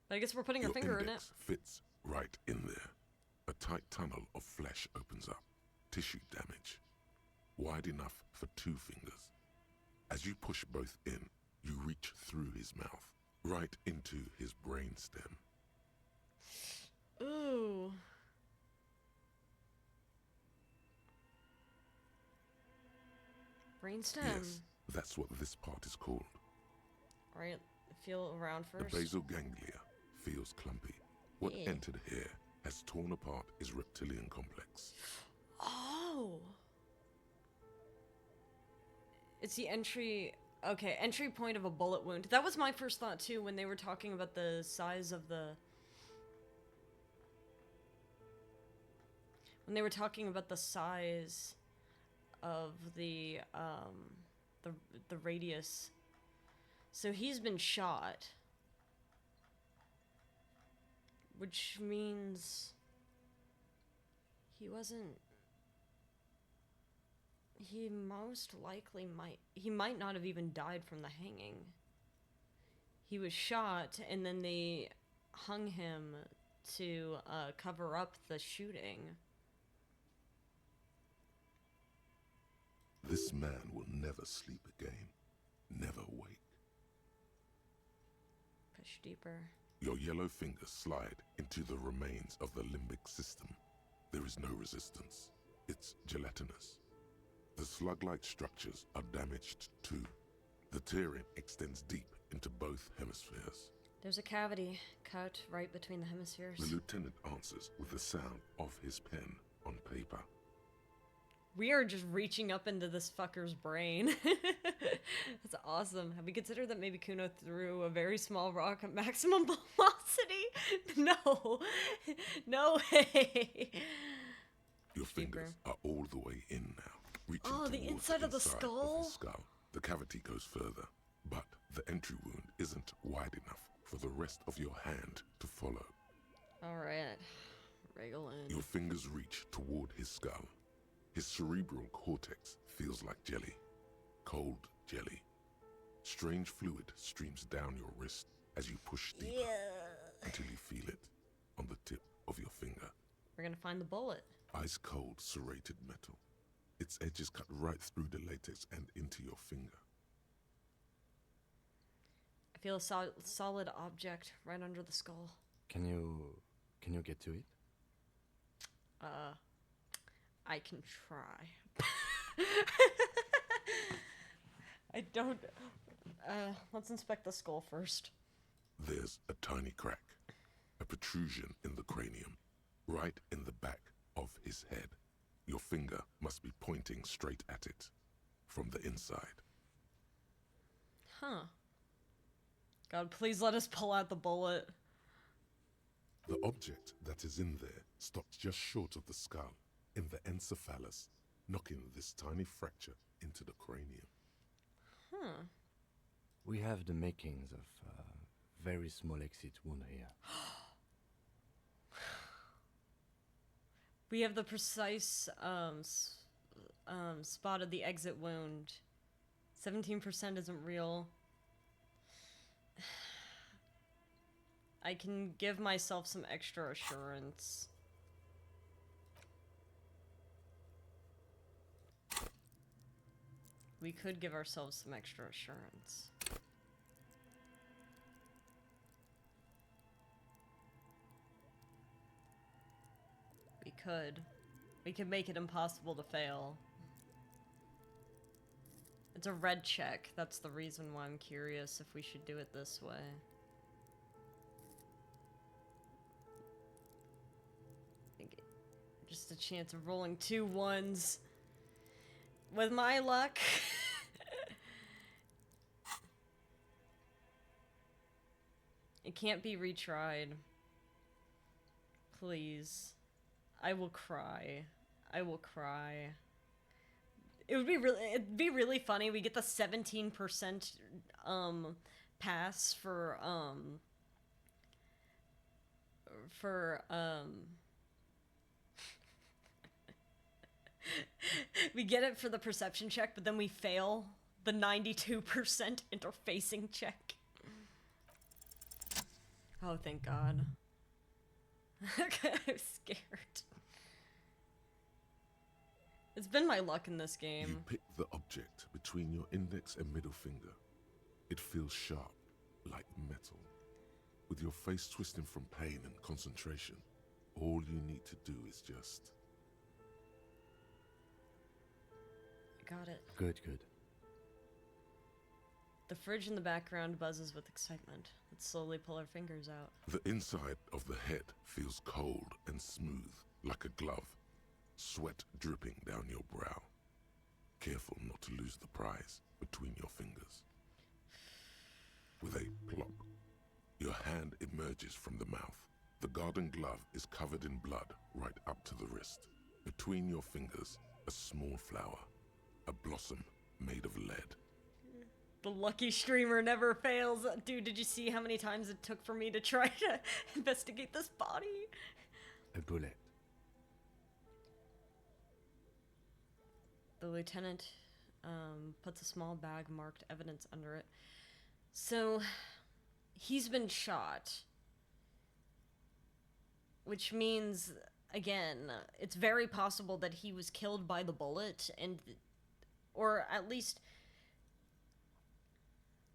But I guess we're putting our finger in it. Index fits right in there. A tight tunnel of flesh opens up. Tissue damage. Wide enough for 2 fingers. As you push both in, you reach through his mouth, right into his brainstem. Ooh. Brainstem. Yes, that's what this part is called. Alright, feel around first. The basal ganglia feels clumpy. What Yeah. entered here has torn apart his reptilian complex. Oh. It's the entry... Okay, entry point of a bullet wound. That was my first thought, too, when they were talking about the size of the... When they were talking about the size of the radius. So he's been shot. Which means... He wasn't... He most likely might not have even died from the hanging. He was shot, and then they hung him to cover up the shooting. This man will never sleep again. Never wake. Push deeper. Your yellow fingers slide into the remains of the limbic system. There is no resistance. It's gelatinous. The slug-like structures are damaged too. The tearing extends deep into both hemispheres. There's a cavity cut right between the hemispheres. The lieutenant answers with the sound of his pen on paper. We are just reaching up into this fucker's brain. That's awesome. Have we considered that maybe Kuno threw a very small rock at maximum velocity? No. No way. Your fingers are all the way in now. Reaching Oh, the towards inside of the skull? The cavity goes further, but the entry wound isn't wide enough for the rest of your hand to follow. Alright. Wriggle in. Your fingers reach toward his skull. His cerebral cortex feels like jelly. Cold jelly. Strange fluid streams down your wrist as you push deeper until you feel it on the tip of your finger. We're gonna find the bullet. Ice cold serrated metal. Its edges cut right through the latex and into your finger. I feel a solid object right under the skull. Can you get to it? I can try. I don't... let's inspect the skull first. There's a tiny crack. A protrusion in the cranium. Right in the back of his head. Your finger must be pointing straight at it. From the inside. Huh. God, please let us pull out the bullet. The object that is in there stops just short of the skull, in the encephalus, knocking this tiny fracture into the cranium. Huh. We have the makings of a very small exit wound here. We have the precise spot of the exit wound. 17% isn't real. I can give myself some extra assurance. We could give ourselves some extra assurance. We could. We could make it impossible to fail. It's a red check. That's the reason why I'm curious if we should do it this way. Just a chance of rolling 2 1s. With my luck. It can't be retried. Please. I will cry. I will cry. It'd be really funny. We get the 17% pass for we get it for the perception check, but then we fail the 92% interfacing check. Oh, thank God. I'm scared. It's been my luck in this game. You pick the object between your index and middle finger. It feels sharp, like metal. With your face twisting from pain and concentration, all you need to do is just... Got it. Good, good. The fridge in the background buzzes with excitement. Let's slowly pull our fingers out. The inside of the head feels cold and smooth, like a glove. Sweat dripping down your brow. Careful not to lose the prize between your fingers. With a plop, your hand emerges from the mouth. The garden glove is covered in blood right up to the wrist. Between your fingers, a small flower. A blossom made of lead. The lucky streamer never fails. Dude, did you see how many times it took for me to try to investigate this body? A bullet. The lieutenant puts a small bag marked evidence under it. So, he's been shot. Which means, again, it's very possible that he was killed by the bullet, and... or at least...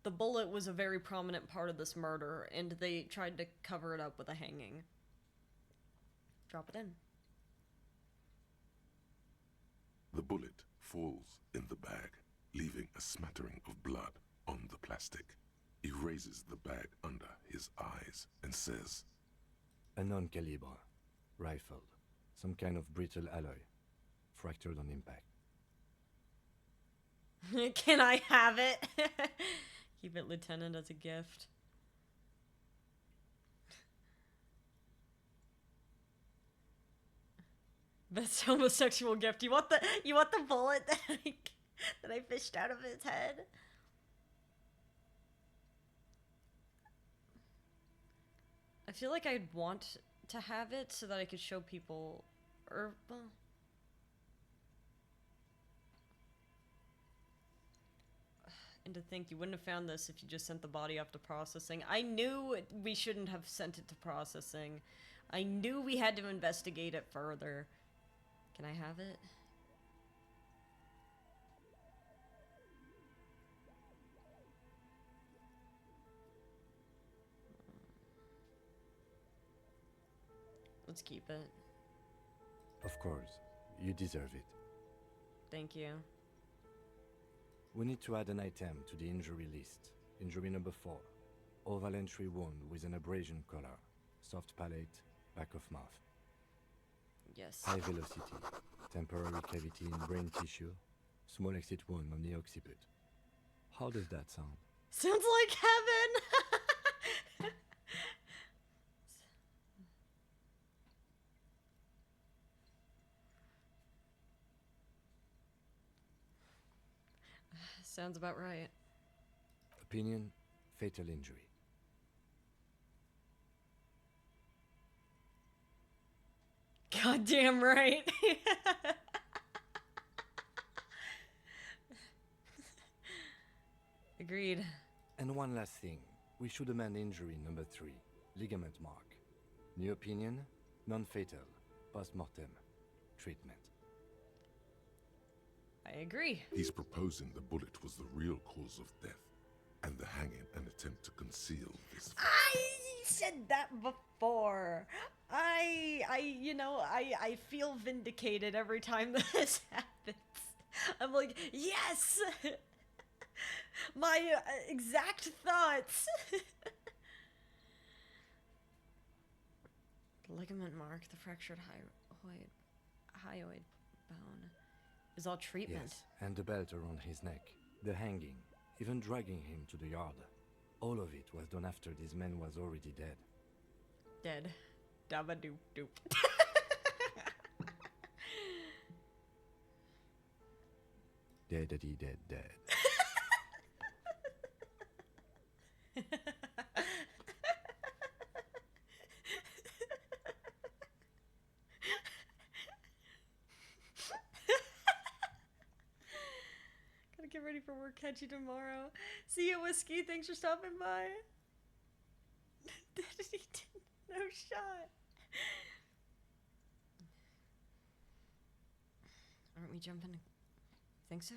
the bullet was a very prominent part of this murder, and they tried to cover it up with a hanging. Drop it in. The bullet falls in the bag, leaving a smattering of blood on the plastic. He raises the bag under his eyes and says, A non-caliber. Rifled. Some kind of brittle alloy. Fractured on impact. Can I have it? Keep it, Lieutenant, as a gift. Best homosexual gift. You want the bullet that I fished out of his head? I feel like I'd want to have it so that I could show people, or well, and to think you wouldn't have found this if you just sent the body off to processing. I knew we shouldn't have sent it to processing. I knew we had to investigate it further. Can I have it? Let's keep it. Of course. You deserve it. Thank you. We need to add an item to the injury list. Injury number 4. Oval entry wound with an abrasion color. Soft palate, back of mouth. Yes. High velocity. Temporary cavity in brain tissue. Small exit wound on the occiput. How does that sound? Sounds like heaven! Sounds about right. A Opinion, fatal injury. Goddamn right. Agreed. And one last thing. We should amend injury number 3, ligament mark. New opinion, non-fatal, post-mortem, treatment. I agree. He's proposing the bullet was the real cause of death, and the hanging an attempt to conceal this. I said that before. I feel vindicated every time this happens. I'm like, yes! My exact thoughts. The ligament mark, the fractured hyoid bone, is all treatment. Yes, and the belt around his neck, the hanging, even dragging him to the yard. All of it was done after this man was already dead. Dead. Dabba doop doop. Deadity dead dead. Gotta get ready for work. Catch you tomorrow. See you, Whiskey. Thanks for stopping by. No shot. Aren't we jumping? Think so.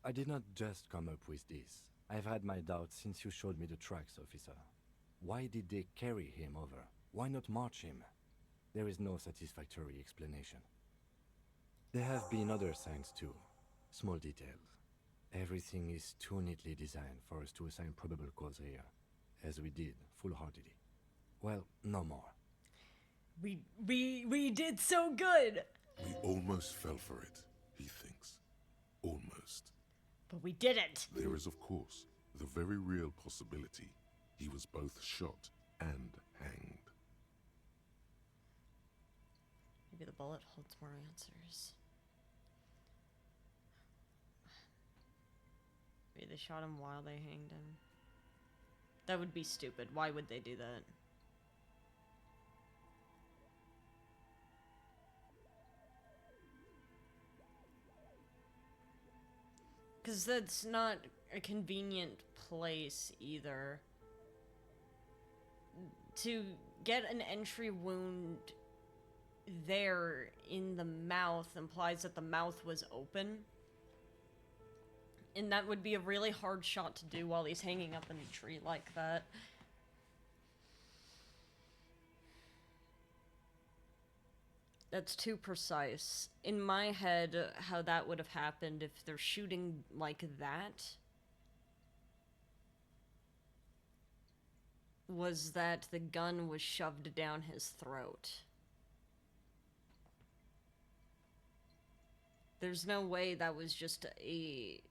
I did not just come up with this. I've had my doubts since you showed me the tracks, officer. Why did they carry him over? Why not march him? There is no satisfactory explanation. There have been other signs too. Small details. Everything is too neatly designed for us to assign probable cause here, as we did foolhardily. Well, no more. We did so good. We almost fell for it, he thinks. Almost. But we didn't. There is, of course, the very real possibility he was both shot and hanged. Maybe the bullet holds more answers. Maybe they shot him while they hanged him. That would be stupid. Why would they do that? Because that's not a convenient place either. To get an entry wound there in the mouth implies that the mouth was open. And that would be a really hard shot to do while he's hanging up in a tree like that. That's too precise. In my head, how that would have happened if they're shooting like that was that the gun was shoved down his throat. There's no way that was just a...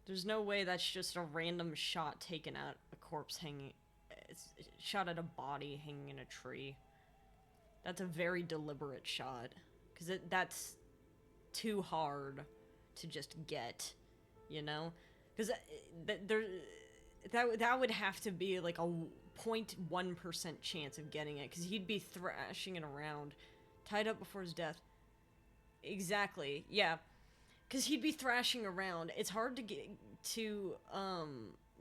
There's no way that's just a random shot taken at a corpse hanging... It's shot at a body hanging in a tree. That's a very deliberate shot. Because that's too hard to just get, you know? Because that would have to be like a 0.1% chance of getting it. Because he'd be thrashing it around. Tied up before his death. Exactly, yeah. Because he'd be thrashing around. It's hard to get to,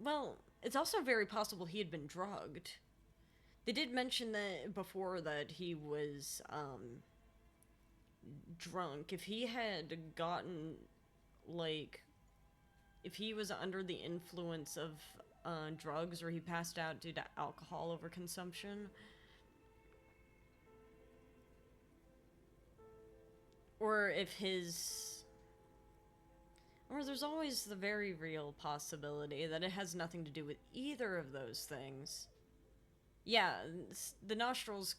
well, it's also very possible he had been drugged. They did mention that before that he was, drunk. If he had gotten, like, if he was under the influence of, drugs or he passed out due to alcohol overconsumption, or if his... Or there's always the very real possibility that it has nothing to do with either of those things. Yeah, the nostrils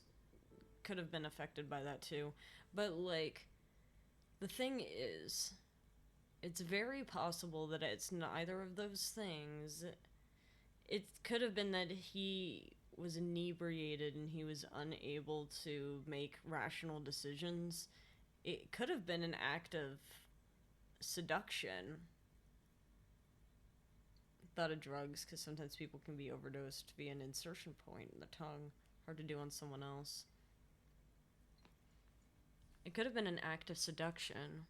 could have been affected by that too. But, like, the thing is, It's very possible that it's neither of those things. It could have been that he was inebriated and he was unable to make rational decisions. It could have been an act of seduction. Thought of drugs, because sometimes people can be overdosed via an insertion point in the tongue. Hard to do on someone else. It could have been an act of seduction.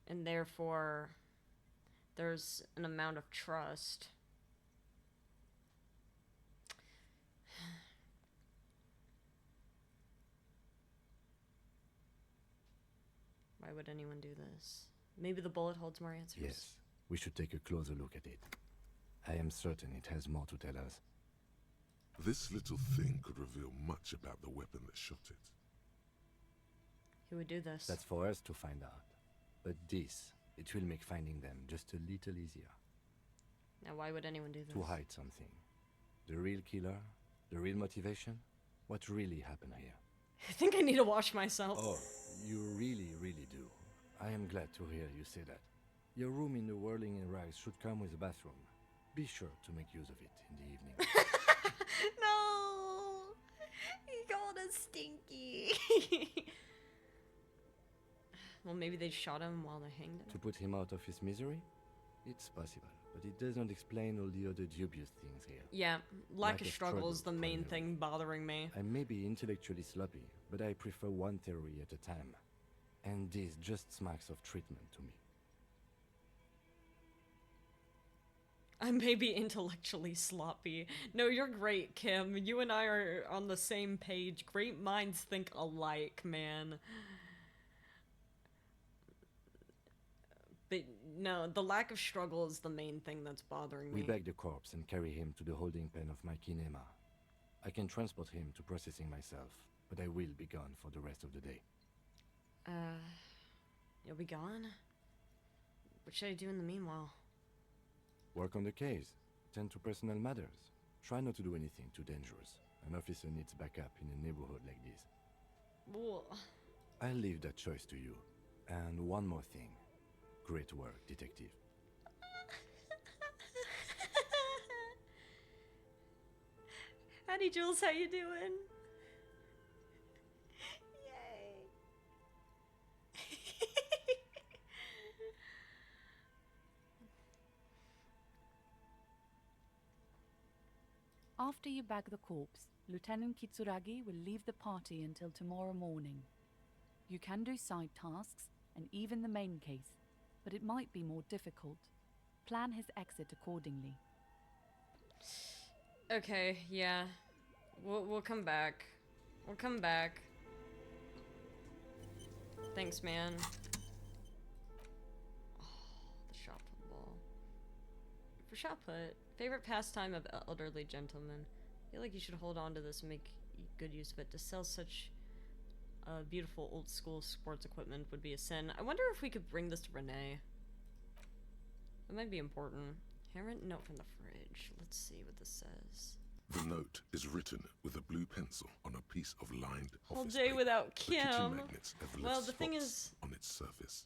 And therefore, there's an amount of trust. Why would anyone do this? Maybe the bullet holds more answers. Yes, we should take a closer look at it. I am certain it has more to tell us. This little thing could reveal much about the weapon that shot it. Who would do this? That's for us to find out. But this, it will make finding them just a little easier. Now, why would anyone do this? To hide something. The real killer? The real motivation? What really happened here? I think I need to wash myself. Oh, you really, really do. I am glad to hear you say that. Your room in the Whirling in Rags should come with a bathroom. Be sure to make use of it in the evening. No! He called us stinky. Well, maybe they shot him while they hanged him. To put him out of his misery? It's possible, but it does not explain all the other dubious things here. Yeah, lack of struggle is the main thing bothering me. I may be intellectually sloppy, but I prefer one theory at a time. And this just smacks of treatment to me. I may be intellectually sloppy. No, you're great, Kim. You and I are on the same page. Great minds think alike, man. But no, the lack of struggle is the main thing that's bothering me. We bag the corpse and carry him to the holding pen of my kinema. I can transport him to processing myself, but I will be gone for the rest of the day. You'll be gone? What should I do in the meanwhile? Work on the case. Tend to personal matters. Try not to do anything too dangerous. An officer needs backup in a neighborhood like this. Well, I'll leave that choice to you. And one more thing. Great work, detective. Howdy, Jules, how you doing? Yay. After you bag the corpse, Lieutenant Kitsuragi will leave the party until tomorrow morning. You can do side tasks and even the main case, but it might be more difficult. Plan his exit accordingly. Okay, yeah. We'll come back. We'll come back. Thanks, man. Oh, the shot put ball. For shot put, favorite pastime of elderly gentlemen. I feel like you should hold on to this and make good use of it. To sell such beautiful old school sports equipment would be a sin. I wonder if we could bring this to Renee. That might be important. Handwritten note from the fridge. Let's see what this says. The note is written with a blue pencil on a piece of lined Whole office day paper. without The kitchen Kim. magnets have left Well, the thing spots is, on its surface.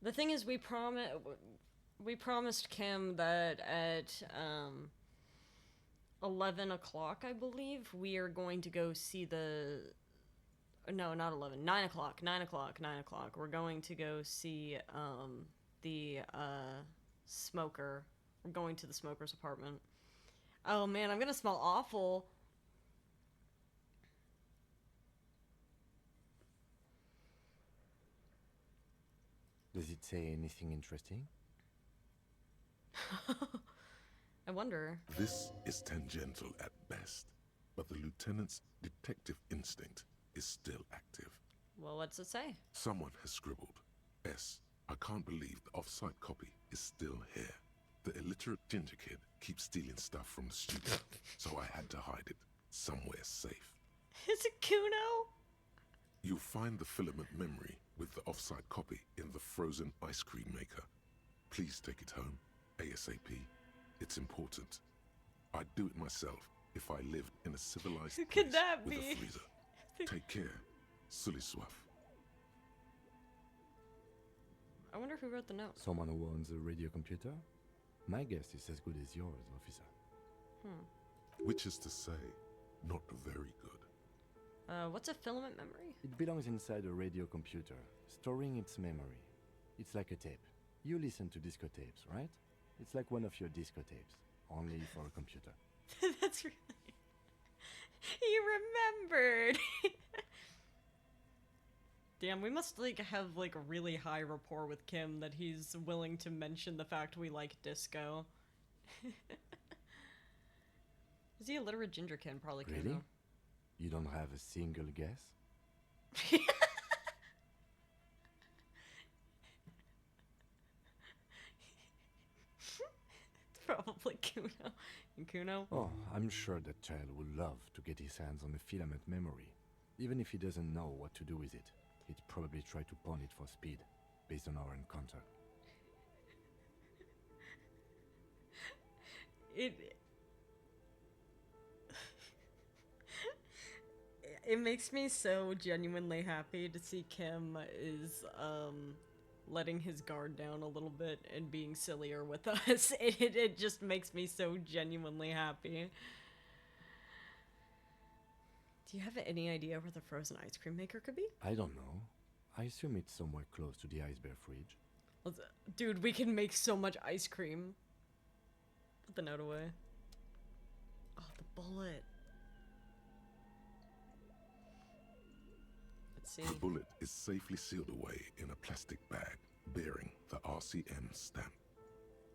the thing is, we promised Kim that at 11 o'clock, I believe, we are going to go see the. No, not 11. 9 o'clock. 9 o'clock. 9 o'clock. We're going to go see the smoker. We're going to the smoker's apartment. Oh man, I'm gonna smell awful. Does it say anything interesting? I wonder. This is tangential at best, but the lieutenant's detective instinct is still active. Well, what's it say? Someone has scribbled, S. I can't believe the off-site copy is still here. The illiterate ginger kid keeps stealing stuff from the studio, so I had to hide it somewhere safe. Is it Kuno? You'll find the filament memory with the off-site copy in the frozen ice cream maker. Please take it home, ASAP. It's important. I'd do it myself if I lived in a civilized Who could place that with be? a freezer. Take care. Suliswaf. I wonder who wrote the note. Someone who owns a radio computer? My guess is as good as yours, officer. Which is to say, not very good. What's a filament memory? It belongs inside a radio computer, storing its memory. It's like a tape. You listen to disco tapes, right? It's like one of your disco tapes, only for a computer. That's really... You remembered! Damn, we must, like, have, like, a really high rapport with Kim that he's willing to mention the fact we like disco. Is he a literate gingerkin? Probably Kuno. Really? You don't have a single guess? It's probably Kuno. And Kuno? Oh, I'm sure that child would love to get his hands on a filament memory. Even if he doesn't know what to do with it, he'd probably try to pawn it for speed, based on our encounter. It makes me so genuinely happy to see Kim is, letting his guard down a little bit and being sillier with us. It just makes me so genuinely happy. Do you have any idea where the frozen ice cream maker could be? I don't know. I assume it's somewhere close to the ice bear fridge. Dude, we can make so much ice cream. Put the note away. Oh, the bullet. Let's see. The bullet is safely sealed away in a plastic bag bearing the RCM stamp.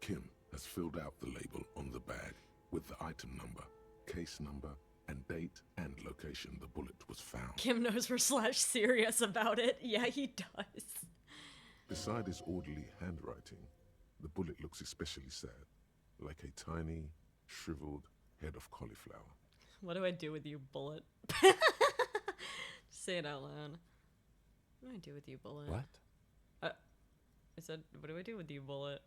Kim has filled out the label on the bag with the item number, case number, and date and location the bullet was found. Kim knows we're /serious about it. Yeah, he does. Beside his orderly handwriting, the bullet looks especially sad, like a tiny, shriveled head of cauliflower. What do I do with you, bullet? Just say it out loud. What do I do with you, bullet? What? I said, what do I do with you, bullet?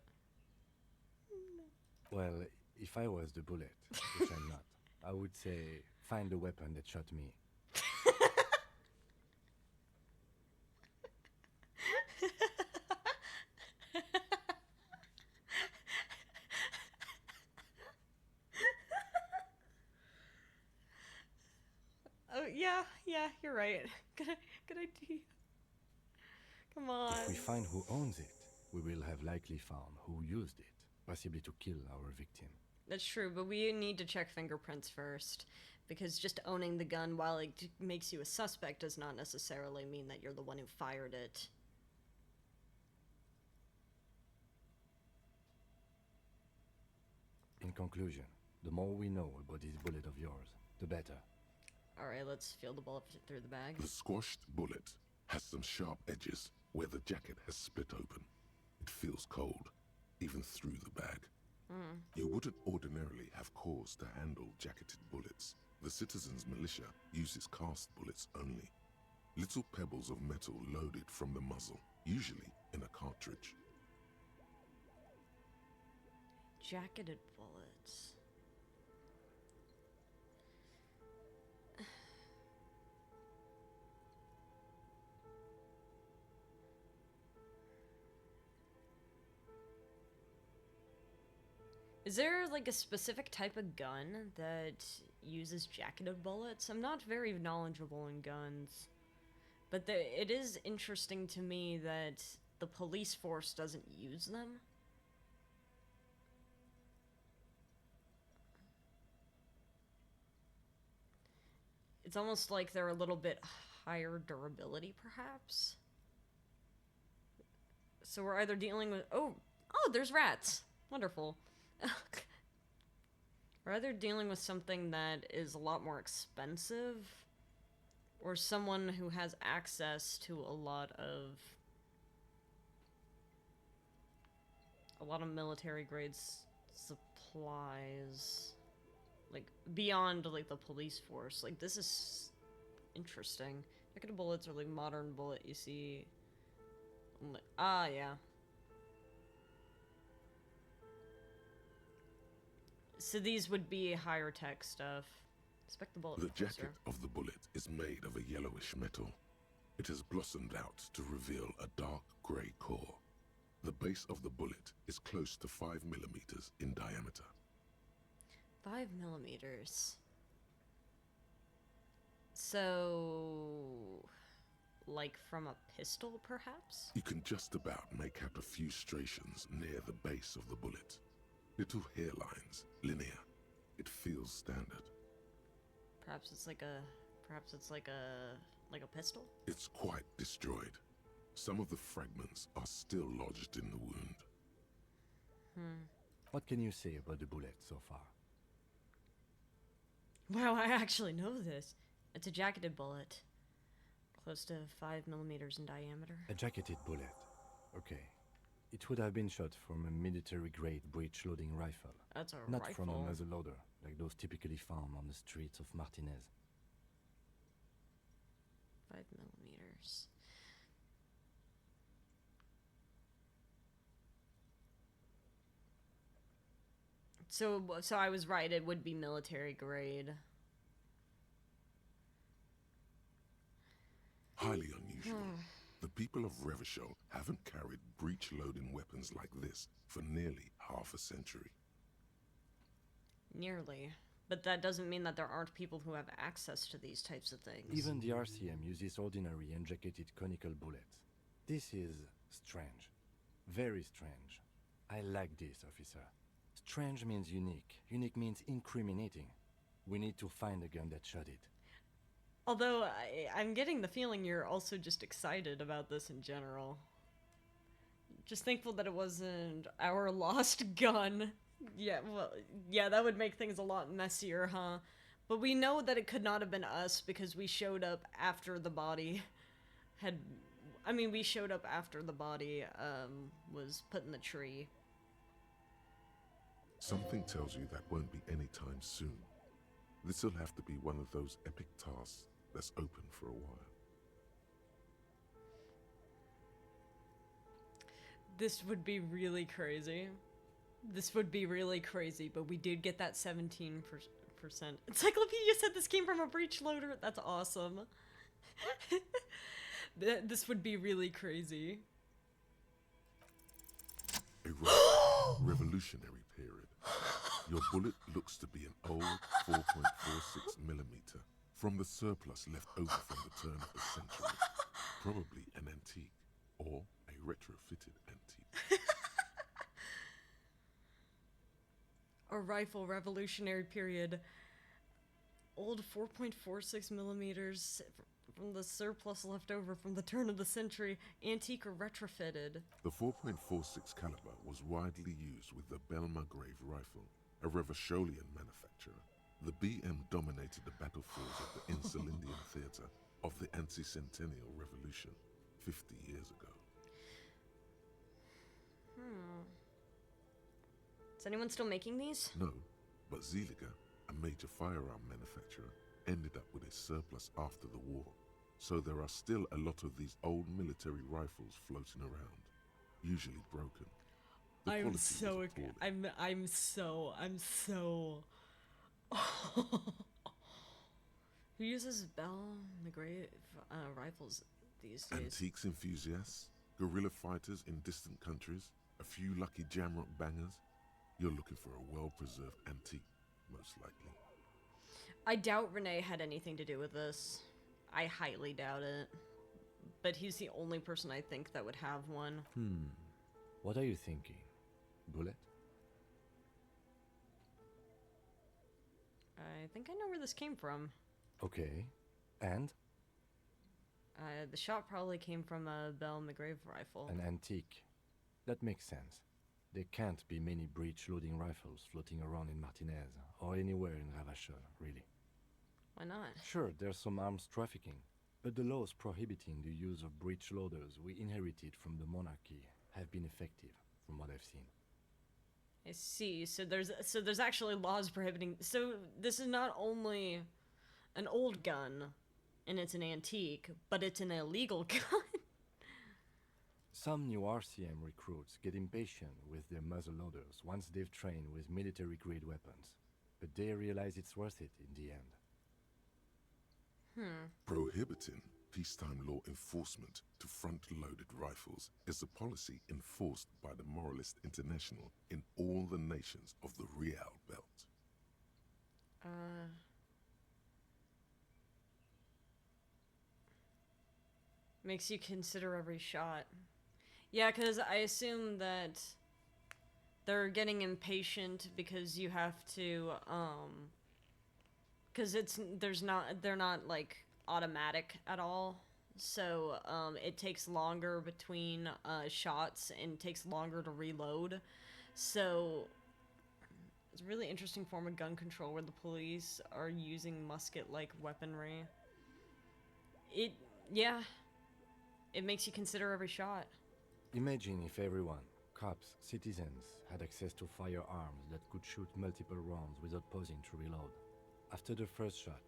Well, if I was the bullet, which I'm not, I would say, find the weapon that shot me. Oh, yeah, you're right. Good idea. Come on. If we find who owns it, we will have likely found who used it, possibly to kill our victim. That's true, but we need to check fingerprints first. Because just owning the gun, while it makes you a suspect, does not necessarily mean that you're the one who fired it. In conclusion, the more we know about this bullet of yours, the better. Alright, let's feel the bullet through the bag. The squashed bullet has some sharp edges where the jacket has split open. It feels cold, even through the bag. You wouldn't ordinarily have cause to handle jacketed bullets. The citizens' militia uses cast bullets only. Little pebbles of metal loaded from the muzzle, usually in a cartridge. Jacketed bullets. Is there, like, a specific type of gun that uses jacketed bullets? I'm not very knowledgeable in guns. But it is interesting to me that the police force doesn't use them. It's almost like they're a little bit higher durability, perhaps? So we're either dealing with... Oh, there's rats! Wonderful. We're either dealing with something that is a lot more expensive, or someone who has access to a lot of military grade supplies, like beyond like the police force. Like, this is interesting. Jacketed bullets are like modern bullet you see. Yeah. So these would be higher tech stuff. Inspect the bullet. The jacket of the bullet is made of a yellowish metal. It has blossomed out to reveal a dark grey core. The base of the bullet is close to 5 millimeters in diameter. 5 millimeters. So, like from a pistol, perhaps? You can just about make out a few striations near the base of the bullet. Little hairlines, linear. It feels standard. Perhaps it's like a pistol? It's quite destroyed. Some of the fragments are still lodged in the wound. What can you say about the bullet so far? Wow, I actually know this. It's a jacketed bullet. Close to 5 millimeters in diameter. A jacketed bullet. Okay. It would have been shot from a military-grade breech-loading rifle. That's a Not rifle. from a muzzleloader, like those typically found on the streets of Martinez. 5 millimeters. So I was right, it would be military grade. Highly unusual. The people of Revachol haven't carried breech-loading weapons like this for nearly half a century. Nearly. But that doesn't mean that there aren't people who have access to these types of things. Even the RCM uses ordinary unjacketed conical bullets. This is strange. Very strange. I like this, officer. Strange means unique. Unique means incriminating. We need to find the gun that shot it. Although, I'm getting the feeling you're also just excited about this in general. Just thankful that it wasn't our lost gun. Yeah, well, yeah, that would make things a lot messier, huh? But we know that it could not have been us because we showed up after the body had... I mean, we showed up after the body, was put in the tree. Something tells you that won't be anytime soon. This'll have to be one of those epic tasks that's open for a while. This would be really crazy. This would be really crazy, but we did get that 17%. Encyclopedia said this came from a breech loader. That's awesome. This would be really crazy. A revolutionary period. Your bullet looks to be an old 4.46 millimeter from the surplus left over from the turn of the century. Probably an antique or a retrofitted antique. A rifle, revolutionary period. Old 4.46 millimeters from the surplus left over from the turn of the century, antique or retrofitted. The 4.46 caliber was widely used with the Belmargrave rifle, a Revacholian manufacturer. The BM dominated the battlefields of the Insulindian theater of the anti-centennial revolution 50 years ago. Is anyone still making these? No, but Zeliger, a major firearm manufacturer, ended up with a surplus after the war. So there are still a lot of these old military rifles floating around, usually broken. The I'm quality so was appalling. I'm so Who uses Bell McGrave rifles these days? Antiques enthusiasts, guerrilla fighters in distant countries, a few lucky jamrock bangers. You're looking for a well-preserved antique, most likely. I doubt Renee had anything to do with this. I highly doubt it. But he's the only person I think that would have one. What are you thinking? Bullet? I think I know where this came from. Okay. And? The shot probably came from a Bell McGrave rifle. An antique. That makes sense. There can't be many breech-loading rifles floating around in Martinez, or anywhere in Ravachol, really. Why not? Sure, there's some arms trafficking, but the laws prohibiting the use of breech loaders we inherited from the monarchy have been effective, from what I've seen. I see. So there's actually laws prohibiting. So this is not only an old gun, and it's an antique, but it's an illegal gun. Some new RCM recruits get impatient with their muzzleloaders once they've trained with military-grade weapons, but they realize it's worth it in the end. Prohibiting? peacetime law enforcement to front-loaded rifles is a policy enforced by the Moralist International in all the nations of the Real Belt. Makes you consider every shot. Yeah, because I assume that they're getting impatient because you have to, because they're not, like, automatic at all. So, it takes longer between, shots and takes longer to reload. So, it's a really interesting form of gun control where the police are using musket-like weaponry. Yeah. It makes you consider every shot. Imagine if everyone, cops, citizens, had access to firearms that could shoot multiple rounds without pausing to reload. After the first shot,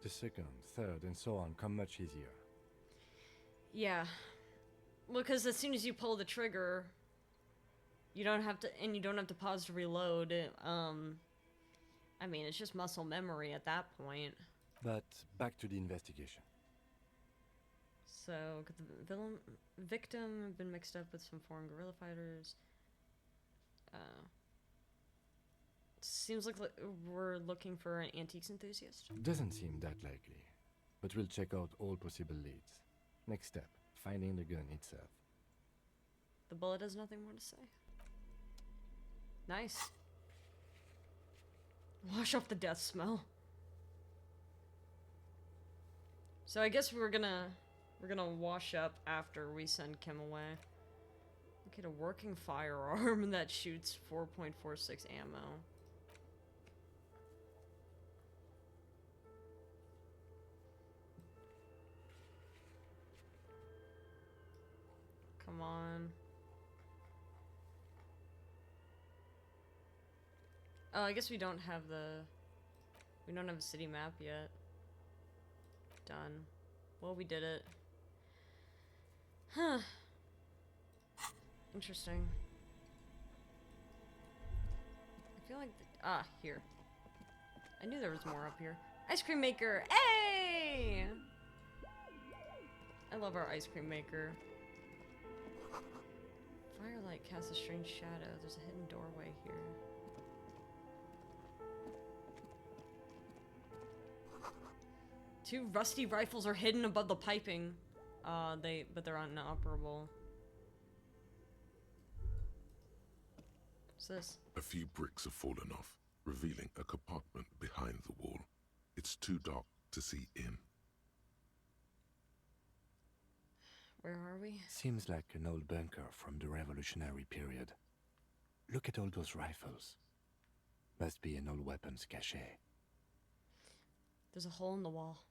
the second, third, and so on come much easier. Yeah. Well, because as soon as you pull the trigger, you don't have to pause to reload. I mean, it's just muscle memory at that point. But back to the investigation. So, could the victim have been mixed up with some foreign guerrilla fighters? Seems like we're looking for an antiques enthusiast. Doesn't seem that likely, but we'll check out all possible leads. Next step, finding the gun itself. The bullet has nothing more to say. Nice. Wash off the death smell. So I guess we're gonna wash up after we send Kim away. Look at a working firearm that shoots 4.46 ammo. Come on. Oh, I guess we don't have a city map yet. Done. Well, we did it. Huh. Interesting. I feel like here. I knew there was more up here. Ice cream maker! Hey! I love our ice cream maker. Firelight casts a strange shadow. There's a hidden doorway here. Two rusty rifles are hidden above the piping. But they're inoperable. What's this? A few bricks have fallen off, revealing a compartment behind the wall. It's too dark to see in. Where are we? Seems like an old bunker from the Revolutionary period. Look at all those rifles. Must be an old weapons cache. There's a hole in the wall.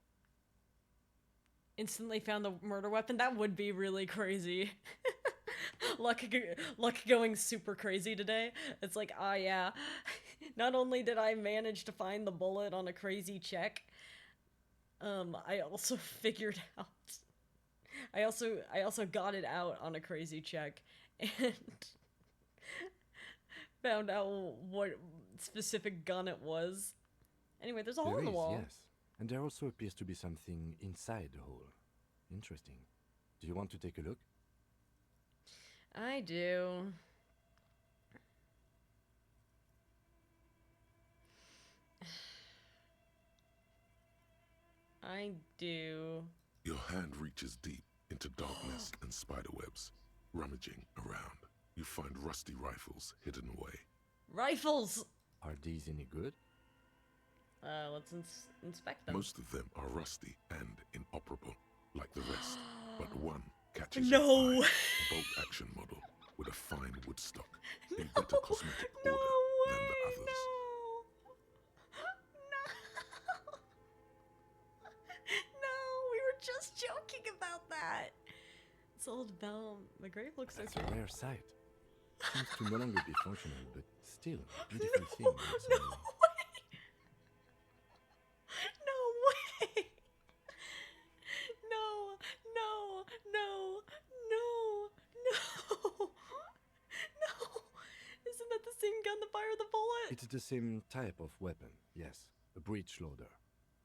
Instantly found the murder weapon? That would be really crazy. Luck going super crazy today. It's like, yeah. Not only did I manage to find the bullet on a crazy check, I also figured out. I also got it out on a crazy check and found out what specific gun it was. Anyway, there's a hole in the wall. Yes. And there also appears to be something inside the hole. Interesting. Do you want to take a look? I do. I do. Your hand reaches deep into darkness and spiderwebs. Rummaging around, you find rusty rifles hidden away. Rifles! Are these any good? Let's inspect them. Most of them are rusty and inoperable, like the rest. But one catches No! your eye, a bolt-action model with a fine wood stock in better cosmetic order than the others. No, we were just joking about that. This old Belle McGrave looks so That's cute. a rare sight. Seems to no longer be functional, but still, beautiful thing. Looks amazing. It's the same type of weapon, yes. A breech loader.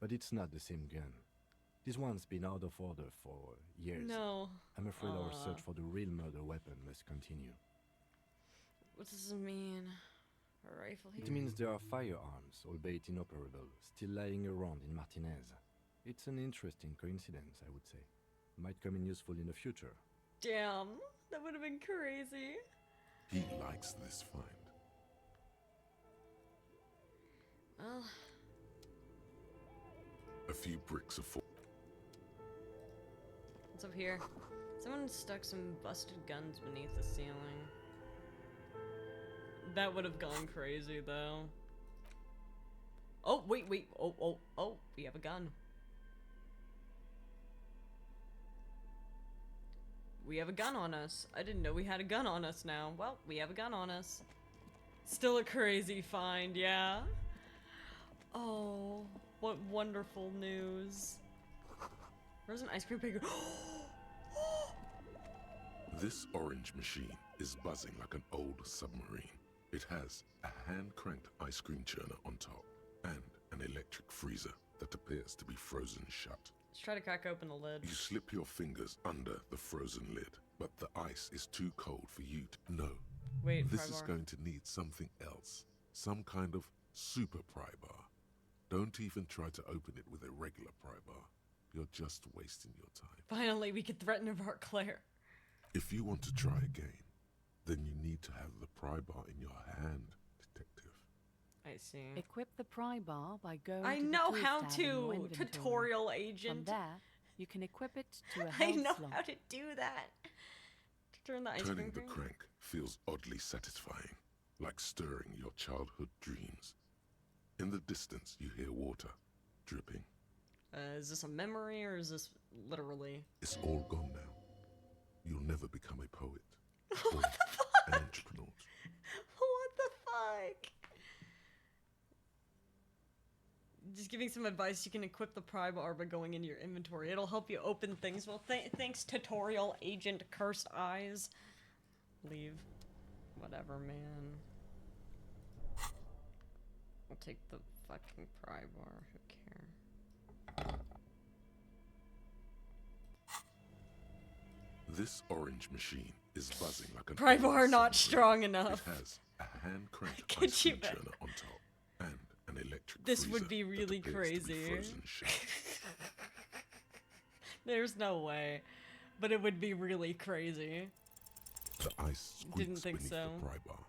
But it's not the same gun. This one's been out of order for years. No. I'm afraid our search for the real murder weapon must continue. What does it mean? A rifle here? It means there are firearms, albeit inoperable, still lying around in Martinez. It's an interesting coincidence, I would say. Might come in useful in the future. Damn, that would have been crazy. He likes this find. Well, A few bricks of what's up here? Someone stuck some busted guns beneath the ceiling. That would have gone crazy, though. Oh, wait. Oh, we have a gun. We have a gun on us. I didn't know we had a gun on us now. Well, we have a gun on us. Still a crazy find, yeah? Oh, what wonderful news. Where's an ice cream maker? This orange machine is buzzing like an old submarine. It has a hand-cranked ice cream churner on top and an electric freezer that appears to be frozen shut. Let's try to crack open the lid. You slip your fingers under the frozen lid, but the ice is too cold for you to... No. Wait, this pry is bar. going to need something else. Some kind of super pry bar. Don't even try to open it with a regular pry bar. You're just wasting your time. Finally, we could threaten Art Claire. If you want to try again, then you need to have the pry bar in your hand, detective. I see. Equip the pry bar by going I to the know tools how tab in your to, inventory. tutorial agent. From there, you can equip it to a I health know slot. how to do that. Turn the ice cream Turning the thing. crank feels oddly satisfying, like stirring your childhood dreams. In the distance, you hear water dripping. Is this a memory or is this literally? It's all gone now. You'll never become a poet or an entrepreneur. What the fuck? Just giving some advice, you can equip the pry bar by going into your inventory. It'll help you open things. Well, thanks, tutorial agent Cursed Eyes. Leave. Whatever, man. I'll take the fucking pry bar. Who cares? This orange machine is buzzing like an Pry old bar not submarine. strong enough. It has a hand-cranked Could ice you cream churner on top and an electric This would freezer be that really appears to be crazy. frozen shut. There's no way. But it would be really crazy. The ice squeaks Didn't think beneath so. the pry bar.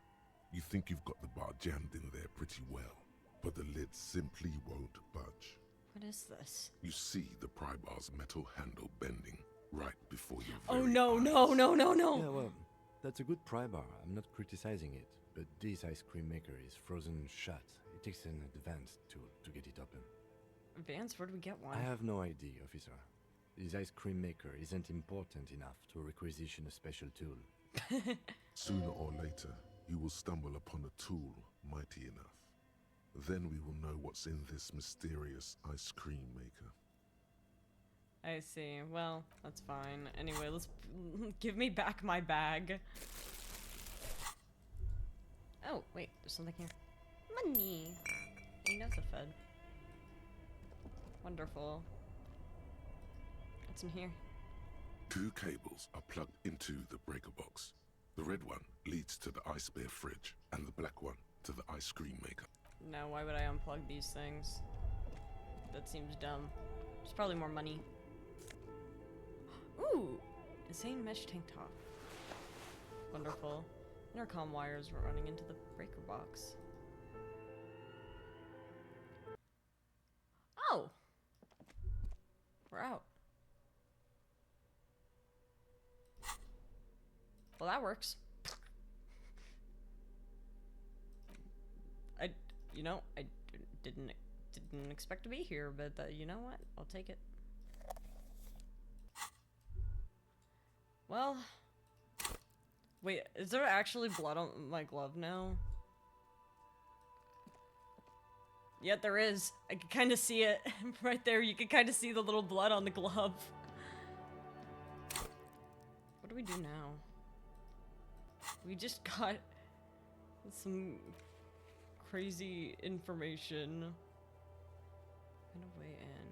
You think you've got the bar jammed in there pretty well, but the lid simply won't budge. What is this? You see the pry bar's metal handle bending right before your Oh very no, eyes. no, no, no, no! Yeah, well, that's a good pry bar. I'm not criticizing it, but this ice cream maker is frozen shut. It takes an advanced tool to get it open. Advanced? Where do we get one? I have no idea, officer. This ice cream maker isn't important enough to requisition a special tool. Sooner or later, you will stumble upon a tool mighty enough. Then we will know what's in this mysterious ice cream maker. I see. Well, that's fine. Anyway, let's give me back my bag. Oh, wait, there's something here. Money. He knows a Fed. Wonderful. What's in here? 2 cables are plugged into the breaker box. The red one leads to the ice bear fridge, and the black one to the ice cream maker. No, why would I unplug these things? That seems dumb. There's probably more money. Ooh! Insane mesh tank top. Wonderful. Intercom wires were running into the breaker box. Oh! We're out. Well, that works. I didn't expect to be here, but you know what? I'll take it. Well, wait, is there actually blood on my glove now? Yeah, there is. I can kind of see it right there. You can kind of see the little blood on the glove. What do we do now? We just got some crazy information. Find a way in.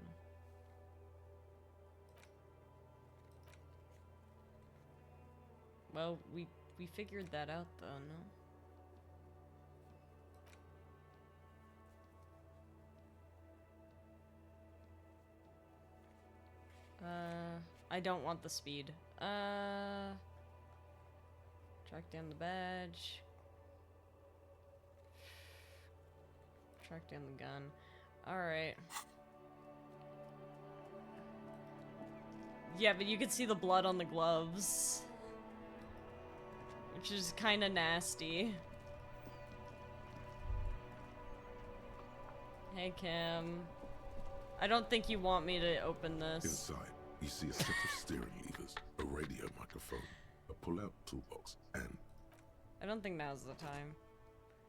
Well, we figured that out though, no? I don't want the speed. Track down the badge. Track down the gun. Alright. Yeah, but you can see the blood on the gloves. Which is kinda nasty. Hey, Kim. I don't think you want me to open this. Inside, you see a set of steering levers, a radio microphone, a pull-out toolbox, and... I don't think now's the time.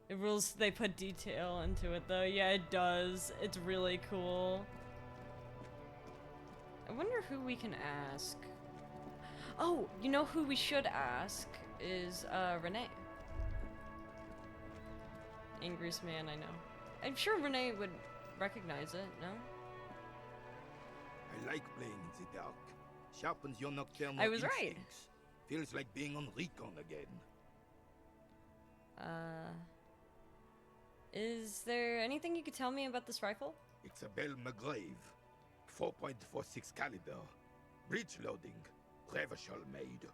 It rules they put detail into it, though. Yeah, it does. It's really cool. I wonder who we can ask. Oh, you know who we should ask is, Renee. Angriest man I know. I'm sure Renee would recognize it, no? I like playing in the dark. Sharpens your nocturnal I was right. instincts. Feels like being on recon again. Is there anything you could tell me about this rifle? It's a Bell McGrave. 4.46 caliber. Breech loading. Revachol made.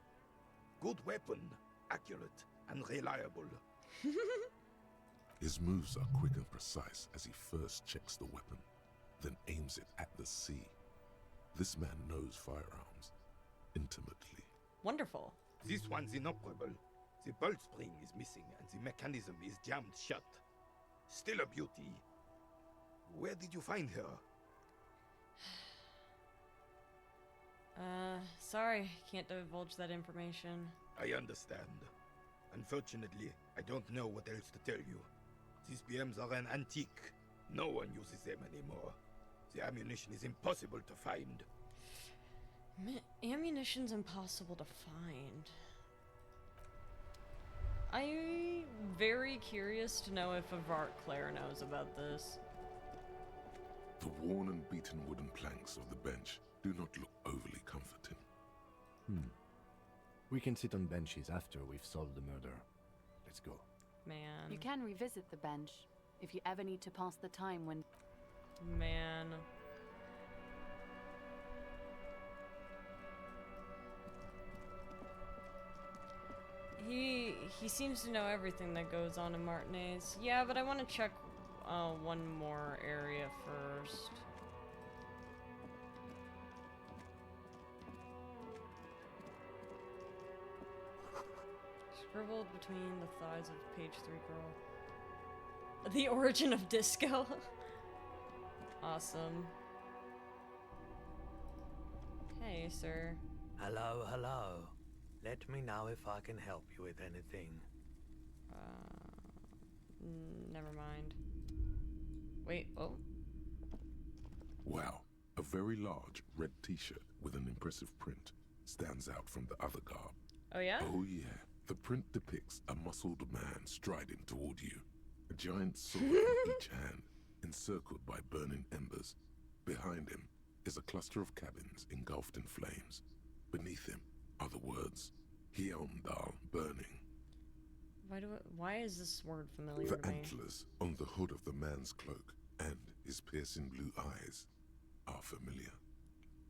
Good weapon. Accurate and reliable. His moves are quick and precise as he first checks the weapon, then aims it at the sea. This man knows firearms intimately. Wonderful. This one's inoperable. The bolt spring is missing and the mechanism is jammed shut. Still a beauty. Where did you find her? Sorry, can't divulge that information. I understand. Unfortunately, I don't know what else to tell you. These BMs are an antique. No one uses them anymore. The ammunition is impossible to find. Ammunition's impossible to find. I'm very curious to know if Avart Claire knows about this. The worn and beaten wooden planks of the bench do not look overly comforting. We can sit on benches after we've solved the murder. Let's go. Man. You can revisit the bench if you ever need to pass the time when... Man. He seems to know everything that goes on in Martinez. Yeah, but I want to check one more area first. Scribbled between the thighs of page 3 girl. The origin of disco. Awesome. Hey, sir. Hello, hello. Let me know if I can help you with anything. Never mind. Wait, oh. Wow, a very large red t-shirt with an impressive print stands out from the other garb. Oh yeah? Oh yeah. The print depicts a muscled man striding toward you, a giant sword in each hand, encircled by burning embers. Behind him is a cluster of cabins engulfed in flames. Beneath him are the words, Hjelmdal burning. Why is this word familiar The to me? antlers on the hood of the man's cloak and his piercing blue eyes are familiar.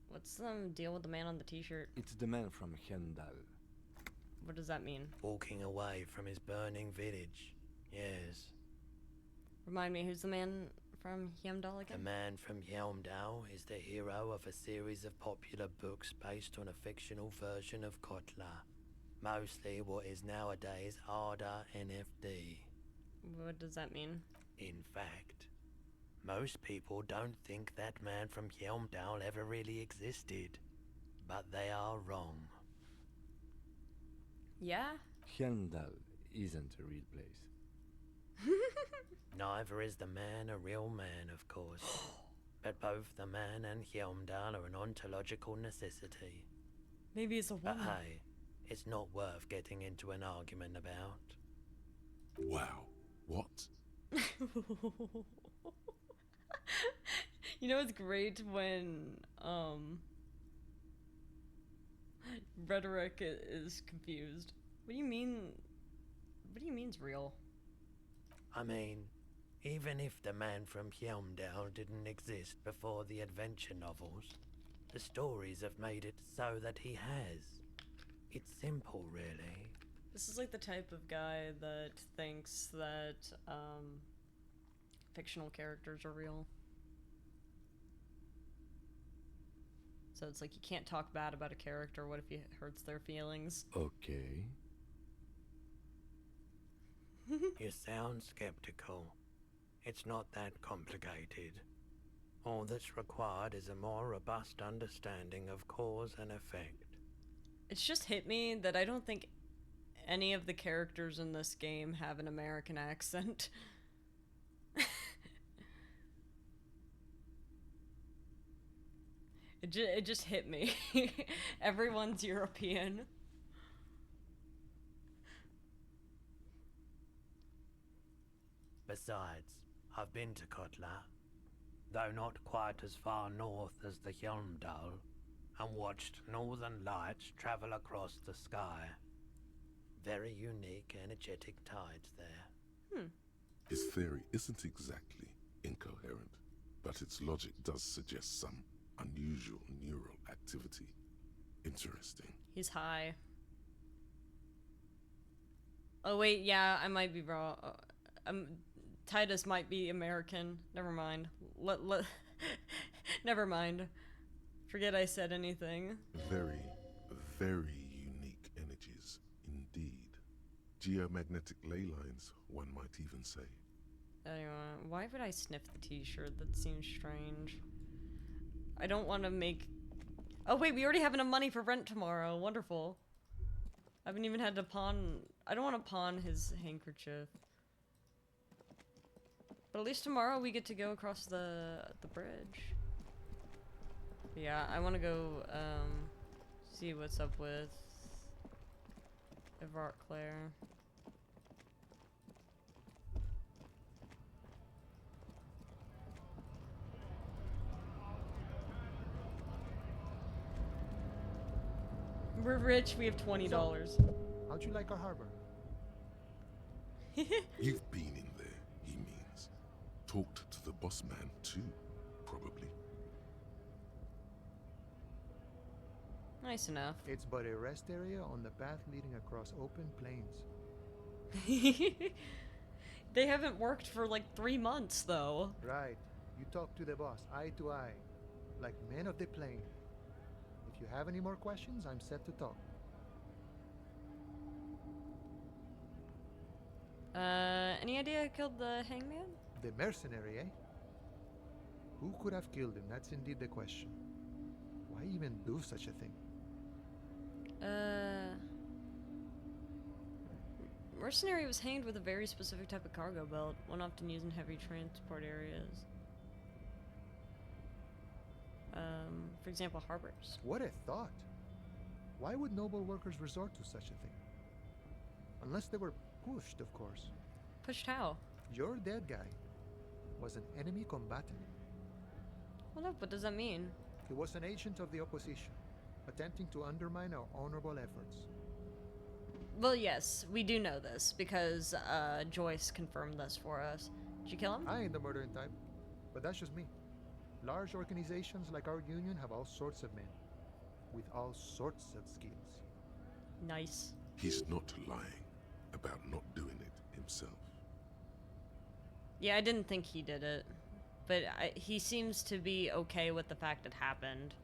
What's the deal with the man on the t-shirt? It's the man from Hjelmdal. What does that mean? Walking away from his burning village. Yes. Remind me, who's the man from Hjelmdal again? The man from Hjelmdal is the hero of a series of popular books based on a fictional version of Kotla. Mostly what is nowadays Hardie NFD. What does that mean? In fact, most people don't think that man from Hjelmdal ever really existed. But they are wrong. Yeah? Hjelmdal isn't a real place. Neither is the man a real man, of course. But both the man and Hjelmdal are an ontological necessity. Maybe it's a woman. But hey, it's not worth getting into an argument about. Wow. What? You know, it's great when, Rhetoric is confused. What do you mean? What do you mean's real? I mean, even if the man from Hjelmdal didn't exist before the adventure novels, the stories have made it so that he has. It's simple, really. This is like the type of guy that thinks that fictional characters are real. So it's like you can't talk bad about a character. What if it hurts their feelings? Okay. You sound skeptical. It's not that complicated. All that's required is a more robust understanding of cause and effect. It's just hit me that I don't think any of the characters in this game have an American accent. It just hit me. Everyone's European. Besides, I've been to Kotla, though not quite as far north as the Hjelmdal, and watched northern lights travel across the sky. Very unique, energetic tides there. His theory isn't exactly incoherent, but its logic does suggest some unusual neural activity. Interesting. He's high. Oh wait, yeah, I might be wrong. Titus might be American. Never mind. Never mind. Forget I said anything. Very, very unique energies indeed. Geomagnetic ley lines, one might even say. Anyway, why would I sniff the t-shirt? That seems strange. I don't want to make... Oh wait, we already have enough money for rent tomorrow. Wonderful. I haven't even had to pawn... I don't want to pawn his handkerchief. But at least tomorrow we get to go across the bridge. But yeah, I want to go see what's up with Evart Claire. We're rich, we have $20. How'd you like our harbor? You've been in there, he means. Talked to the boss man too, probably. Nice enough. It's but a rest area on the path leading across open plains. They haven't worked for like 3 months though. Right. You talk to the boss, eye to eye. Like men of the plain. If you have any more questions, I'm set to talk. Any idea who killed the hangman? The mercenary, eh? Who could have killed him? That's indeed the question. Why even do such a thing? Mercenary was hanged with a very specific type of cargo belt, one often used in heavy transport areas. For example, harbors. What a thought! Why would noble workers resort to such a thing? Unless they were pushed, of course. Pushed how? Your dead guy was an enemy combatant. Well, no, what does that mean? He was an agent of the opposition, attempting to undermine our honorable efforts. Well, yes, we do know this, because Joyce confirmed this for us. Did you kill him? I ain't the murdering type, but that's just me. Large organizations like our union have all sorts of men, with all sorts of skills. Nice. He's not lying about not doing it himself. Yeah, I didn't think he did it, but he seems to be okay with the fact it happened.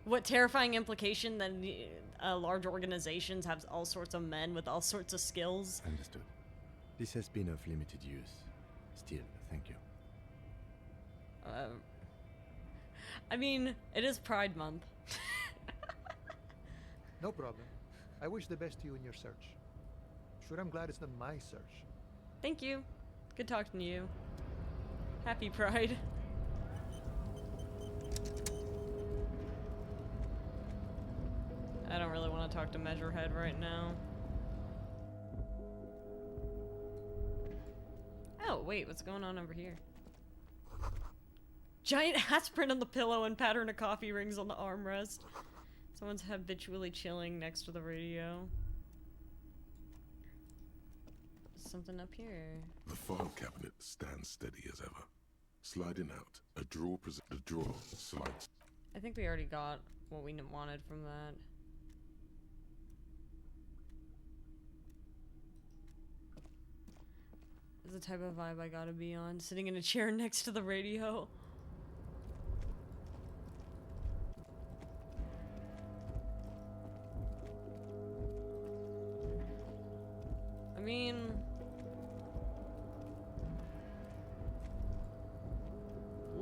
What terrifying implication that large organizations have all sorts of men with all sorts of skills. Understood. This has been of limited use. Still, thank you. I mean, it is Pride Month. No problem. I wish the best to you in your search. Sure, I'm glad it's not my search. Thank you. Good talking to you. Happy Pride. I don't really want to talk to Measurehead right now. Oh, wait, what's going on over here? Giant aspirin on the pillow and pattern of coffee rings on the armrest. Someone's habitually chilling next to the radio. Something up here. The file cabinet stands steady as ever. Sliding out, a drawer slides. I think we already got what we wanted from that. This is the type of vibe I gotta be on. Sitting in a chair next to the radio. I mean...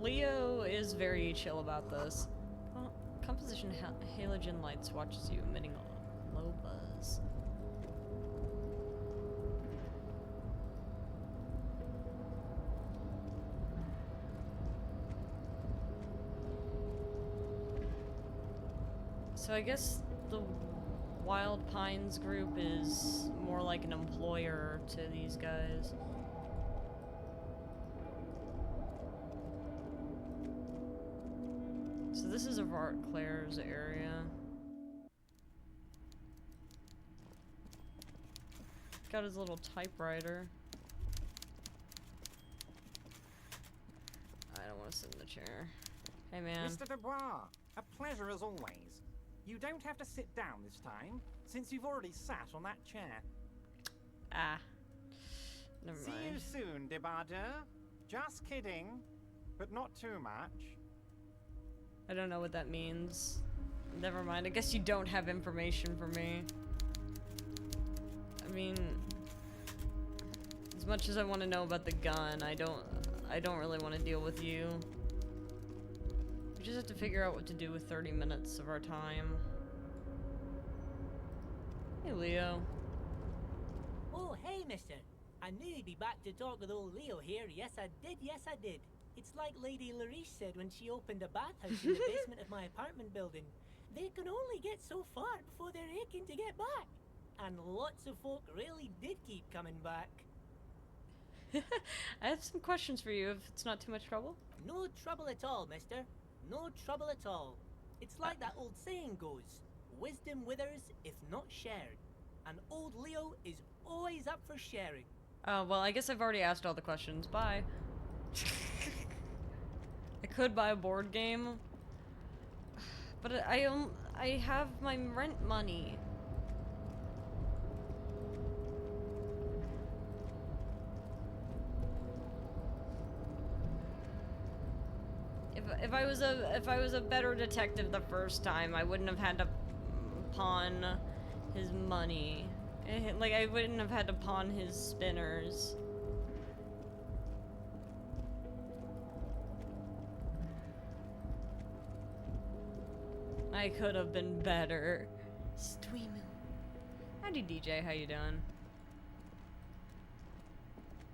Leo is very chill about this. Well, composition halogen lights watches you emitting a low buzz. So I guess the Wild Pines group is more like an employer to these guys. So this is Art Claire's area. Got his little typewriter. I don't want to sit in the chair. Hey man. Mr. Dubois, a pleasure as always. You don't have to sit down this time, since you've already sat on that chair. Ah. Never See mind. you soon, Debardeur. Just kidding, but not too much. I don't know what that means. Never mind. I guess you don't have information for me. I mean, as much as I want to know about the gun, I don't really want to deal with you. We just have to figure out what to do with 30 minutes of our time. Hey, Leo. Oh, hey, mister. I knew you'd be back to talk with old Leo here. Yes, I did. Yes, I did. It's like Lady Larice said when she opened a bathhouse in the basement of my apartment building. They can only get so far before they're aching to get back. And lots of folk really did keep coming back. I have some questions for you if it's not too much trouble. No trouble at all, mister. No trouble at all. It's like that old saying goes, wisdom withers if not shared. And old Leo is always up for sharing. Oh, well, I guess I've already asked all the questions. Bye. I could buy a board game, but I have my rent money. If I was a better detective the first time, I wouldn't have had to pawn his money. Like, I wouldn't have had to pawn his spinners. I could have been better. Stweemu. Howdy, DJ. How you doing?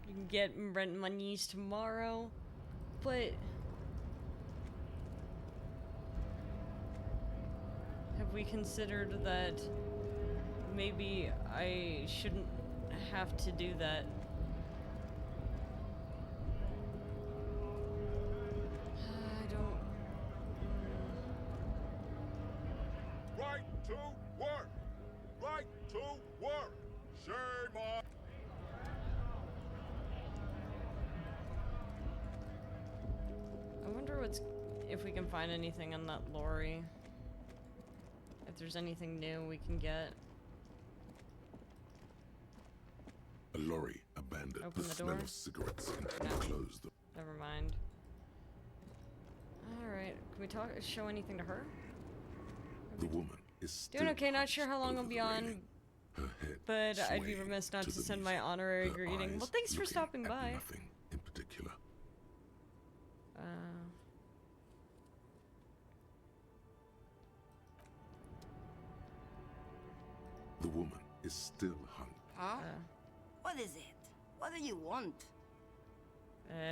You can get rent monies tomorrow, but have we considered that maybe I shouldn't have to do that? I don't... Right to work! Right to work! Shame on... I wonder if we can find anything on that lorry. If there's anything new we can get. A lorry abandoned. Open The the smell door? of cigarettes and No. closed the... Never mind. Alright, can we show anything to her? The woman is still Doing okay, not sure how long I'll be on, her head but I'd be swaying remiss not to the send my music, honorary her greeting. eyes Well, thanks for looking stopping at by. Nothing in particular. The woman is still hung. Huh? What is it? What do you want?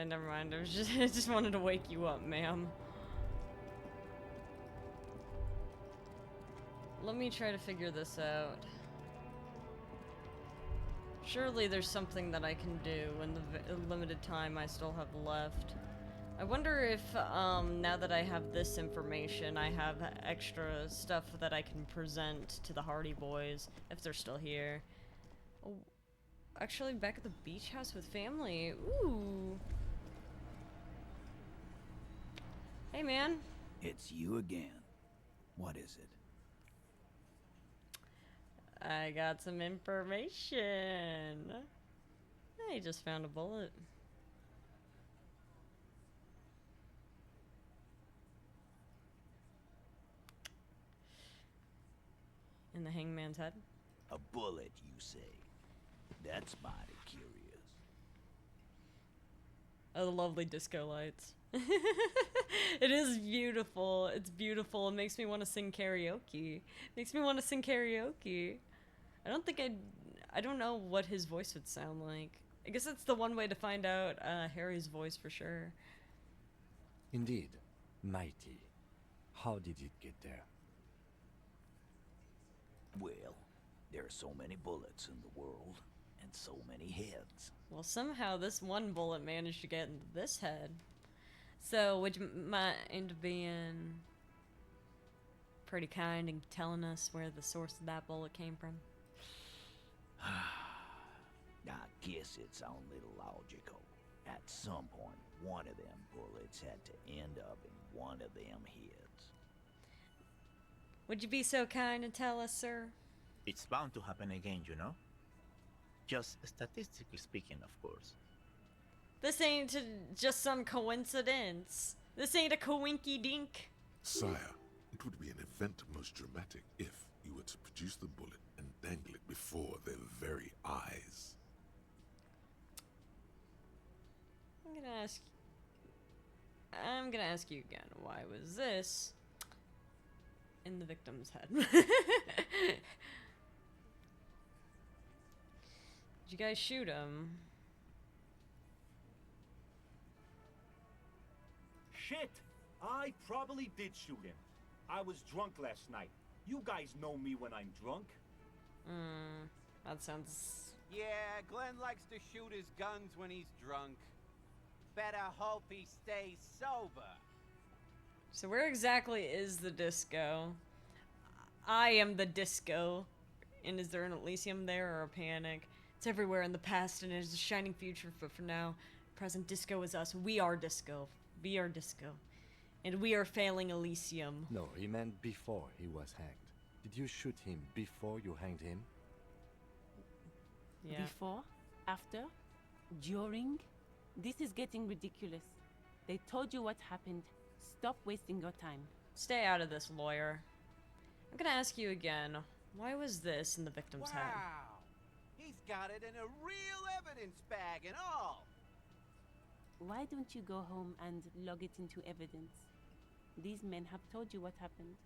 Never mind. I just wanted to wake you up, ma'am. Let me try to figure this out. Surely there's something that I can do in the limited time I still have left. I wonder if, now that I have this information, I have extra stuff that I can present to the Hardie boys, if they're still here. Oh, actually, back at the beach house with family. Ooh. Hey, man. It's you again. What is it? I got some information. I just found a bullet. In the hangman's head? A bullet, you say? That's mighty curious. Oh, the lovely disco lights. It is beautiful. It's beautiful. It makes me want to sing karaoke. Makes me want to sing karaoke. I don't know what his voice would sound like. I guess that's the one way to find out Harry's voice for sure. Indeed. Mighty. How did it get there? Well, there are so many bullets in the world, and so many heads. Well, somehow this one bullet managed to get into this head. So, would you mind being pretty kind and telling us where the source of that bullet came from? I guess it's a little logical. At some point, one of them bullets had to end up in one of them heads. Would you be so kind and tell us, sir? It's bound to happen again, you know? Just statistically speaking, of course. This ain't just some coincidence. This ain't a coinky dink. Sire, it would be an event most dramatic if you were to produce the bullet and dangle it before their very eyes. I'm gonna ask you again, why was this in the victim's head? Did you guys shoot him? Shit! I probably did shoot him. I was drunk last night. You guys know me when I'm drunk. That sounds... Yeah, Glenn likes to shoot his guns when he's drunk. Better hope he stays sober. So where exactly is the disco? I am the disco. And is there an Elysium there or a panic? It's everywhere in the past and it is a shining future, but for now, present disco is us. We are disco. We are disco. And we are failing Elysium. No, he meant before he was hanged. Did you shoot him before you hanged him? Yeah. Before? After? During? This is getting ridiculous. They told you what happened. Stop wasting your time. Stay out of this, lawyer. I'm gonna ask you again. Why was this in the victim's head? Wow! He's got it in a real evidence bag and all! Why don't you go home and log it into evidence? These men have told you what happened.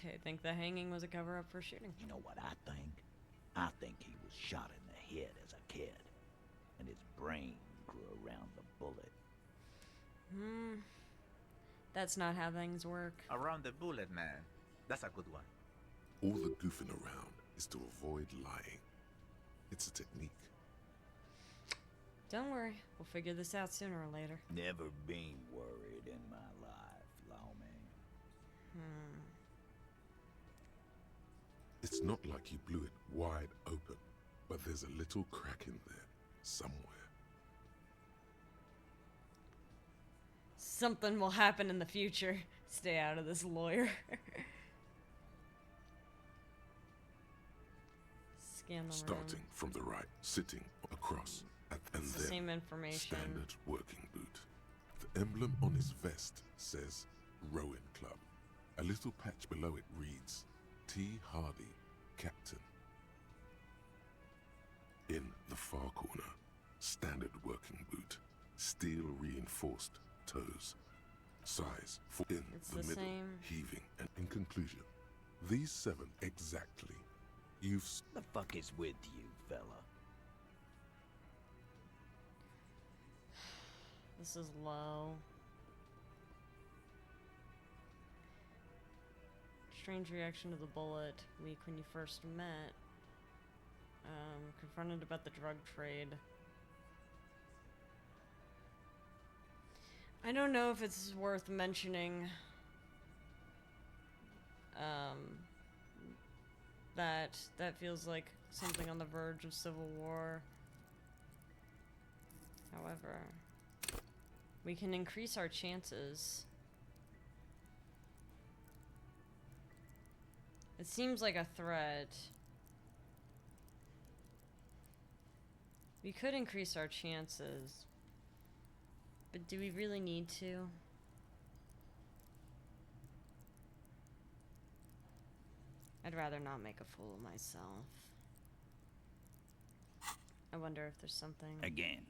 I think the hanging was a cover-up for shooting. You know what I think? I think he was shot in the head as a kid, and his brain grew around the bullet. That's not how things work. Around the bullet, man. That's a good one. All the goofing around is to avoid lying. It's a technique. Don't worry, we'll figure this out sooner or later. Never been worried in my life, lawman. It's not like you blew it wide open, but there's a little crack in there, somewhere. Something will happen in the future. Stay out of this, lawyer. Scan the Starting room. from the right, sitting across, and It's then the same information. standard working boot. The emblem on his vest says Rowing Club. A little patch below it reads T. Hardie, Captain. In the far corner, standard working boot, steel reinforced toes. Size for in It's the the middle, same. heaving, and in conclusion, these 7 exactly. You've The fuck is with you, fella? This is low. Strange reaction to the bullet. Weak when you first met. Confronted about the drug trade. I don't know if it's worth mentioning that feels like something on the verge of civil war. However, we can increase our chances. It seems like a threat. We could increase our chances, but do we really need to? I'd rather not make a fool of myself. I wonder if there's something... Again,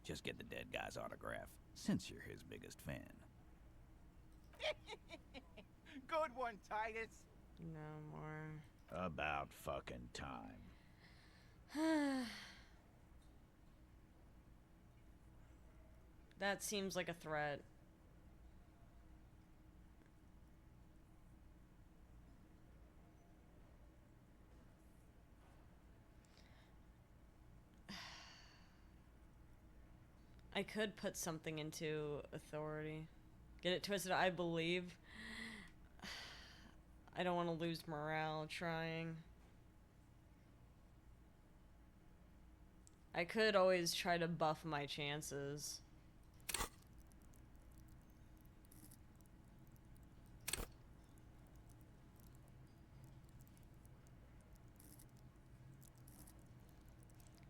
just get the dead guy's autograph, since you're his biggest fan. Good one, Titus. No more. About fucking time. That seems like a threat. I could put something into authority. Get it twisted, I believe. I don't want to lose morale trying. I could always try to buff my chances.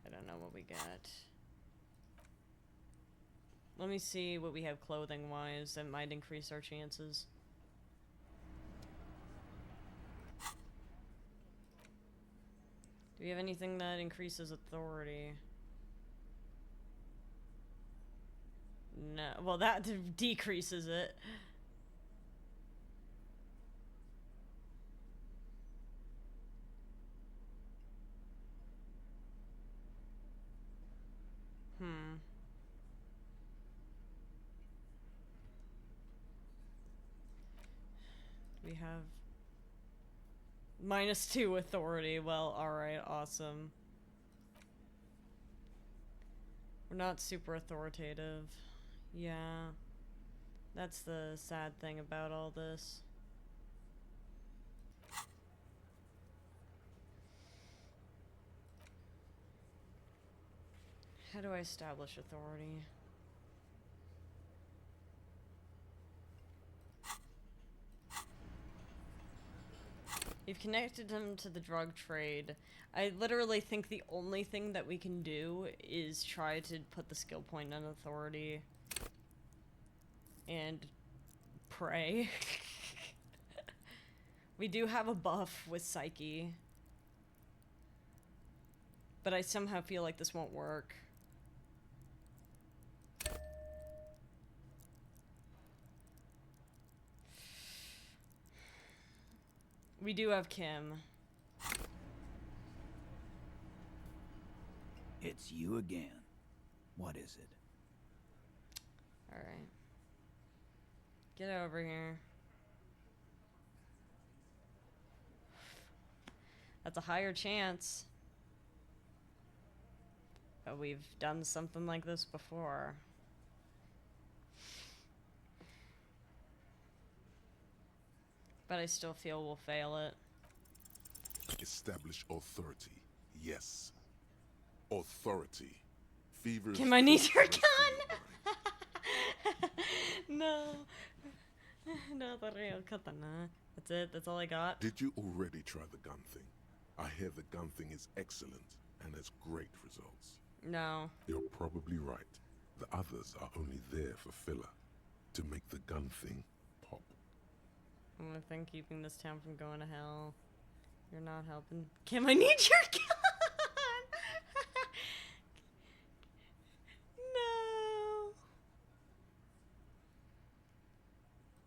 I don't know what we got. Let me see what we have clothing-wise that might increase our chances. Do we have anything that increases authority? No. Well, that decreases it. We have -2 authority. Well, alright, awesome. We're not super authoritative. Yeah. That's the sad thing about all this. How do I establish authority? You've connected him to the drug trade. I literally think the only thing that we can do is try to put the skill point on authority. And pray. We do have a buff with Psyche. But I somehow feel like this won't work. We do have Kim. It's you again. What is it? Alright. Get over here. That's a higher chance. But we've done something like this before. But I still feel we'll fail it. Establish authority. Yes. Authority. Fever. Kim, I need your gun! No. No, the real katana. That's it? That's all I got? Did you already try the gun thing? I hear the gun thing is excellent and has great results. No. You're probably right. The others are only there for filler. To make the gun thing pop. I'm gonna think keeping this town from going to hell. You're not helping. Kim, I need your gun! No.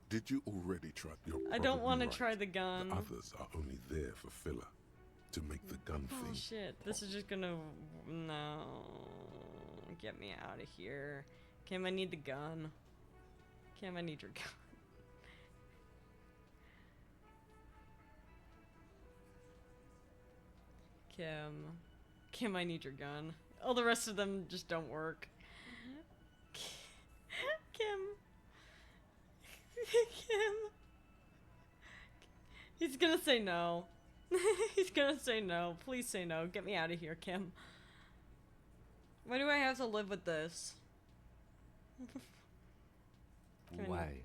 Did you already try? I don't want to right. try the gun. The others are only there for filler. To make the gun Oh thing. shit, this is just gonna... No. Get me out of here. Kim, I need the gun. Kim, I need your gun. Kim, I need your gun. All the rest of them just don't work. Kim, Kim. He's gonna say no. He's gonna say no. Please say no. Get me out of here, Kim. Why do I have to live with this? Why?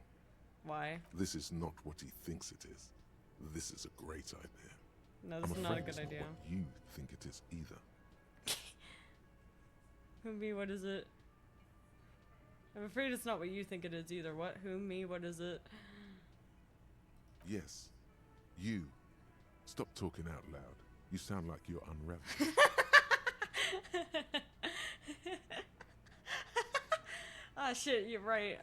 Why? This is not what he thinks it is. This is a great idea. No, this is not a good idea. What you think it is either. Who, me, what is it? I'm afraid it's not what you think it is either. What? Who, me, what is it? Yes, you. Stop talking out loud. You sound like you're unraveling. Ah, shit, you're right.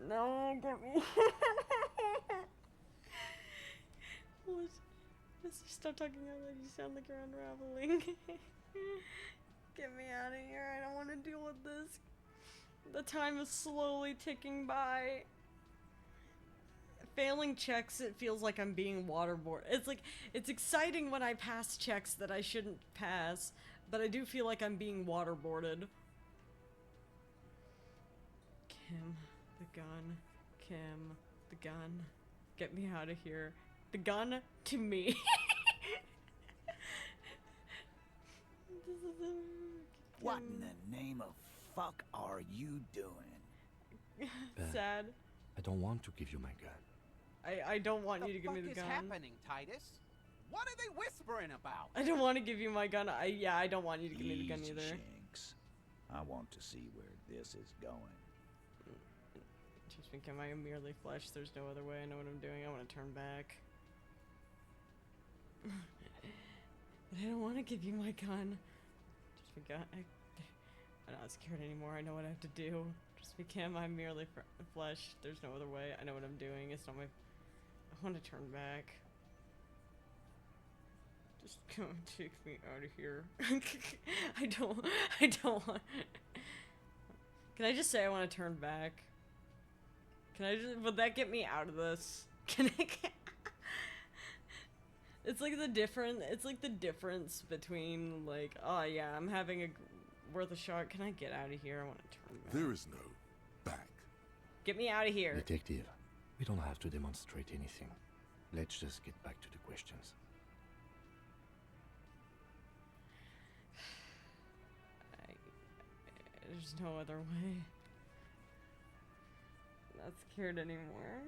No, get me. Let's stop talking out loud. You sound like you're unraveling. Get me out of here. I don't want to deal with this. The time is slowly ticking by. Failing checks, it feels like I'm being waterboarded. It's like, it's exciting when I pass checks that I shouldn't pass, but I do feel like I'm being waterboarded. Kim, the gun. Kim, the gun. Get me out of here. The gun to me. What in the name of fuck are you doing? Sad. I don't want to give you my gun. I don't want you to give me the gun. What is happening, Titus? What are they whispering about? I don't want to give you my gun. I don't want you to give me the gun either. Shanks. I want to see where this is going. Just think, am I merely flesh? There's no other way. I know what I'm doing. I want to turn back. But I don't want to give you my gun. Just because I'm not scared anymore. I know what I have to do. Just because I'm merely flesh. There's no other way. I know what I'm doing. It's not my. I want to turn back. Just come and take me out of here. I don't want. Can I just say I want to turn back? Can I just? Would that get me out of this? Can I? It's like the difference between like, oh yeah, I'm having worth a shot. Can I get out of here? I want to turn back. There is no back. Get me out of here. Detective, we don't have to demonstrate anything. Let's just get back to the questions. There's no other way. I'm not scared anymore.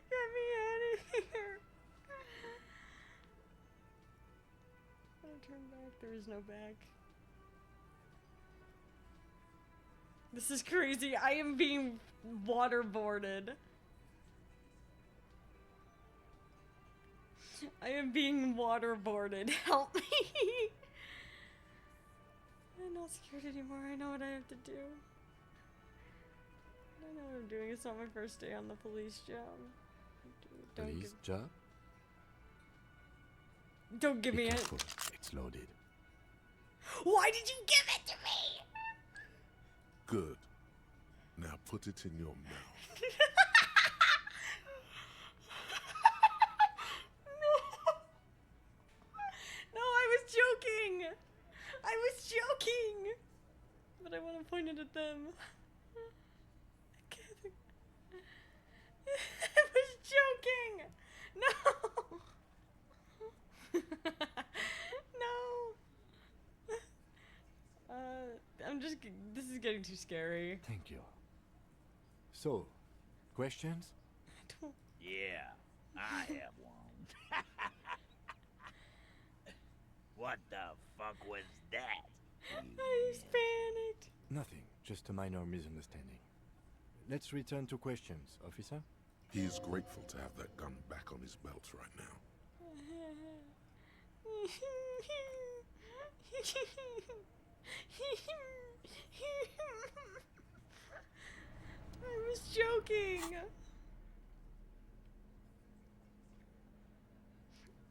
Get me out of here. I want to turn back. There is no back. This is crazy. I am being waterboarded. I am being waterboarded. Help me. I'm not scared anymore. I know what I have to do. I know what I'm doing. It's not my first day on the police job. Police job? Don't give me it. It's loaded. Why did you give it to me? Good. Now put it in your mouth. No, I was joking. I was joking. But I want to point it at them. I was joking. No. No. This is getting too scary. Thank you. So, questions? Yeah, I have one. What the fuck was that? I panicked. Nothing, just a minor misunderstanding. Let's return to questions, officer. He is grateful to have that gun back on his belt right now. I was joking.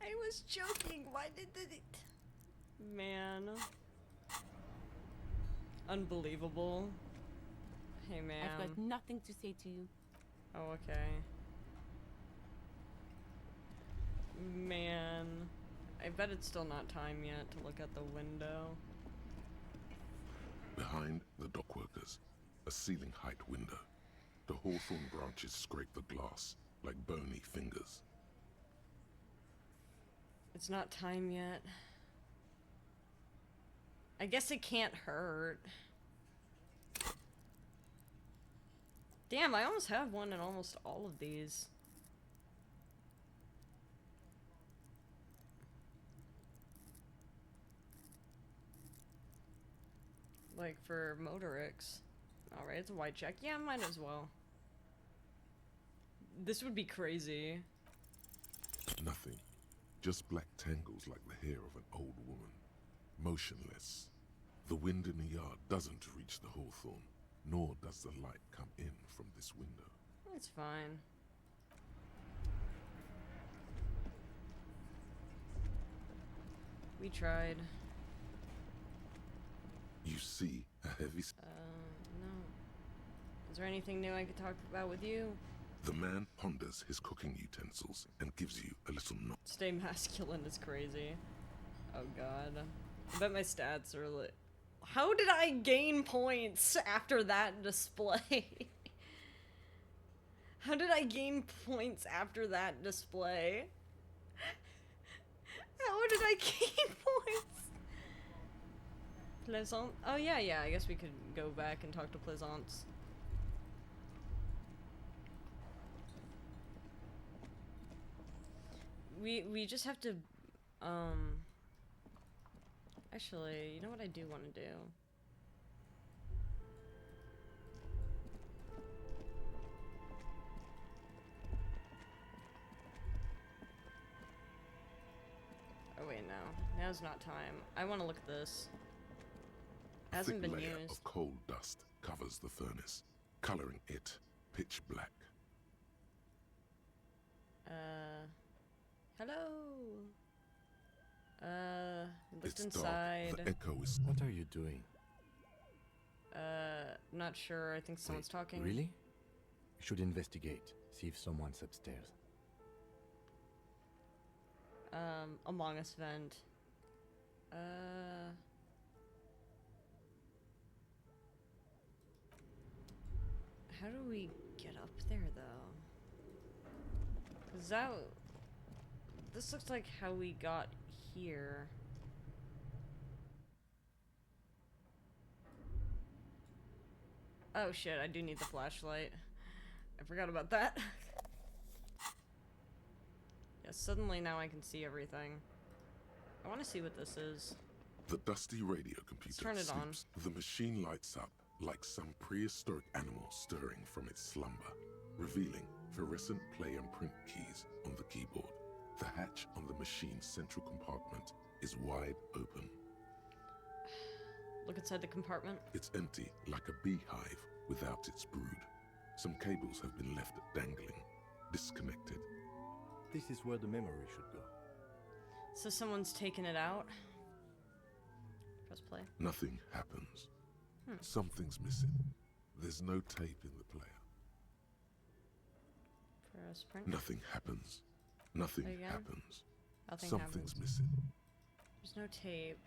I was joking. Why did it? Man. Unbelievable. Hey, man. I've got nothing to say to you. Oh, okay. Man. I bet it's still not time yet to look out the window. Behind the dock workers, A ceiling height window. The hawthorn branches scrape the glass like bony fingers. It's not time yet. I guess it can't hurt. Damn, I almost have one in almost all of these. Like for Motorix. Alright, it's a white check. Yeah, might as well. This would be crazy. Nothing. Just black tangles like the hair of an old woman. Motionless. The wind in the yard doesn't reach the hawthorn, nor does the light come in from this window. It's fine. We tried. You see a heavy... No. Is there anything new I could talk about with you? The man ponders his cooking utensils and gives you a little nod. Stay masculine is crazy. Oh god. I bet my stats are like... How did I gain points after that display? How did I gain points after that display? How did I gain points? Plaisance? Oh yeah, I guess we could go back and talk to Plaisance. We just have to, actually, you know what I do want to do? Oh wait, no. Now's not time. I want to look at this. It hasn't been layer used. of coal dust covers the furnace, coloring it pitch black. Hello. Looked It's inside. dark. The echo is... What are you doing? Not sure. I think someone's talking. Really? You should investigate. See if someone's upstairs. Among Us vent. How do we get up there, though? 'Cause that... This looks like how we got here. Oh shit, I do need the flashlight. I forgot about that. Yeah, suddenly now I can see everything. I want to see what this is. The dusty radio computer turn it on. sleeps. The machine lights up like some prehistoric animal stirring from its slumber, revealing fluorescent play and print keys on the keyboard. The hatch on the machine's central compartment is wide open. Look inside the compartment. It's empty like a beehive without its brood. Some cables have been left dangling, disconnected. This is where the memory should go. So someone's taken it out. Press play. Nothing happens. Something's missing. There's no tape in the player. Press print. Nothing happens. Nothing Again? happens. Nothing Something's happens. missing. There's no tape.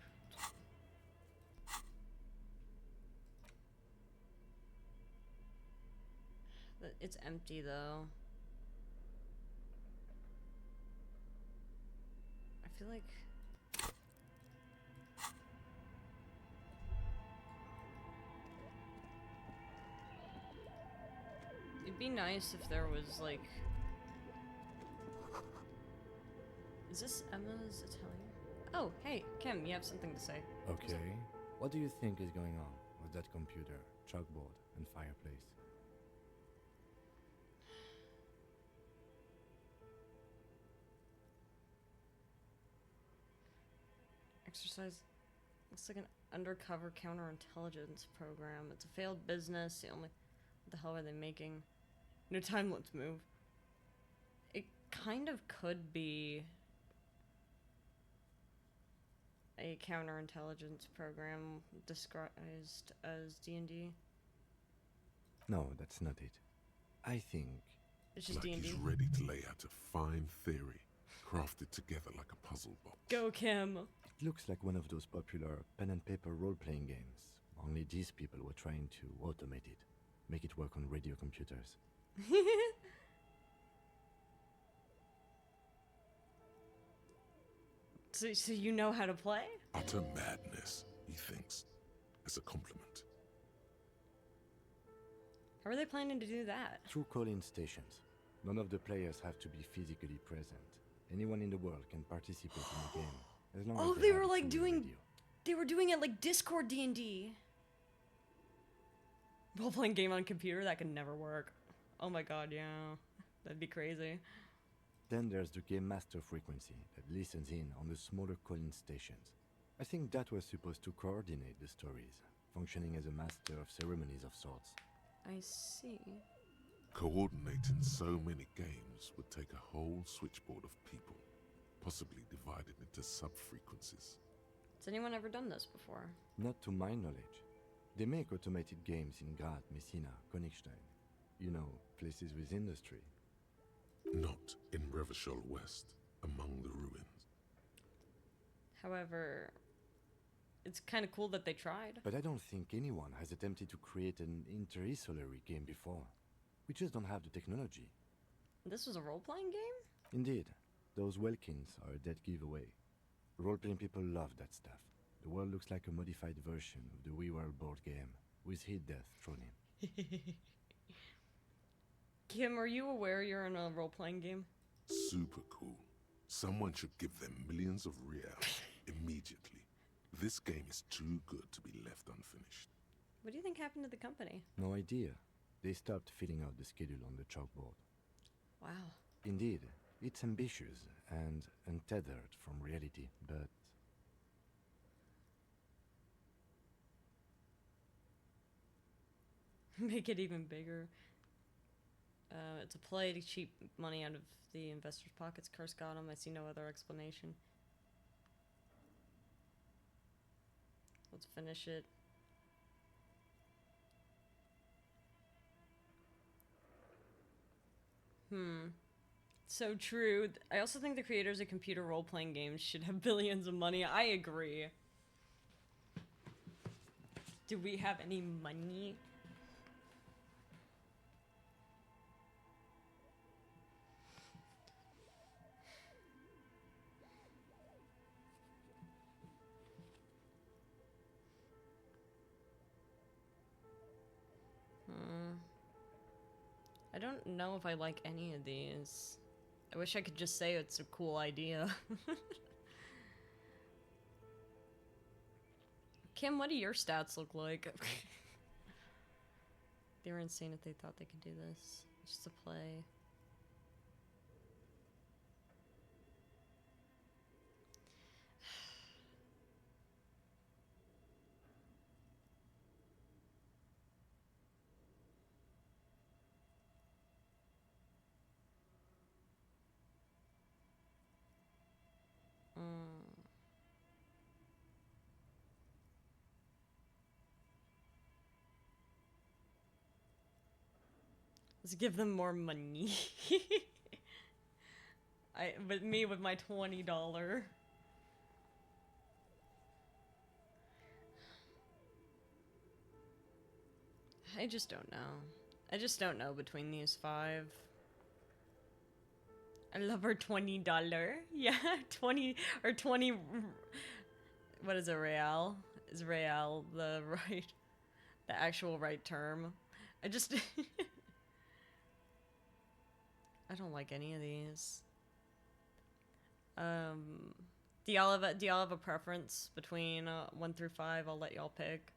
It's empty though. I feel like... It'd be nice if there was like... Is this Emma's Italian? Oh, hey, Kim, you have something to say. Okay. What do you think is going on with that computer, chalkboard, and fireplace? Exercise looks like an undercover counterintelligence program. It's a failed business. The only... What the hell are they making? No time, let's move. It kind of could be a counterintelligence program disguised as D&D. No, that's not it. I think... It's just like D&D. he's ready to lay out a fine theory, crafted together like a puzzle box. Go, Kim! It looks like one of those popular pen and paper role-playing games. Only these people were trying to automate it. make it work on radio computers. So you know how to play? Utter madness, he thinks, as a compliment. How are they planning to do that? Through call-in stations. None of the players have to be physically present. Anyone in the world can participate in the game, as long Oh, as they have were it like through the doing... radio. They were doing it like Discord D&D. Role-playing game on computer? That could never work. Oh my god, yeah. That'd be crazy. Then there's the Game Master frequency that listens in on the smaller call-in stations. I think that was supposed to coordinate the stories, functioning as a master of ceremonies of sorts. I see. Coordinating so many games would take a whole switchboard of people, possibly divided into sub-frequencies. Has anyone ever done this before? Not to my knowledge. They make automated games in Graz, Messina, Königstein. You know, places with industry. Not in Revachol West, among the ruins. However, it's kind of cool that they tried. But I don't think anyone has attempted to create an interisolary game before. We just don't have the technology. This was a role-playing game? Indeed. Those Welkins are a dead giveaway. Role-playing people love that stuff. The world looks like a modified version of the WeWorld board game, with hit death thrown in. Kim, are you aware you're in a role-playing game? Super cool. Someone should give them millions of real immediately. This game is too good to be left unfinished. What do you think happened to the company? No idea. They stopped filling out the schedule on the chalkboard. Wow. Indeed, it's ambitious and untethered from reality, but... Make it even bigger. It's a play to cheat money out of the investors' pockets. Curse got him. I see no other explanation. Let's finish it. So true. I also think the creators of computer role-playing games should have billions of money. I agree. Do we have any money? I don't know if I like any of these. I wish I could just say it's a cool idea. Kim, what do your stats look like? They were insane if they thought they could do this. It's just a play. Let's give them more money. But me with my $20. I just don't know. I just don't know between these five. I love her $20. Yeah, 20 or 20. What is a real? Is real the actual right term? I just. I don't like any of these. Do y'all have a preference between 1 through 5? I'll let y'all pick.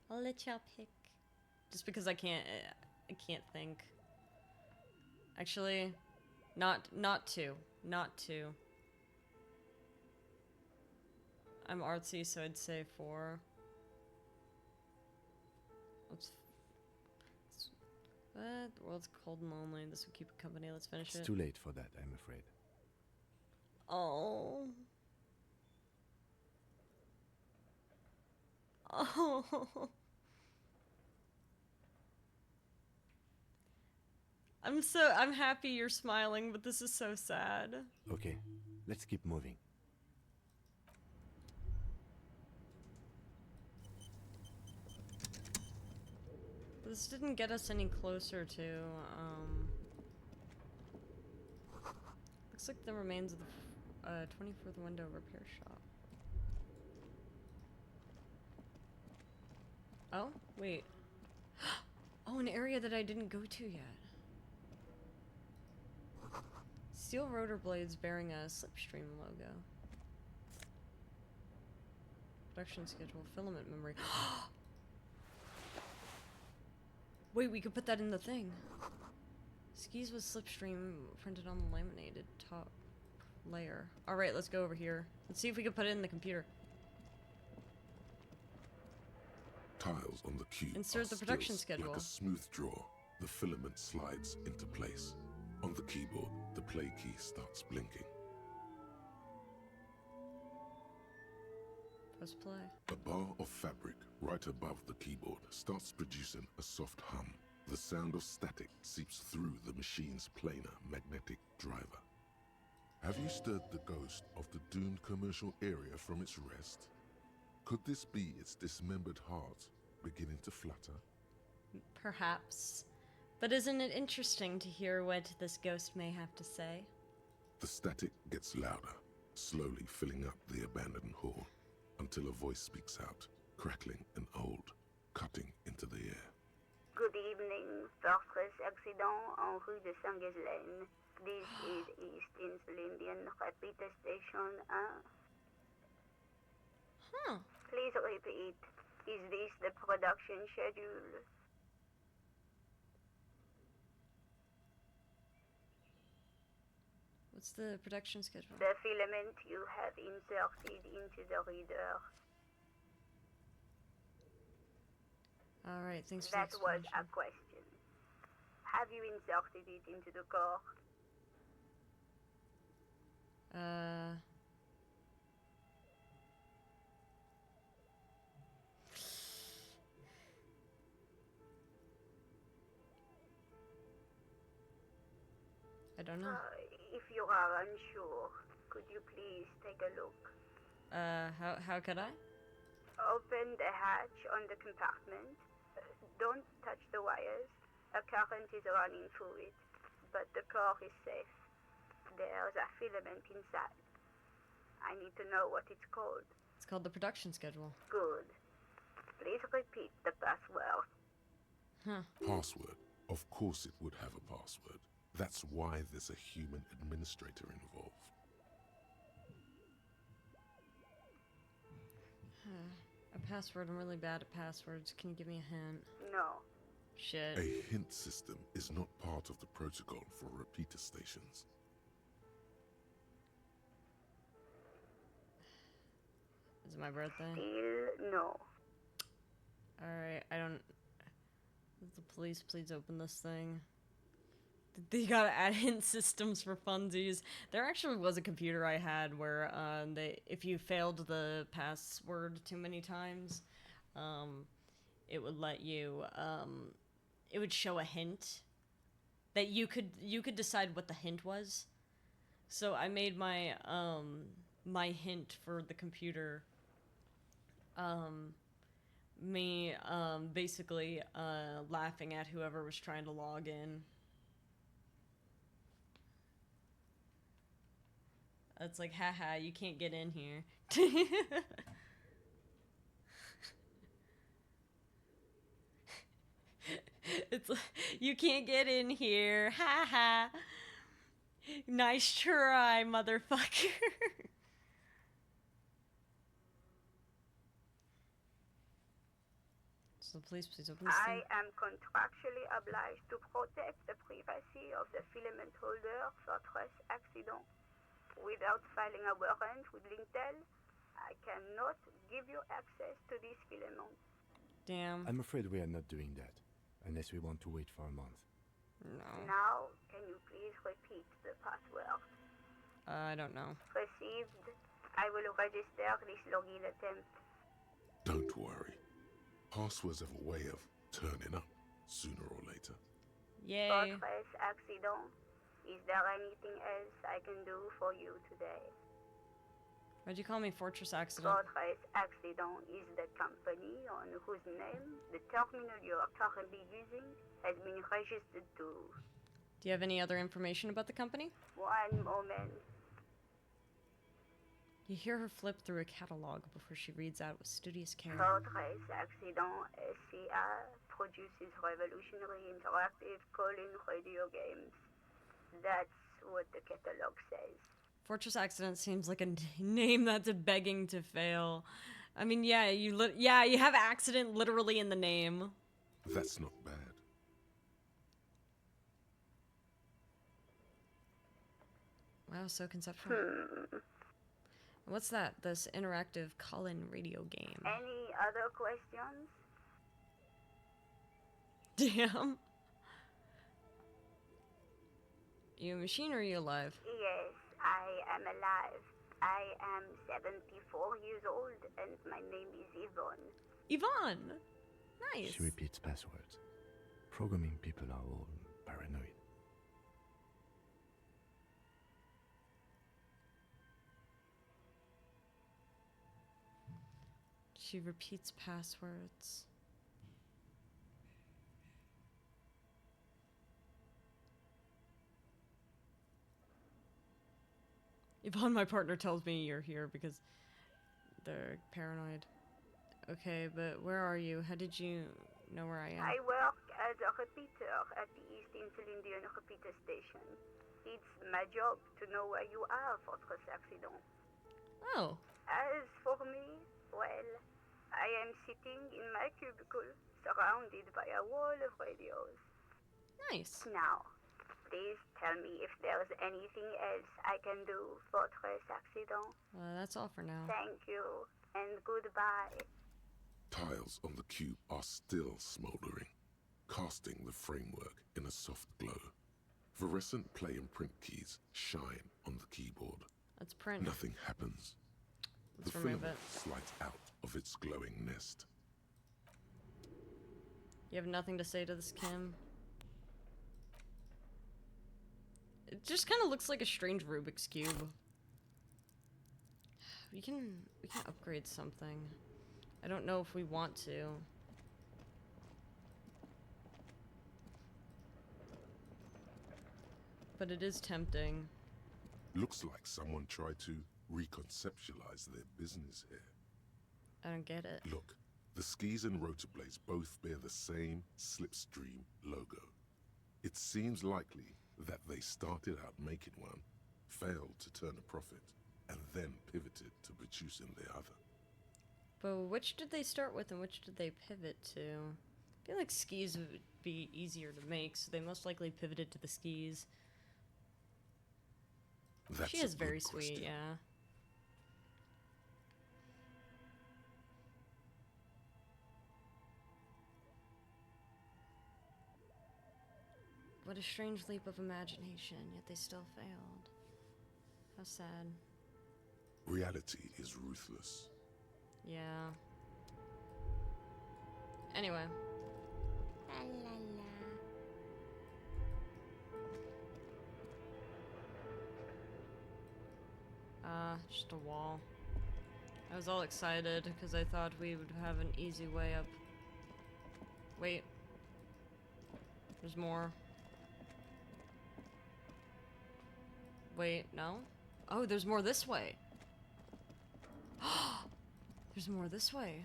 I'll let y'all pick. Just because I can't think. Actually, not 2. Not 2. I'm artsy, so I'd say 4. What? The world's cold and lonely. This will keep it company. Let's finish it. It's too late for that, I'm afraid. Oh. Oh. I'm happy you're smiling, but this is so sad. Okay, let's keep moving. This didn't get us any closer to, looks like the remains of the 24th window repair shop. Oh, wait. Oh, an area that I didn't go to yet. Steel rotor blades bearing a slipstream logo. Production schedule, filament memory. Wait, we could put that in the thing. Skis with slipstream printed on the laminated top layer. Alright, let's go over here. Let's see if we can put it in the computer. Tiles on the cube Insert the production schedule. Like a smooth draw, the filament slides into place. On the keyboard, the play key starts blinking. Press play. A bar of fabric right above the keyboard starts producing a soft hum. The sound of static seeps through the machine's planar magnetic driver. Have you stirred the ghost of the doomed commercial area from its rest? Could this be its dismembered heart beginning to flutter? Perhaps. But isn't it interesting to hear what this ghost may have to say? The static gets louder, slowly filling up the abandoned hall, until a voice speaks out, crackling and old, cutting into the air. Good evening, first accident en rue de Saint-Ghislaine. This is East Insulindian Repeater Station 1. Please repeat. Is this the production schedule? What's the production schedule? The filament you have inserted into the reader. Alright, thanks for That the was explanation. a question. Have you inserted it into the core? I don't know. If you are unsure, could you please take a look? How could I? Open the hatch on the compartment. Don't touch the wires. A current is running through it, but the core is safe. There's a filament inside. I need to know what it's called. It's called the production schedule. Good. Please repeat the password. Huh. Password. Of course it would have a password. That's why there's a human administrator involved. A password. I'm really bad at passwords. Can you give me a hint? No. Shit. A hint system is not part of the protocol for repeater stations. Is it my birthday? Still no. Alright, I don't... The police please open this thing. They gotta add hint systems for funsies. There actually was a computer I had where if you failed the password too many times, it would let you, it would show a hint that you could decide what the hint was. So I made my my hint for the computer basically laughing at whoever was trying to log in. It's like, haha, you can't get in here. It's like, you can't get in here, haha. Nice try, motherfucker. So please open this I thing. am contractually obliged to protect the privacy of the filament holder for stress accident. Without filing a warrant with Lintel, I cannot give you access to this filament. Damn. I'm afraid we are not doing that, unless we want to wait for a month. No. Now, can you please repeat the password? I don't know. Received. I will register this login attempt. Don't worry. Passwords have a way of turning up sooner or later. Yay. Stress accident. Is there anything else I can do for you today? Why'd you call me Fortress Accident? Fortress Accident is the company on whose name the terminal you are currently using has been registered to. Do you have any other information about the company? One moment. You hear her flip through a catalog before she reads out with studious care. Fortress Accident SCA produces revolutionary interactive call-in radio games. That's what the catalog says. Fortress Accident seems like a name that's begging to fail. I mean, yeah, you have accident literally in the name. That's not bad. Wow, so conceptual. What's that? This interactive call-in radio game. Any other questions? Damn. You a machine or are you alive? Yes, I am alive. I am 74 years old and my name is Yvonne. Yvonne! Nice. She repeats passwords. Programming people are all paranoid. She repeats passwords. Yvonne, my partner, tells me you're here because they're paranoid. Okay, but where are you? How did you know where I am? I work as a repeater at the East Insulindian repeater station. It's my job to know where you are, Fortress Accident. Oh. As for me, well, I am sitting in my cubicle, surrounded by a wall of radios. Nice. Now, please tell me if there's anything else I can do, Fortress Accident. That's all for now. Thank you, and goodbye. Tiles on the cube are still smoldering, casting the framework in a soft glow. Fluorescent play and print keys shine on the keyboard. Let's print. Nothing happens. Let's the remove filament it. slides out of its glowing nest. You have nothing to say to this, Kim? It just kind of looks like a strange Rubik's Cube. We can upgrade something. I don't know if we want to. But it is tempting. Looks like someone tried to reconceptualize their business here. I don't get it. Look, the skis and rotor blades both bear the same Slipstream logo. It seems likely that they started out making one, failed to turn a profit, and then pivoted to producing the other. But which did they start with and which did they pivot to? I feel like skis would be easier to make, so they most likely pivoted to the skis. That's She is a good very question. sweet, yeah. What a strange leap of imagination, yet they still failed. How sad. Reality is ruthless. Yeah. Anyway. Just a wall. I was all excited because I thought we would have an easy way up. Wait. There's more. Wait, no? Oh, there's more this way. There's more this way.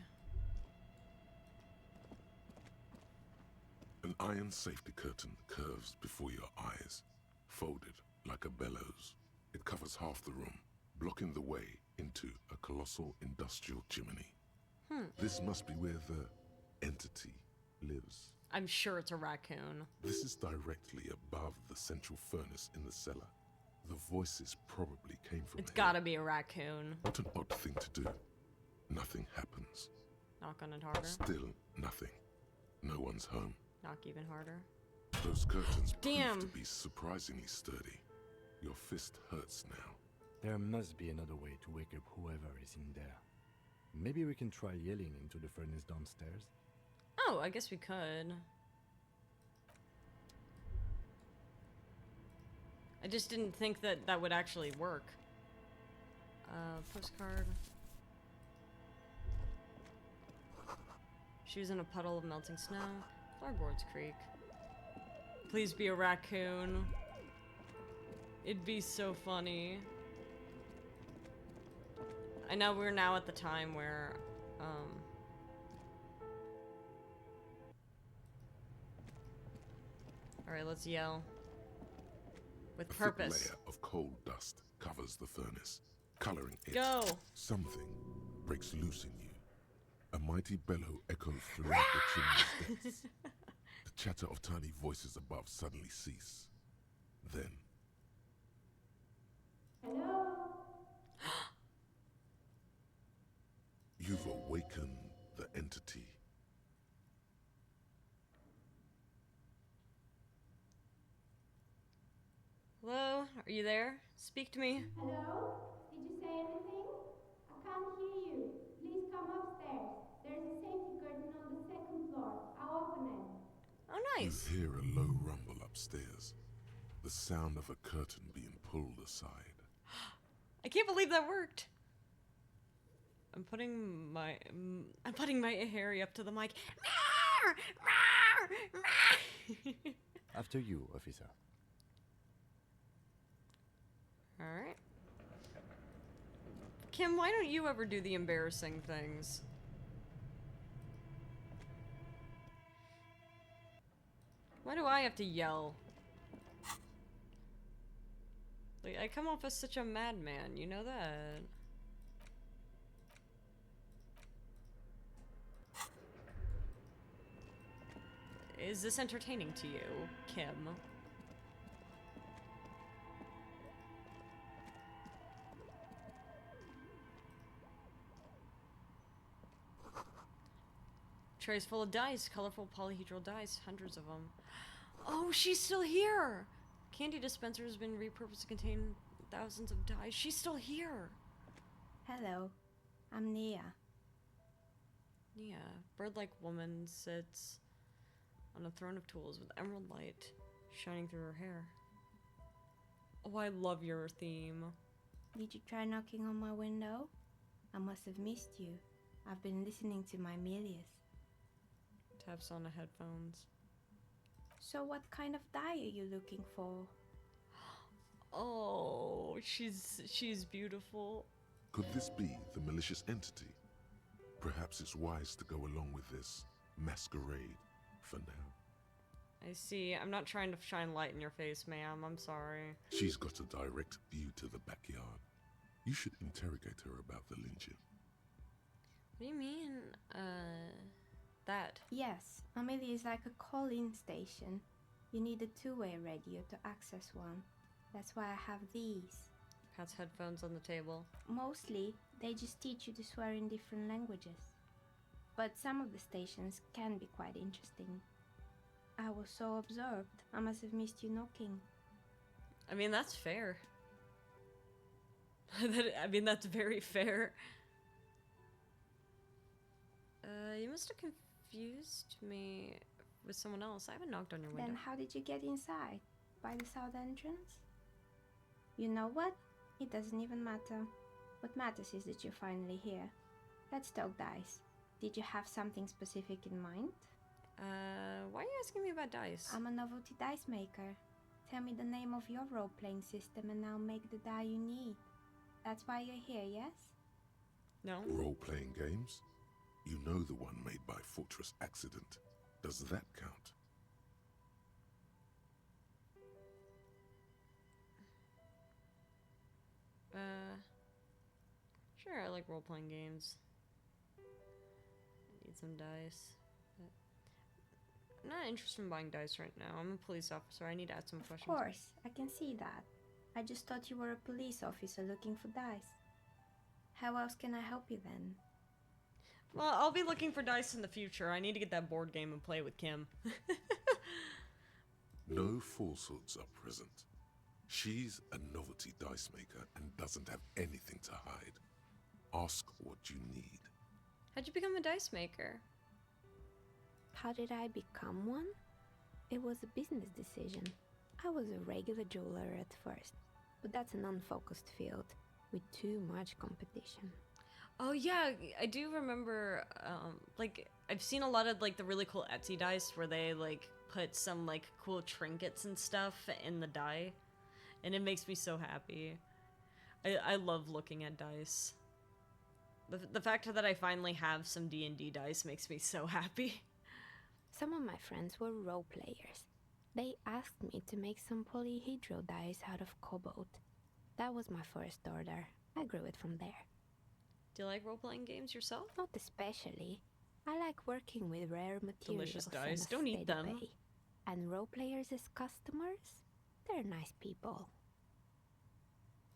An iron safety curtain curves before your eyes, folded like a bellows. It covers half the room, blocking the way into a colossal industrial chimney. This must be where the entity lives. I'm sure it's a raccoon. This is directly above the central furnace in the cellar. The voices probably came from It's here. gotta be a raccoon. What an odd thing to do. Nothing happens. Knock on it harder. Still nothing. No one's home. Knock even harder. Those curtains Damn. prove to be surprisingly sturdy. Your fist hurts now. There must be another way to wake up whoever is in there. Maybe we can try yelling into the furnace downstairs. Oh, I guess we could. I just didn't think that that would actually work. Postcard. Shoes in a puddle of melting snow. Floorboards creak. Please be a raccoon. It'd be so funny. I know we're now at the time where, Alright, let's yell. With purpose. A thick layer of coal dust covers the furnace, coloring it. Go! Something breaks loose in you. A mighty bellow echoes throughout the chimney's depths. The chatter of tiny voices above suddenly cease. Then... Hello? You've awakened the entity. Hello? Are you there? Speak to me. Hello? Did you say anything? I can't hear you. Please come upstairs. There's a safety curtain on the second floor. I'll open it. Oh, nice. You hear a low rumble upstairs. The sound of a curtain being pulled aside. I can't believe that worked. I'm putting my Harry up to the mic. After you, officer. Alright. Kim, why don't you ever do the embarrassing things? Why do I have to yell? Like, I come off as such a madman, you know that? Is this entertaining to you, Kim? Trays full of dice, colorful polyhedral dice, hundreds of them. Oh, she's still here! Candy dispenser has been repurposed to contain thousands of dice. She's still here! Hello. I'm Nia. Nia, bird-like woman sits on a throne of tools with emerald light shining through her hair. Oh, I love your theme. Did you try knocking on my window? I must have missed you. I've been listening to my Melius. Taps on the headphones. So what kind of die are you looking for? Oh, she's beautiful. Could this be the malicious entity? Perhaps it's wise to go along with this masquerade for now. I see. I'm not trying to shine light in your face, ma'am. I'm sorry. She's got a direct view to the backyard. You should interrogate her about the lynching. What do you mean, that? Yes, Amelia is like a call-in station. You need a two-way radio to access one. That's why I have these. Pat's headphones on the table. Mostly, they just teach you to swear in different languages. But some of the stations can be quite interesting. I was so absorbed, I must have missed you knocking. I mean, that's fair. I mean, that's very fair. You must have confused me with someone else. I haven't knocked on your window. Then how did you get inside? By the south entrance? You know what? It doesn't even matter. What matters is that you're finally here. Let's talk dice. Did you have something specific in mind? Why are you asking me about dice? I'm a novelty dice maker. Tell me the name of your role-playing system and I'll make the die you need. That's why you're here, yes? No. Role-playing games? You know the one made by Fortress Accident. Does that count? Sure, I like role-playing games. I need some dice. But I'm not interested in buying dice right now. I'm a police officer. I need to ask some questions. Of course, I can see that. I just thought you were a police officer looking for dice. How else can I help you then? Well, I'll be looking for dice in the future. I need to get that board game and play with Kim. No falsehoods are present. She's a novelty dice maker and doesn't have anything to hide. Ask what you need. How'd you become a dice maker? How did I become one? It was a business decision. I was a regular jeweler at first, but that's an unfocused field. with too much competition. Oh yeah, I do remember, like, I've seen a lot of, like, the really cool Etsy dice where they, like, put some, like, cool trinkets and stuff in the die, and it makes me so happy. I love looking at dice. The fact that I finally have some D&D dice makes me so happy. Some of my friends were role players. They asked me to make some polyhedral dice out of cobalt. That was my first order. I grew it from there. Do you like role-playing games yourself? Not especially. I like working with rare materials. Delicious dice. Don't eat them. Way. And role players as customers? They're nice people.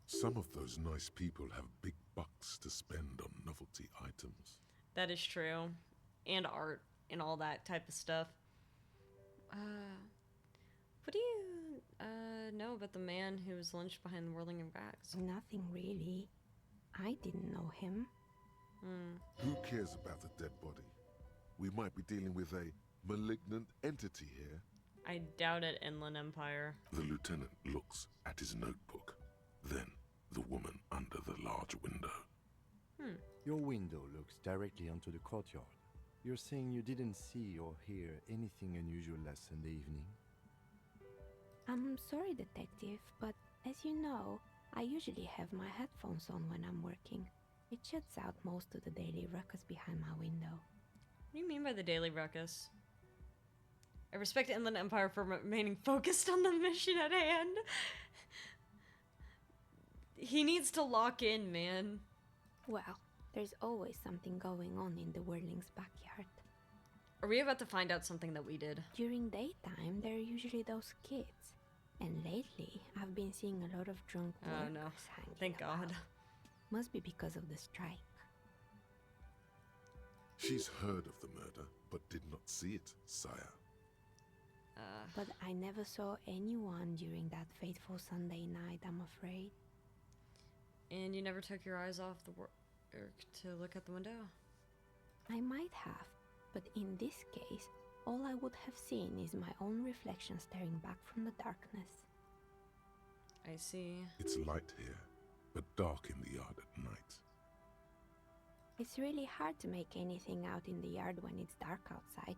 Some of those nice people have big bucks to spend on novelty items. That is true. And art and all that type of stuff. What do you know about the man who was lynched behind the whirling of rags? Nothing really. I didn't know him. Who cares about the dead body? We might be dealing with a malignant entity here. I doubt it, Inland Empire. The lieutenant looks at his notebook. Then the woman under the large window. Your window looks directly onto the courtyard. You're saying you didn't see or hear anything unusual last Sunday evening? I'm sorry, detective, but as you know, I usually have my headphones on when I'm working. It shuts out most of the daily ruckus behind my window. What do you mean by the daily ruckus? I respect Inland Empire for remaining focused on the mission at hand. He needs to lock in, man. Well, there's always something going on in the Whirling's backyard. Are we about to find out something that we did? During daytime, there are usually those kids. And lately, I've been seeing a lot of drunk workers hanging Thank God. about. Must be because of the strike. She's heard of the murder, but did not see it, sire. But I never saw anyone during that fateful Sunday night, I'm afraid. And you never took your eyes off the work to look at the window? I might have, but in this case, all I would have seen is my own reflection staring back from the darkness. I see. It's light here, but dark in the yard at night. It's really hard to make anything out in the yard when it's dark outside.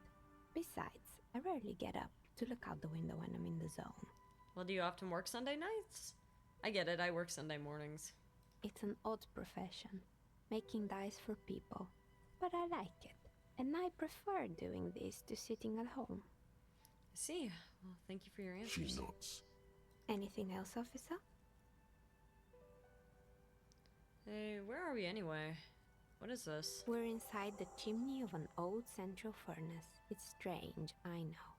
Besides, I rarely get up to look out the window when I'm in the zone. Well, do you often work Sunday nights? I get it, I work Sunday mornings. It's an odd profession, making dice for people, but I like it. And I prefer doing this to sitting at home. I see. Well, thank you for your answers. She nods. Anything else, officer? Hey, where are we anyway? What is this? We're inside the chimney of an old central furnace. It's strange, I know.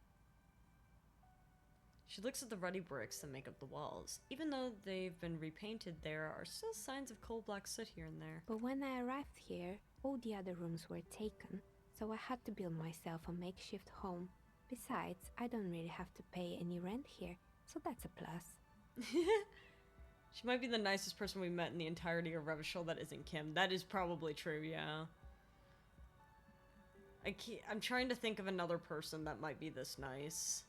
She looks at the ruddy bricks that make up the walls. Even though they've been repainted, there are still signs of coal black soot here and there. But when I arrived here, all the other rooms were taken, so I had to build myself a makeshift home. Besides, I don't really have to pay any rent here, so that's a plus. She might be the nicest person we met in the entirety of Revachol that isn't Kim. That is probably true, yeah. I'm trying to think of another person that might be this nice.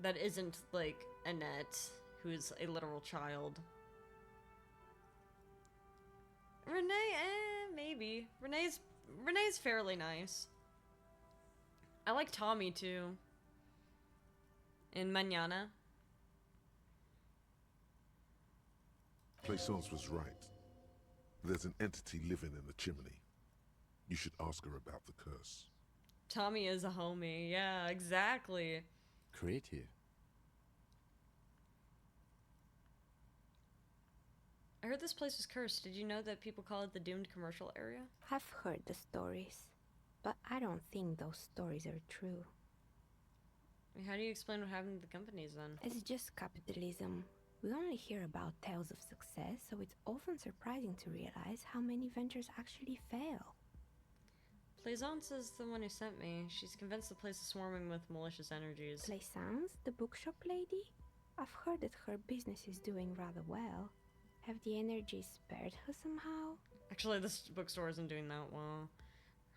That isn't, like, Annette, who's a literal child. Renee, maybe. Renee's fairly nice. I like Tommy, too. And Mañana. Plaisance was right. There's an entity living in the chimney. You should ask her about the curse. Tommy is a homie. Yeah, exactly. Creative. I heard this place was cursed. Did you know that people call it the doomed commercial area? I've heard the stories, but I don't think those stories are true. How do you explain what happened to the companies then? It's just capitalism. We only hear about tales of success, so it's often surprising to realize how many ventures actually fail. Plaisance is the one who sent me. She's convinced the place is swarming with malicious energies. Plaisance, the bookshop lady? I've heard that her business is doing rather well. Have the energies spared her somehow? Actually, this bookstore isn't doing that well.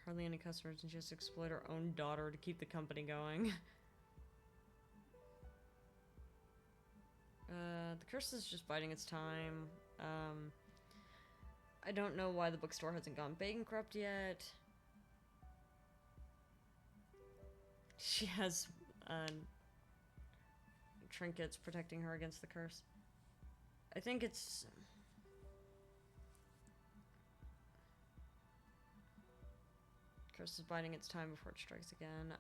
Hardly any customers, and she has to exploit her own daughter to keep the company going. The curse is just biding its time. I don't know why the bookstore hasn't gone bankrupt yet. She has trinkets protecting her against the curse. I think it's... Curse is biding its time before it strikes again.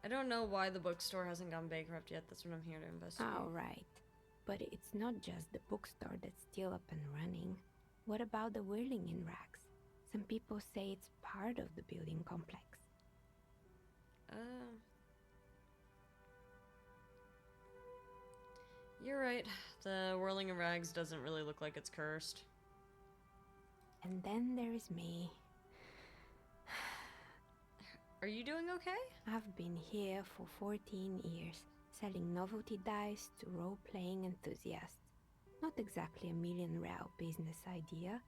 I don't know why the bookstore hasn't gone bankrupt yet. That's what I'm here to investigate. All right. But it's not just the bookstore that's still up and running. What about the whirling in rags? Some people say it's part of the building complex. You're right. The whirling in rags doesn't really look like it's cursed. And then there is me. Are you doing okay? I've been here for 14 years, selling novelty dice to role-playing enthusiasts. Not exactly a million-real business idea,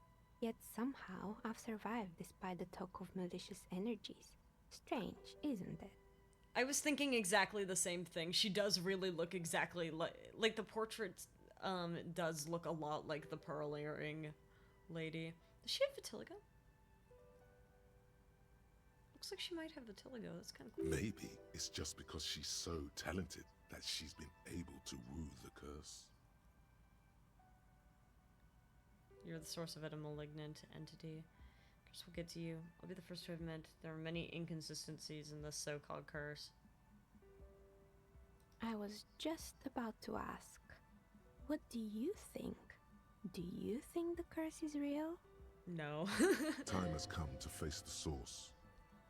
yet somehow I've survived despite the talk of malicious energies. Strange, isn't it? I was thinking exactly the same thing. She does really look exactly like the portrait does look a lot like the pearl earring lady. Does she have vitiligo? Looks like she might have vitiligo. That's kind of cool. Maybe it's just because she's so talented that she's been able to woo the curse. You're the source of it, a malignant entity. Curse will get to you. I'll be the first to admit there are many inconsistencies in this so-called curse. I was just about to ask, what do you think? Do you think the curse is real? No. Time has come to face the source.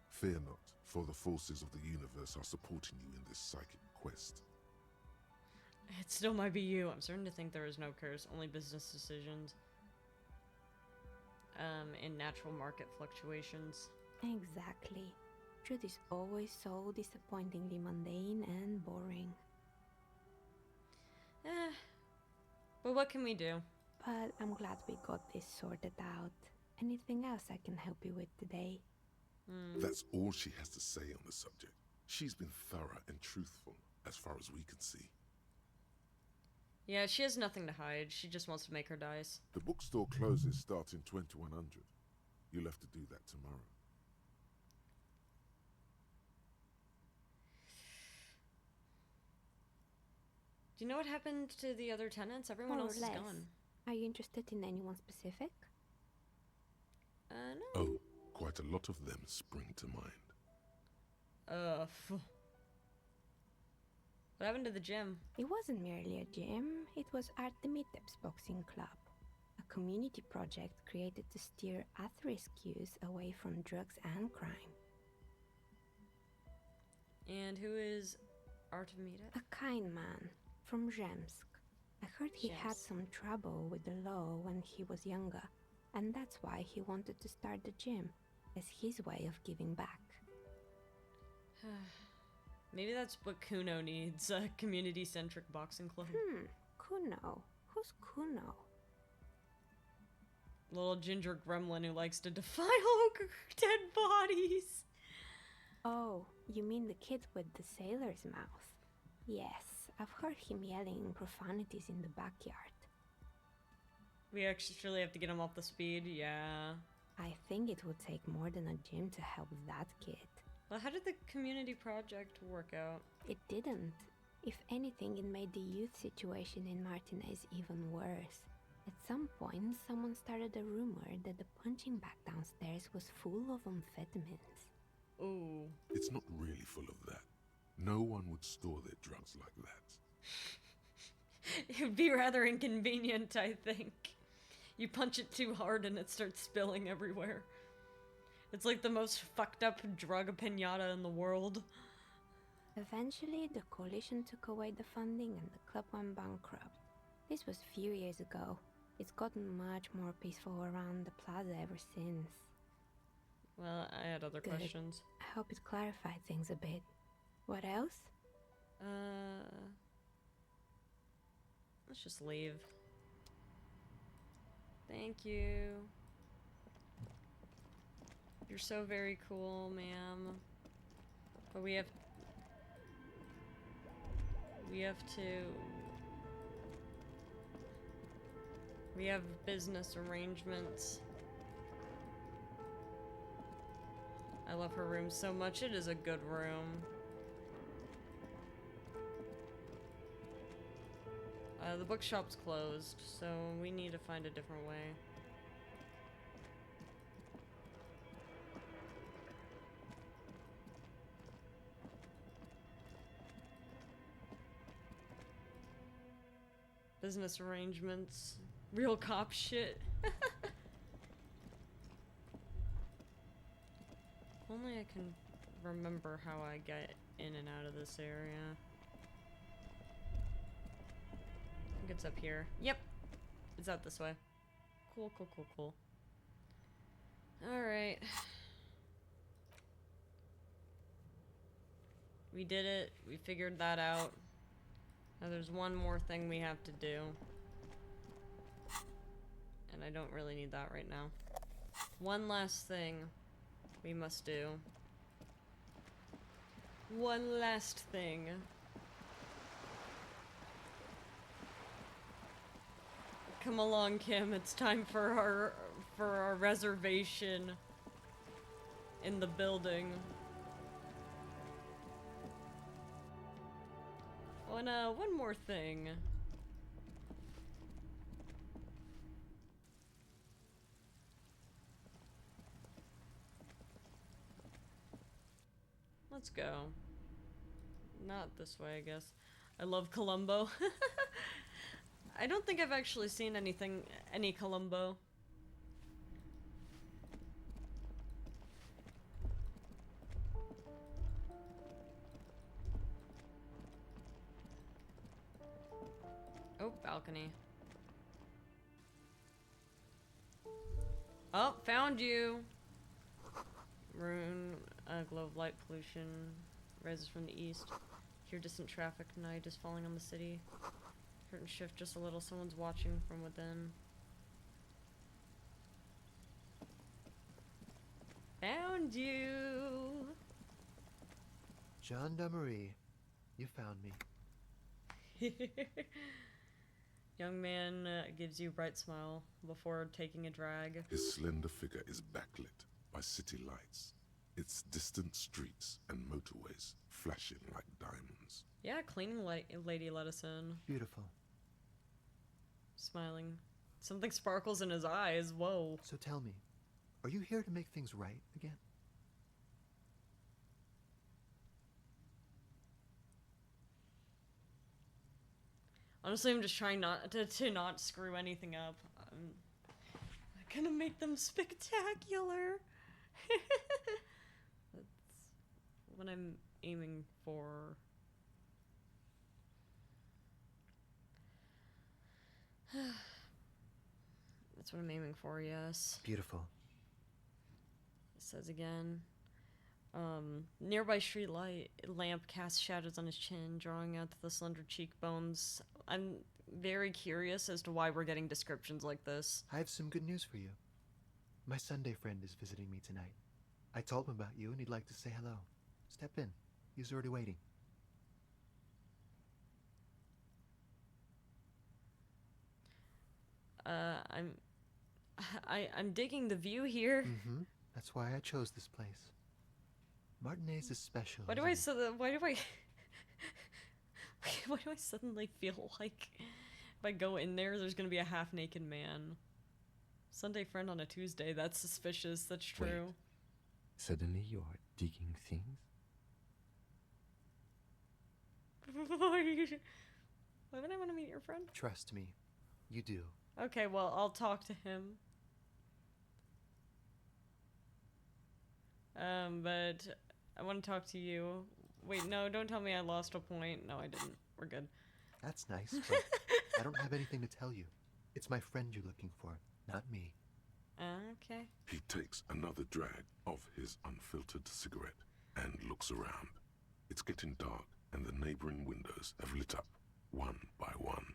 Fear not, for the forces of the universe are supporting you in this psychic quest. It still might be you. I'm starting to think there is no curse, only business decisions. In natural market fluctuations. Exactly. Truth is always so disappointingly mundane and boring. But what can we do? But I'm glad we got this sorted out. Anything else I can help you with today? That's all she has to say on the subject. She's been thorough and truthful, as far as we can see. Yeah, she has nothing to hide. She just wants to make her dice. The bookstore closes starting 2100. You'll have to do that tomorrow. Do you know what happened to the other tenants? Everyone else is gone. Are you interested in anyone specific? No. Oh, quite a lot of them spring to mind. What happened to the gym? It wasn't merely a gym, it was Artemitep's boxing club. A community project created to steer at-risk youth away from drugs and crime. And who is Artemitep? A kind man from Zemsk. I heard he had some trouble with the law when he was younger, and that's why he wanted to start the gym, as his way of giving back. Maybe that's what Kuno needs, a community-centric boxing club. Kuno? Who's Kuno? Little ginger gremlin who likes to defile dead bodies. Oh, you mean the kid with the sailor's mouth? Yes, I've heard him yelling profanities in the backyard. We actually have to get him off the speed, yeah. I think it would take more than a gym to help that kid. Well, how did the community project work out? It didn't. If anything, it made the youth situation in Martinez even worse. At some point, someone started a rumor that the punching bag downstairs was full of amphetamines. Ooh. It's not really full of that. No one would store their drugs like that. It would be rather inconvenient, I think. You punch it too hard and it starts spilling everywhere. It's like the most fucked up drug pinata in the world. Eventually, the coalition took away the funding and the club went bankrupt. This was a few years ago. It's gotten much more peaceful around the plaza ever since. Well, I had other Good. questions. I hope it clarified things a bit. What else? Let's just leave. Thank you. You're so very cool, ma'am. But we have business arrangements. I love her room so much. It is a good room. The bookshop's closed, so we need to find a different way. Business arrangements. Real cop shit. Only I can remember how I get in and out of this area. I think it's up here. Yep. It's out this way. Cool, cool, cool, cool. Alright. We did it. We figured that out. Now there's one more thing we have to do. And I don't really need that right now. One last thing we must do. One last thing. Come along, Kim. It's time for our reservation in the building. Oh, and one more thing. Let's go. Not this way, I guess. I love Columbo. I don't think I've actually seen any Columbo. Oh, balcony. Oh, found you! Rune, glow of light pollution, rises from the east. Hear distant traffic, night is falling on the city. Curtain shift just a little, someone's watching from within. Found you! Gendarmerie, you found me. Young man gives you a bright smile before taking a drag. His slender figure is backlit by city lights, its distant streets and motorways flashing like diamonds. Yeah, cleaning lady let us in. Beautiful. Smiling. Something sparkles in his eyes. Whoa. So tell me, are you here to make things right again? Honestly, I'm just trying not to not screw anything up. I'm gonna make them spectacular. That's what I'm aiming for. That's what I'm aiming for, yes. Beautiful. It says again. Nearby street lamp casts shadows on his chin, drawing out the slender cheekbones. I'm very curious as to why we're getting descriptions like this. I have some good news for you. My Sunday friend is visiting me tonight. I told him about you and he'd like to say hello. Step in. He's already waiting. I'm digging the view here. Mm-hmm. That's why I chose this place. Martinez is special. Why do I suddenly feel like if I go in there's gonna be a half-naked man? Sunday friend on a Tuesday, that's suspicious, that's true. Wait. Suddenly you are digging things? Why would I want to meet your friend? Trust me, you do. Okay, well, I'll talk to him. But I want to talk to you. Wait, no, don't tell me I lost a point. No, I didn't. We're good. That's nice, but I don't have anything to tell you. It's my friend you're looking for, not me. Okay. He takes another drag of his unfiltered cigarette and looks around. It's getting dark, and the neighboring windows have lit up, one by one.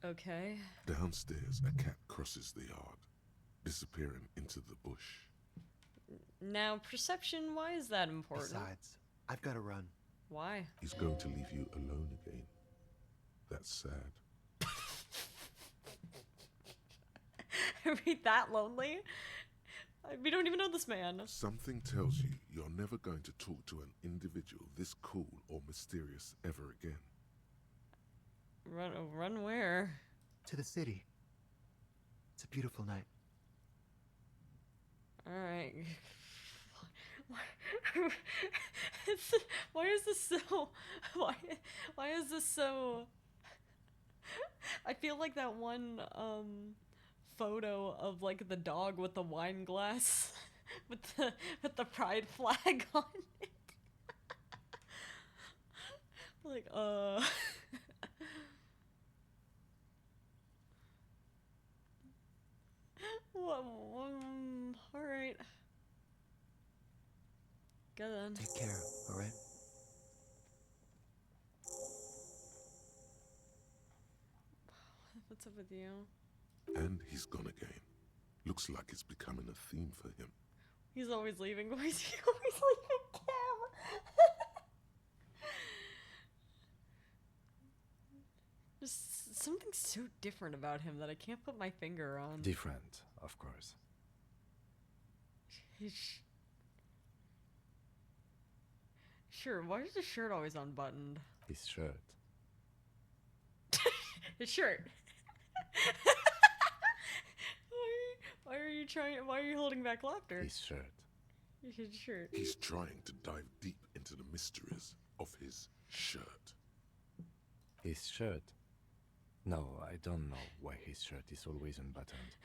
Okay. Downstairs, a cat crosses the yard, disappearing into the bush. Now, perception, why is that important? Besides, I've got to run. Why? He's going to leave you alone again. That's sad. Are we that lonely? We don't even know this man. Something tells you you're never going to talk to an individual this cool or mysterious ever again. Run where? To the city. It's a beautiful night. Alright. Why is this so... Why is this so... I feel like that one, photo of, like, the dog with the wine glass with the pride flag on it. Like, alright. Good then. Take care, alright? What's up with you? And he's gone again. Looks like it's becoming a theme for him. He's always leaving. Why is he always leaving Kim? There's something so different about him that I can't put my finger on. Different, of course. Sure, why is his shirt always unbuttoned? His shirt. His shirt. Why are you holding back laughter? His shirt. His shirt. He's trying to dive deep into the mysteries of his shirt. His shirt? No, I don't know why his shirt is always unbuttoned.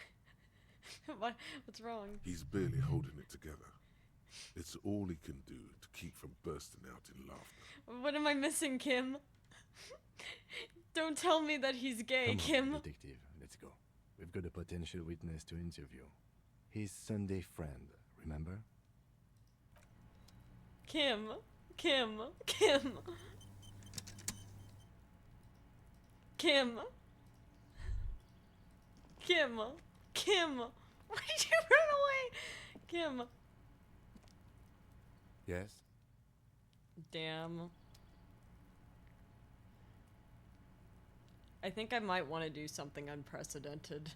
What's wrong? He's barely holding it together. It's all he can do to keep from bursting out in laughter. What am I missing, Kim? Don't tell me that he's gay, Come Kim. on, detective, let's go. We've got a potential witness to interview. His Sunday friend, remember? Kim. Kim. Why did you run away? Kim. Yes? Damn. I think I might want to do something unprecedented.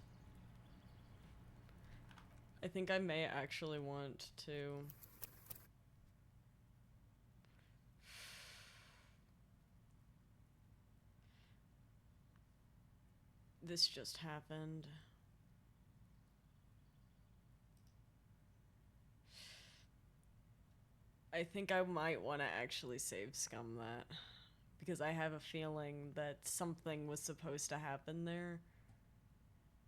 I think I may actually want to... This just happened. I think I might want to actually save Scum that. Because I have a feeling that something was supposed to happen there.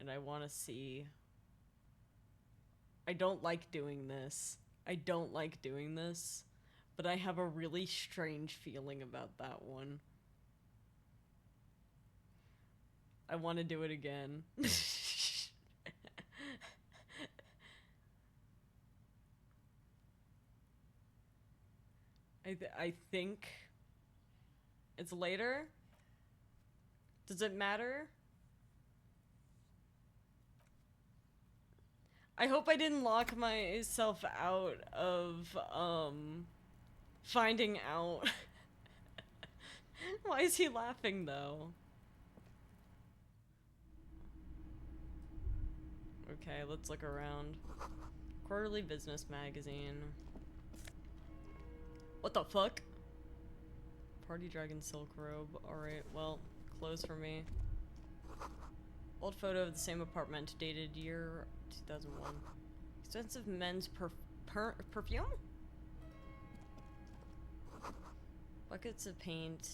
And I want to see... I don't like doing this. But I have a really strange feeling about that one. I want to do it again. I think it's later. Does it matter? I hope I didn't lock myself out of finding out. Why is he laughing though? Okay, let's look around. Quarterly Business Magazine. What the fuck? Party Dragon Silk Robe. Alright, well, clothes for me. Old photo of the same apartment, dated year 2001. Expensive men's perfume? Buckets of paint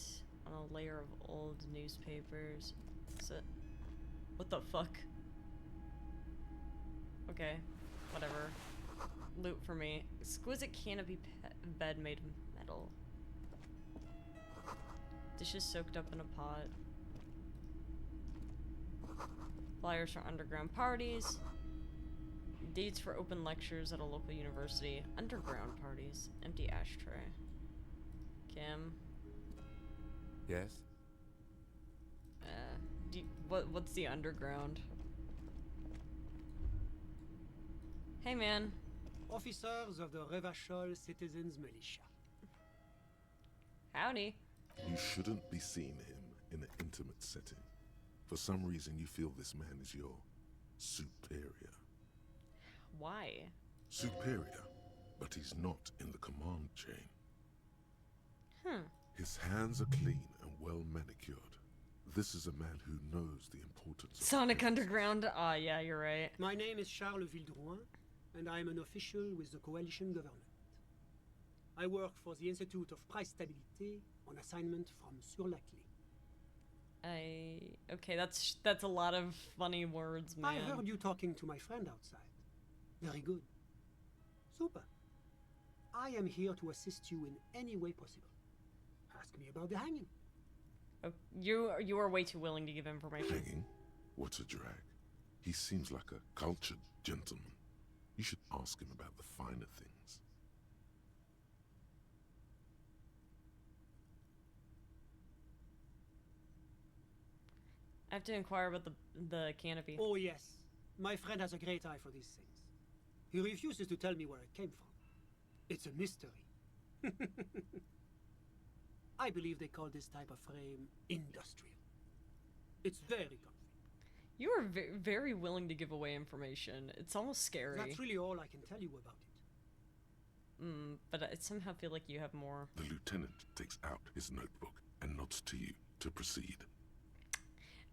on a layer of old newspapers. What the fuck? Okay, whatever. Loot for me. Exquisite canopy bed made of metal. Dishes soaked up in a pot. Flyers for underground parties. Dates for open lectures at a local university. Underground parties. Empty ashtray. Kim. Yes? what's the underground? Hey, man. Officers of the Revachol Citizens Militia. Howdy. You shouldn't be seeing him in an intimate setting. For some reason, you feel this man is your superior. Why? Superior, but he's not in the command chain. His hands are clean and well manicured. This is a man who knows the importance of Sonic Underground. Ah, yeah, you're right. My name is Charles Vildrouin, and I am an official with the coalition government. I work for the Institute of Price Stabilité on assignment from Sur-la-Clé. Okay, that's a lot of funny words, man. I heard you talking to my friend outside. Very good. Super. I am here to assist you in any way possible. Ask me about the hanging. Oh, you are way too willing to give information. Hanging? What's a drag? He seems like a cultured gentleman. You should ask him about the finer things. I have to inquire about the canopy. Oh yes, my friend has a great eye for these things. He refuses to tell me where it came from. It's a mystery. I believe they call this type of frame industrial. It's very comfy. You are very willing to give away information. It's almost scary. That's really all I can tell you about it. But I somehow feel like you have more. The lieutenant takes out his notebook and nods to you to proceed.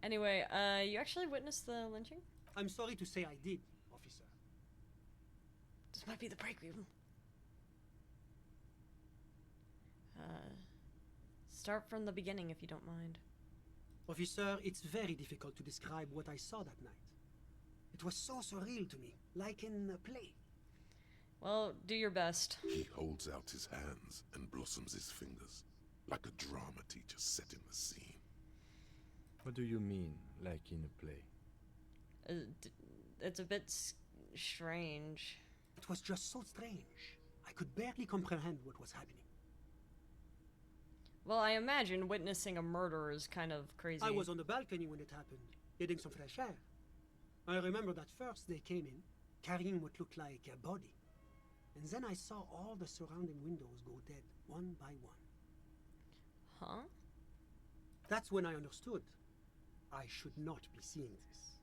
Anyway, you actually witnessed the lynching? I'm sorry to say I did, officer. This might be the break room. Start from the beginning if you don't mind. Officer, it's very difficult to describe what I saw that night. It was so surreal to me, like in a play. Well, do your best. He holds out his hands and blossoms his fingers, like a drama teacher setting the scene. What do you mean, like in a play? It's a bit strange. It was just so strange. I could barely comprehend what was happening. Well, I imagine witnessing a murder is kind of crazy. I was on the balcony when it happened, getting some fresh air. I remember that first they came in, carrying what looked like a body. And then I saw all the surrounding windows go dead, one by one. Huh? That's when I understood. I should not be seeing this.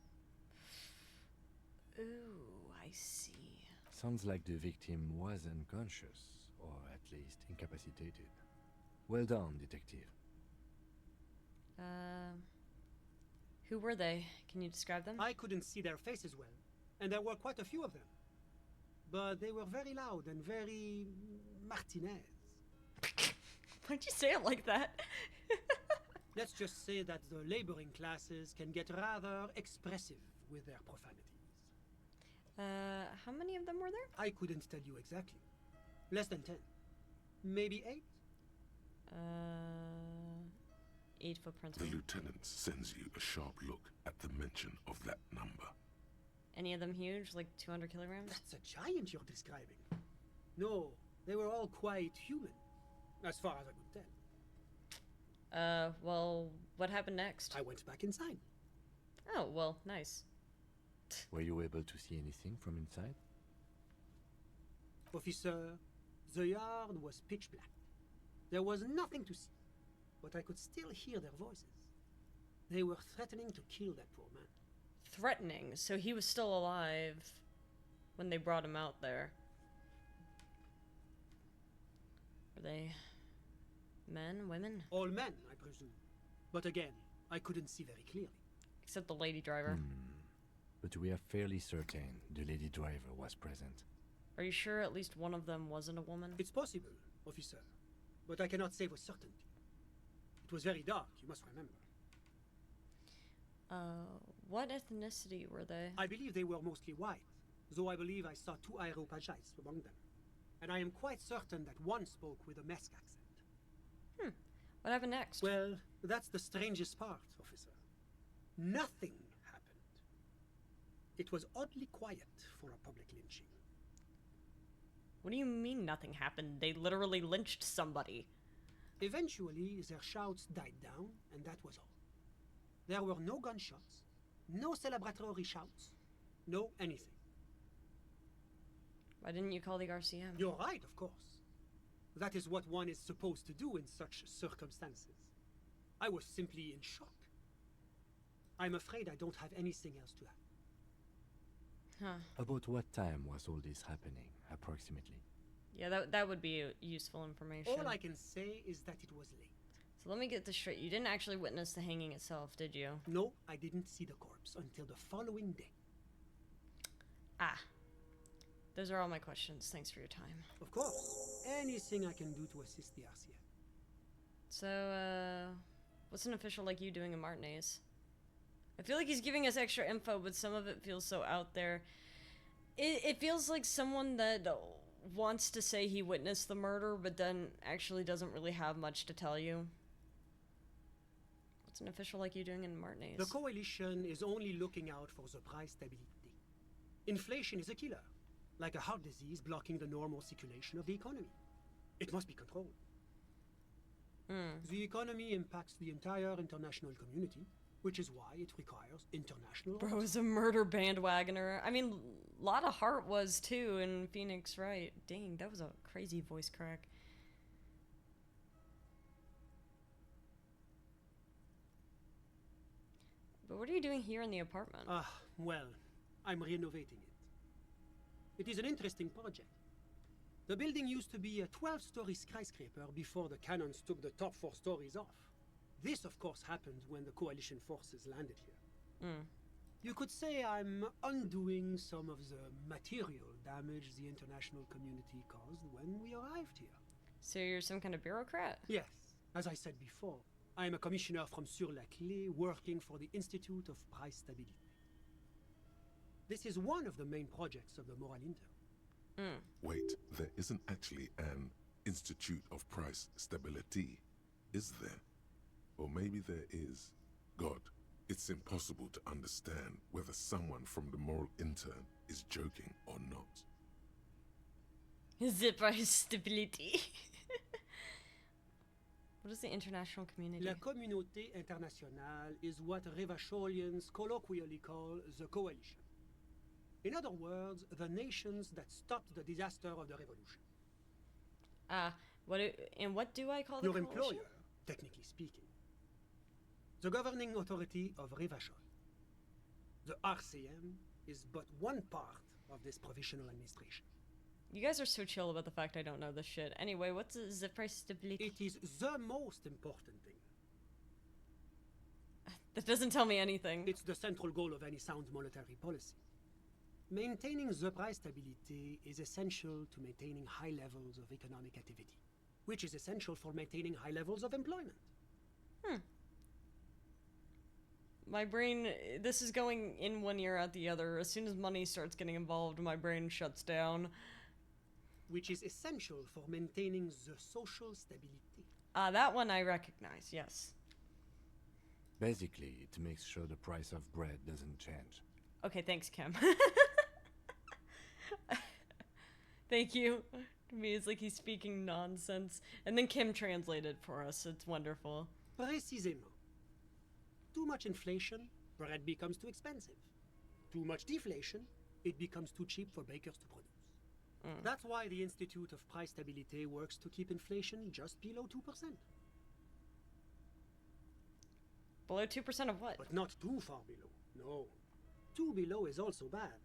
Ooh, I see. Sounds like the victim was unconscious, or at least incapacitated. Well done, detective. Who were they? Can you describe them? I couldn't see their faces well, and there were quite a few of them. But they were very loud and very Martinez. Why'd you say it like that? Let's just say that the laboring classes can get rather expressive with their profanities. How many of them were there? I couldn't tell you exactly. Less than 10. Maybe 8? 8 footprints. The lieutenant sends you a sharp look at the mention of that number. Any of them huge, like 200 kilograms? That's a giant you're describing. No, they were all quite human, as far as I could tell. Well, what happened next? I went back inside. Oh, well, nice. Were you able to see anything from inside? Officer, the yard was pitch black. There was nothing to see, but I could still hear their voices. They were threatening to kill that poor man. Threatening? So he was still alive when they brought him out there. Were they men, women? All men, I presume. But again, I couldn't see very clearly. Except the lady driver. But we are fairly certain the lady driver was present. Are you sure at least one of them wasn't a woman? It's possible, officer, but I cannot say with certainty. It was very dark, you must remember. What ethnicity were they? I believe they were mostly white, though I believe I saw 2 Aeropagites among them. And I am quite certain that one spoke with a Mesk accent. What happened next? Well, that's the strangest part, officer. Nothing happened. It was oddly quiet for a public lynching. What do you mean nothing happened? They literally lynched somebody. Eventually, their shouts died down, and that was all. There were no gunshots, no celebratory shouts, no anything. Why didn't you call the RCM? You're right, of course. That is what one is supposed to do in such circumstances. I was simply in shock. I'm afraid I don't have anything else to add. Huh. About what time was all this happening, approximately? Yeah, that would be useful information. All I can say is that it was late. So let me get this straight. You didn't actually witness the hanging itself, did you? No, I didn't see the corpse until the following day. Ah. Those are all my questions. Thanks for your time. Of course. Anything I can do to assist the RCM. So, what's an official like you doing in Martinez? I feel like he's giving us extra info, but some of it feels so out there. It feels like someone that wants to say he witnessed the murder, but then actually doesn't really have much to tell you. What's an official like you doing in Martinez? The coalition is only looking out for the price stability. Inflation is a killer, like a heart disease blocking the normal circulation of the economy. It must be controlled. The economy impacts the entire international community, which is why it requires international... Bro is a murder bandwagoner. I mean, a lot of heart was too in Phoenix, right? Dang, that was a crazy voice crack. But what are you doing here in the apartment? Well, I'm renovating it. It is an interesting project. The building used to be a 12-story skyscraper before the cannons took the top 4 stories off. This, of course, happened when the coalition forces landed here. You could say I'm undoing some of the material damage the international community caused when we arrived here. So you're some kind of bureaucrat? Yes. As I said before, I am a commissioner from Sur-la-Clé working for the Institute of Price Stability. This is one of the main projects of the Moral Inter. Wait, there isn't actually an Institute of Price Stability, is there? Or maybe there is. God, it's impossible to understand whether someone from the Moral Intern is joking or not. The price stability. What is the international community? La communauté internationale is what Revacholians colloquially call the coalition. In other words, the nations that stopped the disaster of the revolution. What do I call your the employer, technically speaking? The governing authority of Revachol. The RCM is but one part of this provisional administration. You guys are so chill about the fact I don't know this shit. Anyway, what's the price stability? It is the most important thing. That doesn't tell me anything. It's the central goal of any sound monetary policy. Maintaining the price stability is essential to maintaining high levels of economic activity, which is essential for maintaining high levels of employment. My brain, this is going in one ear out the other. As soon as money starts getting involved, my brain shuts down. Which is essential for maintaining the social stability. That one I recognize, yes. Basically, it makes sure the price of bread doesn't change. Okay, thanks, Kim. Thank you. To me, it's like he's speaking nonsense. And then Kim translated for us. It's wonderful. Précisément. Too much inflation, bread becomes too expensive. Too much deflation, it becomes too cheap for bakers to produce. That's why the Institute of Price Stability works to keep inflation just below 2%. Below 2% of what? But not too far below. No. Too below is also bad.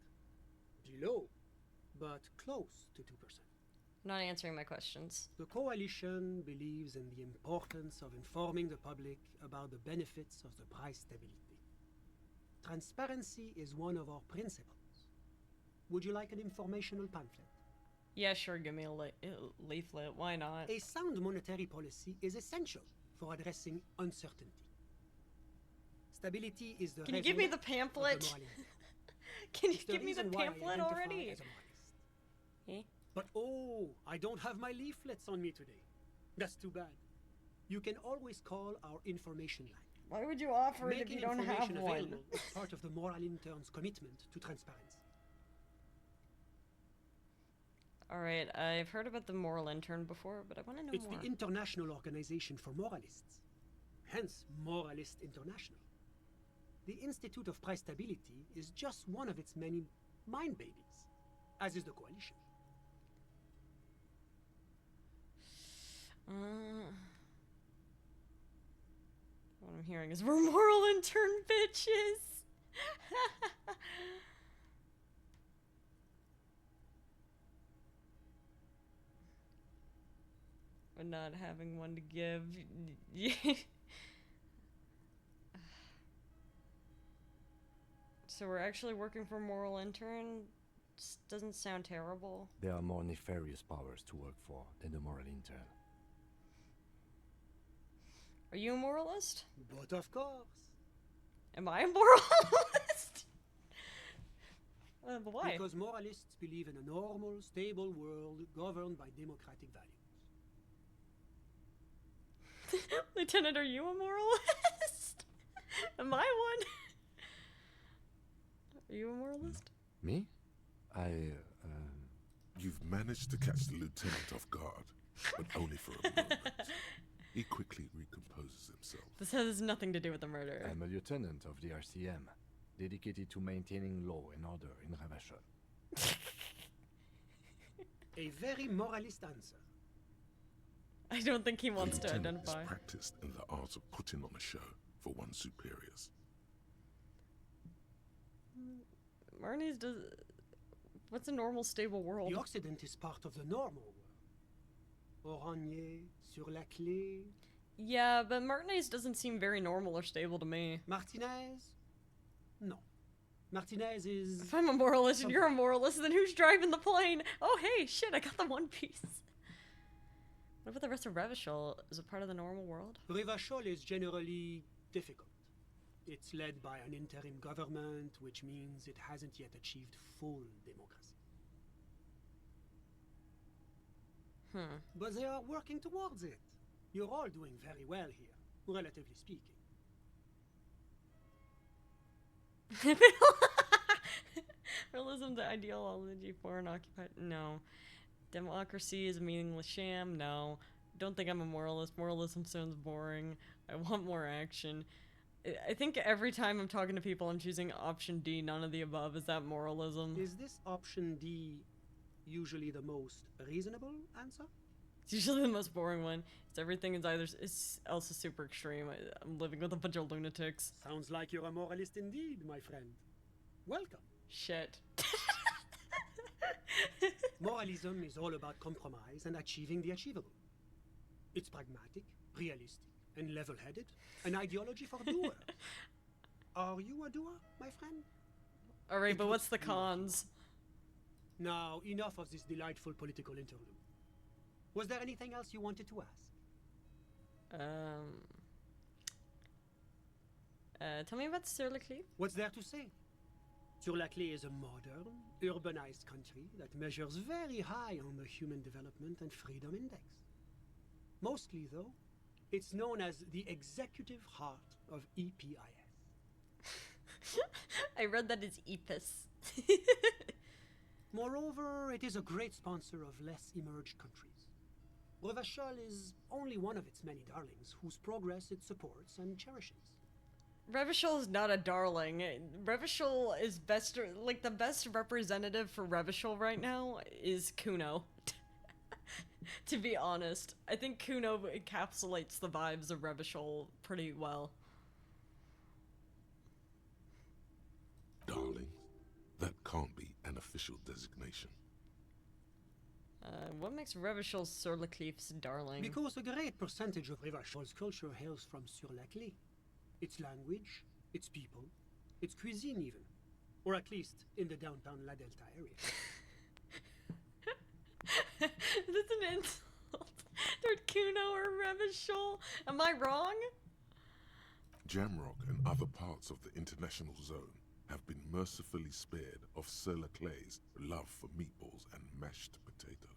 Below, but close to 2%. Not answering my questions. The coalition believes in the importance of informing the public about the benefits of the price stability. Transparency is one of our principles. Would you like an informational pamphlet? Yeah, sure, give me a leaflet. Why not? A sound monetary policy is essential for addressing uncertainty. Stability is the... Can you give me the pamphlet? Can you give me the pamphlet already? But oh, I don't have my leaflets on me today. That's too bad. You can always call our information line. Why would you offer it if you don't have one? Is part of the Moral Intern's commitment to transparency. Alright, I've heard about the Moral Intern before, but I want to know It's more. the international organization for moralists. Hence, Moralist International. The Institute of Price Stability is just one of its many mind babies, as is the Coalition. What I'm hearing is we're moral intern bitches. We're not having one to give. So we're actually working for moral intern? Doesn't sound terrible. There are more nefarious powers to work for than the moral intern. Are you a moralist? But of course. Am I a moralist? Why? Because moralists believe in a normal, stable world governed by democratic values. Lieutenant, are you a moralist? Am I one? Are you a moralist? Me? You've managed to catch the lieutenant off guard, but only for a moment. He quickly recomposes himself. This has nothing to do with the murder. I'm a lieutenant of the RCM, dedicated to maintaining law and order in Ravachol. A very moralist answer. I don't think he wants to Lieutenant identify. is practiced in the art of putting on a show for one's superiors. Marnie's does. What's a normal, stable world? The Occident is part of the normal world. Oranje, sur la clé. Yeah, but Martinez doesn't seem very normal or stable to me. Martinez? No. Martinez is... If I'm a moralist and you're a moralist, then who's driving the plane? Oh, hey, shit, I got the One Piece. What about the rest of Revachol? Is it part of the normal world? Revachol is generally difficult. It's led by an interim government, which means it hasn't yet achieved full democracy. But they are working towards it. You're all doing very well here, relatively speaking. Realism's the ideology for an occupied. No. Democracy is a meaningless sham. No. Don't think I'm a moralist. Moralism sounds boring. I want more action. I think every time I'm talking to people, I'm choosing option D, none of the above. Is that moralism? Is this option D usually the most reasonable answer? It's usually the most boring one. It's everything is either else is super extreme. I'm living with a bunch of lunatics. Sounds like you're a moralist indeed, my friend. Welcome. Shit. Moralism is all about compromise and achieving the achievable. It's pragmatic, realistic, and level-headed. An ideology for doers. Are you a doer, my friend? Alright, but what's the cons? Now, enough of this delightful political interlude. Was there anything else you wanted to ask? Tell me about Sur-le-Clef. What's there to say? Sur-la-Clef is a modern, urbanized country that measures very high on the Human Development and Freedom Index. Mostly, though, it's known as the executive heart of EPIS. I read that as EPIS. Moreover, it is a great sponsor of less emerged countries. Revachol is only one of its many darlings whose progress it supports and cherishes. Revachol is not a darling. Revachol is best, like the best representative for Revachol right now is Kuno. To be honest, I think Kuno encapsulates the vibes of Revachol pretty well. Darling, that can't be an official designation. What makes Revachol Sur-le-Clef's darling? Because a great percentage of Revachol's culture hails from Sur-la-Clef. Its language, its people, its cuisine even. Or at least in the downtown La Delta area. That's an insult. They're Kuno or Revachol. Am I wrong? Jamrock and other parts of the international zone have been mercifully spared of Sur-le-Clef's love for meatballs and mashed potatoes.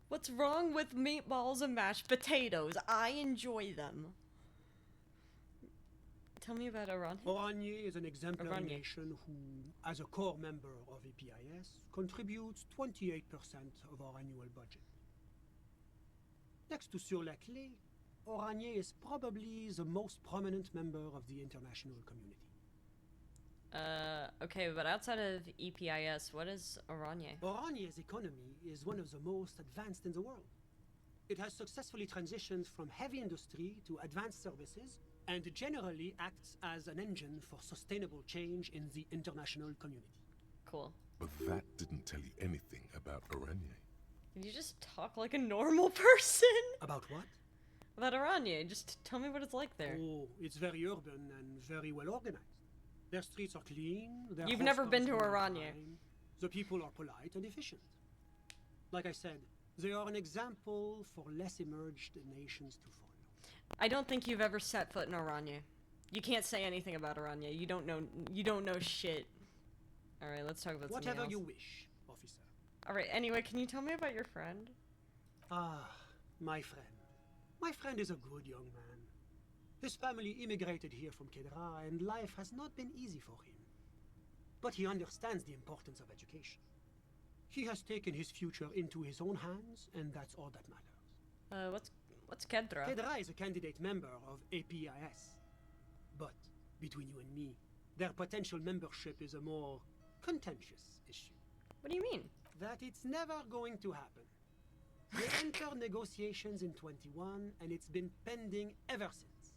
What's wrong with meatballs and mashed potatoes? I enjoy them. Tell me about Oranje. Oranje is an exemplary nation who, as a core member of EPIS, contributes 28% of our annual budget. Next to Sur-la-Clef, Oranje is probably the most prominent member of the international community. Okay, but outside of EPIS, what is Oranje? Oranje's economy is one of the most advanced in the world. It has successfully transitioned from heavy industry to advanced services and generally acts as an engine for sustainable change in the international community. Cool. But that didn't tell you anything about Oranje. Can you just talk like a normal person? About what? About Oranje. Just tell me what it's like there. Oh, it's very urban and very well organized. Their streets are clean. You've never been to Oranje. The people are polite and efficient. Like I said, they are an example for less emerged nations to follow. I don't think you've ever set foot in Oranje. You can't say anything about Oranje. You don't know shit. All right, let's talk about something else. Whatever you wish, officer. All right, anyway, can you tell me about your friend? Ah, my friend. My friend is a good young man. His family immigrated here from Kedra, and life has not been easy for him. But he understands the importance of education. He has taken his future into his own hands, and that's all that matters. What's Kedra? Kedra is a candidate member of APIS. But, between you and me, their potential membership is a more contentious issue. What do you mean? That it's never going to happen. They entered negotiations in 21, and it's been pending ever since.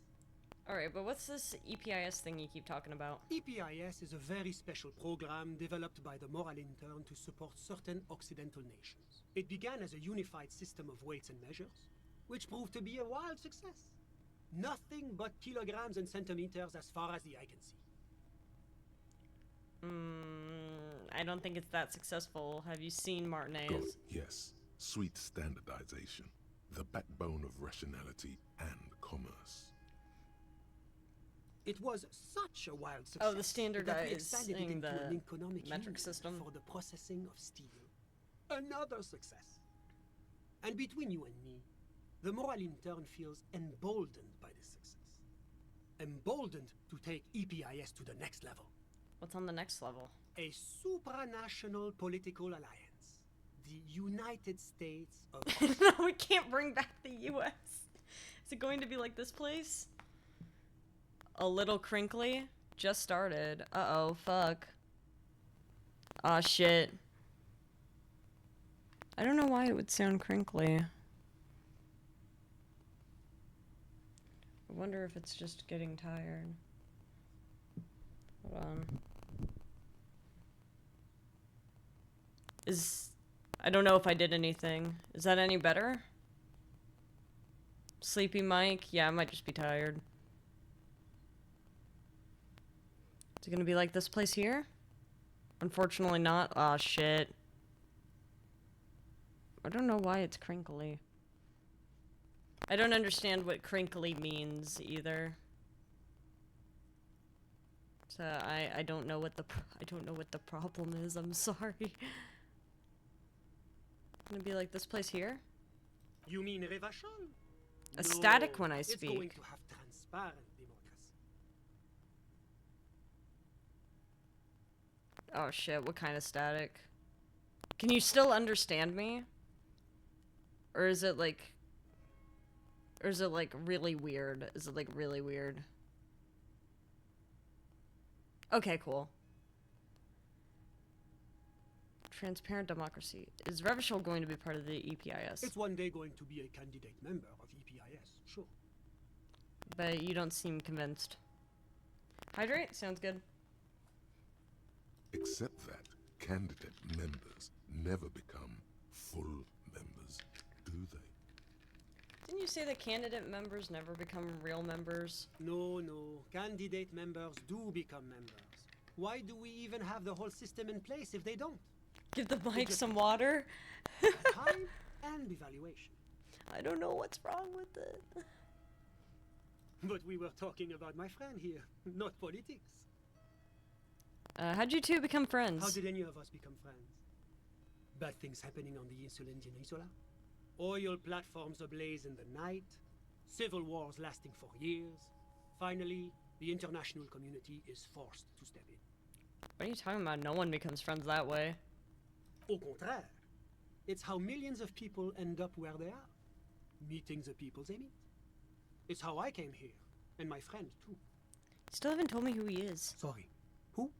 Alright, but what's this EPIS thing you keep talking about? EPIS is a very special program developed by the Moral Intern to support certain Occidental nations. It began as a unified system of weights and measures, which proved to be a wild success. Nothing but kilograms and centimeters as far as the eye can see. I don't think it's that successful. Have you seen Martinez? Good, yes. Sweet standardization. The backbone of rationality and commerce. It was such a wild success. Oh, the standardizing an economic metric system for the processing of steel. Another success. And between you and me, the Moral Intern feels emboldened by this success. Emboldened to take EPIS to the next level. What's on the next level? A supranational political alliance. The United States of... No, we can't bring back the US. Is it going to be like this place? A little crinkly? Just started. Uh-oh, fuck. Aw, shit. I don't know why it would sound crinkly. I wonder if it's just getting tired. Hold on. I don't know if I did anything. Is that any better? Sleepy Mike? Yeah, I might just be tired. Is it gonna be like this place here? Unfortunately not. Aw, shit. I don't know why it's crinkly. I don't understand what crinkly means either. So I don't know what the problem is. I'm sorry. Gonna be like this place here? You mean Revachol? Static when I speak. It's going to have transparent democracy. Oh shit, what kind of static? Can you still understand me? Or is it like really weird? Is it like really weird? Okay, cool. Transparent democracy. Is Revachol going to be part of the EPIS? It's one day going to be a candidate member of EPIS, sure. But you don't seem convinced. Hydrate? Sounds good. Except that candidate members never become full members, do they? Didn't you say that candidate members never become real members? No. Candidate members do become members. Why do we even have the whole system in place if they don't? Give the mic some water. Time and evaluation. I don't know what's wrong with it. But we were talking about my friend here, not politics. How'd you two become friends? How did any of us become friends? Bad things happening on the Insulindian Insula. Oil platforms ablaze in the night. Civil wars lasting for years. Finally, the international community is forced to step in. What are you talking about? No one becomes friends that way. Au contraire. It's how millions of people end up where they are. Meeting the peoples they meet. It's how I came here, and my friend, too. Still haven't told me who he is. Sorry. Who?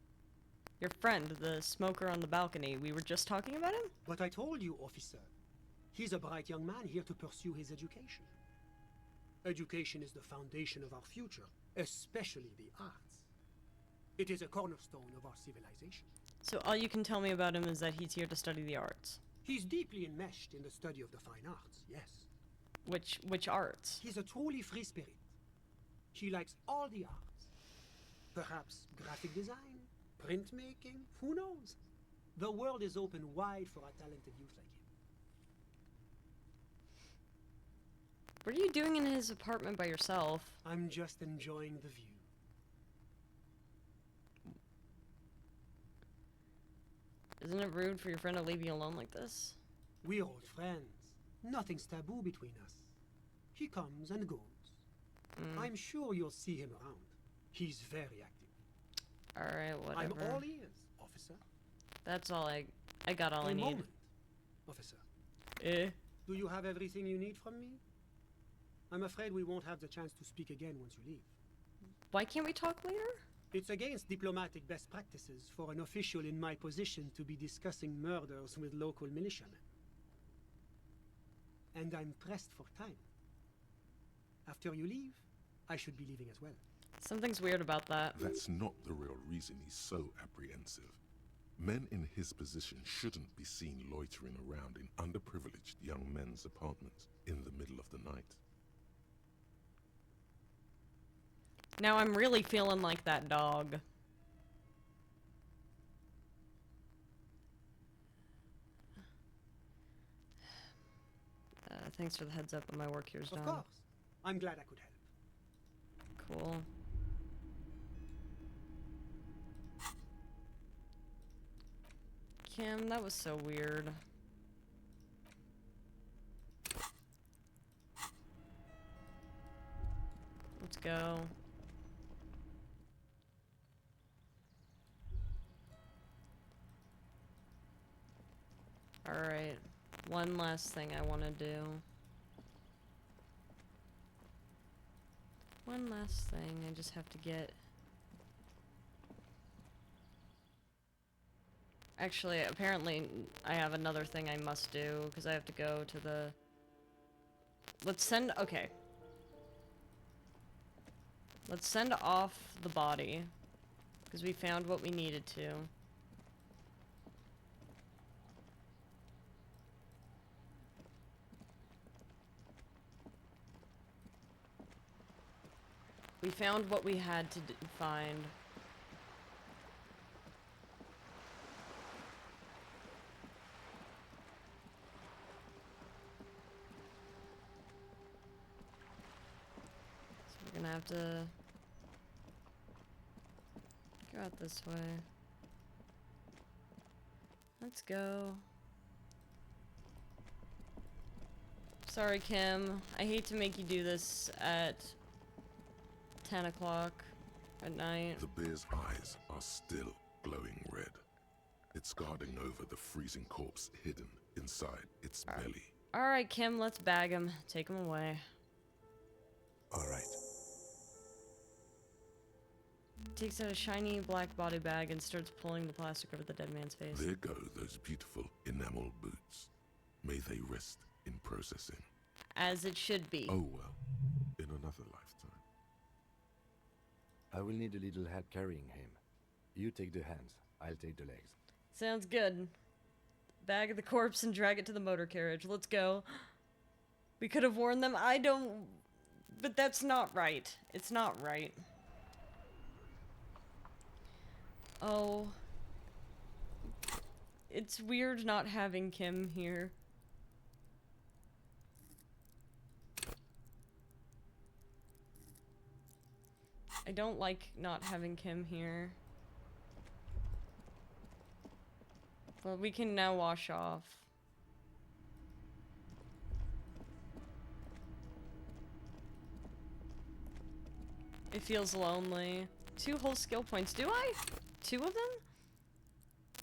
Your friend, the smoker on the balcony. We were just talking about him? But I told you, officer. He's a bright young man here to pursue his education. Education is the foundation of our future, especially the arts. It is a cornerstone of our civilization. So all you can tell me about him is that he's here to study the arts. He's deeply enmeshed in the study of the fine arts, yes. Which arts? He's a truly free spirit. He likes all the arts. Perhaps graphic design, printmaking, who knows? The world is open wide for a talented youth like him. What are you doing in his apartment by yourself? I'm just enjoying the view. Isn't it rude for your friend to leave you alone like this? We're old friends. Nothing's taboo between us. He comes and goes. I'm sure you'll see him around. He's very active. Alright, whatever. I'm all ears, officer. That's all I got all I need. Moment, officer. Do you have everything you need from me? I'm afraid we won't have the chance to speak again once you leave. Why can't we talk later? It's against diplomatic best practices for an official in my position to be discussing murders with local militiamen. And I'm pressed for time. After you leave, I should be leaving as well. Something's weird about that. That's not the real reason he's so apprehensive. Men in his position shouldn't be seen loitering around in underprivileged young men's apartments in the middle of the night. Now I'm really feeling like that dog. Thanks for the heads up when my work here's done. Of course. I'm glad I could help. Cool. Kim, that was so weird. Let's go. Alright. One last thing I want to do. One last thing I just have to get. Actually, apparently I have another thing I must do because I have to go to the... Let's send... Okay. Let's send off the body because we found what we needed to. We found what we had to find. So we're gonna have to go out this way. Let's go. Sorry, Kim. I hate to make you do this at 10 o'clock at night. The bear's eyes are still glowing red. It's guarding over the freezing corpse hidden inside its belly. Alright, Kim, let's bag him. Take him away. Alright. Takes out a shiny black body bag and starts pulling the plastic over the dead man's face. There go those beautiful enamel boots. May they rest in processing. As it should be. Oh well, in another lifetime. I will need a little help carrying him. You take the hands, I'll take the legs. Sounds good. Bag the corpse and drag it to the motor carriage. Let's go. We could have warned them. I don't... But that's not right. It's not right. Oh. It's weird not having Kim here. I don't like not having Kim here. Well, we can now wash off. It feels lonely. 2 whole skill points. Do I? 2 of them?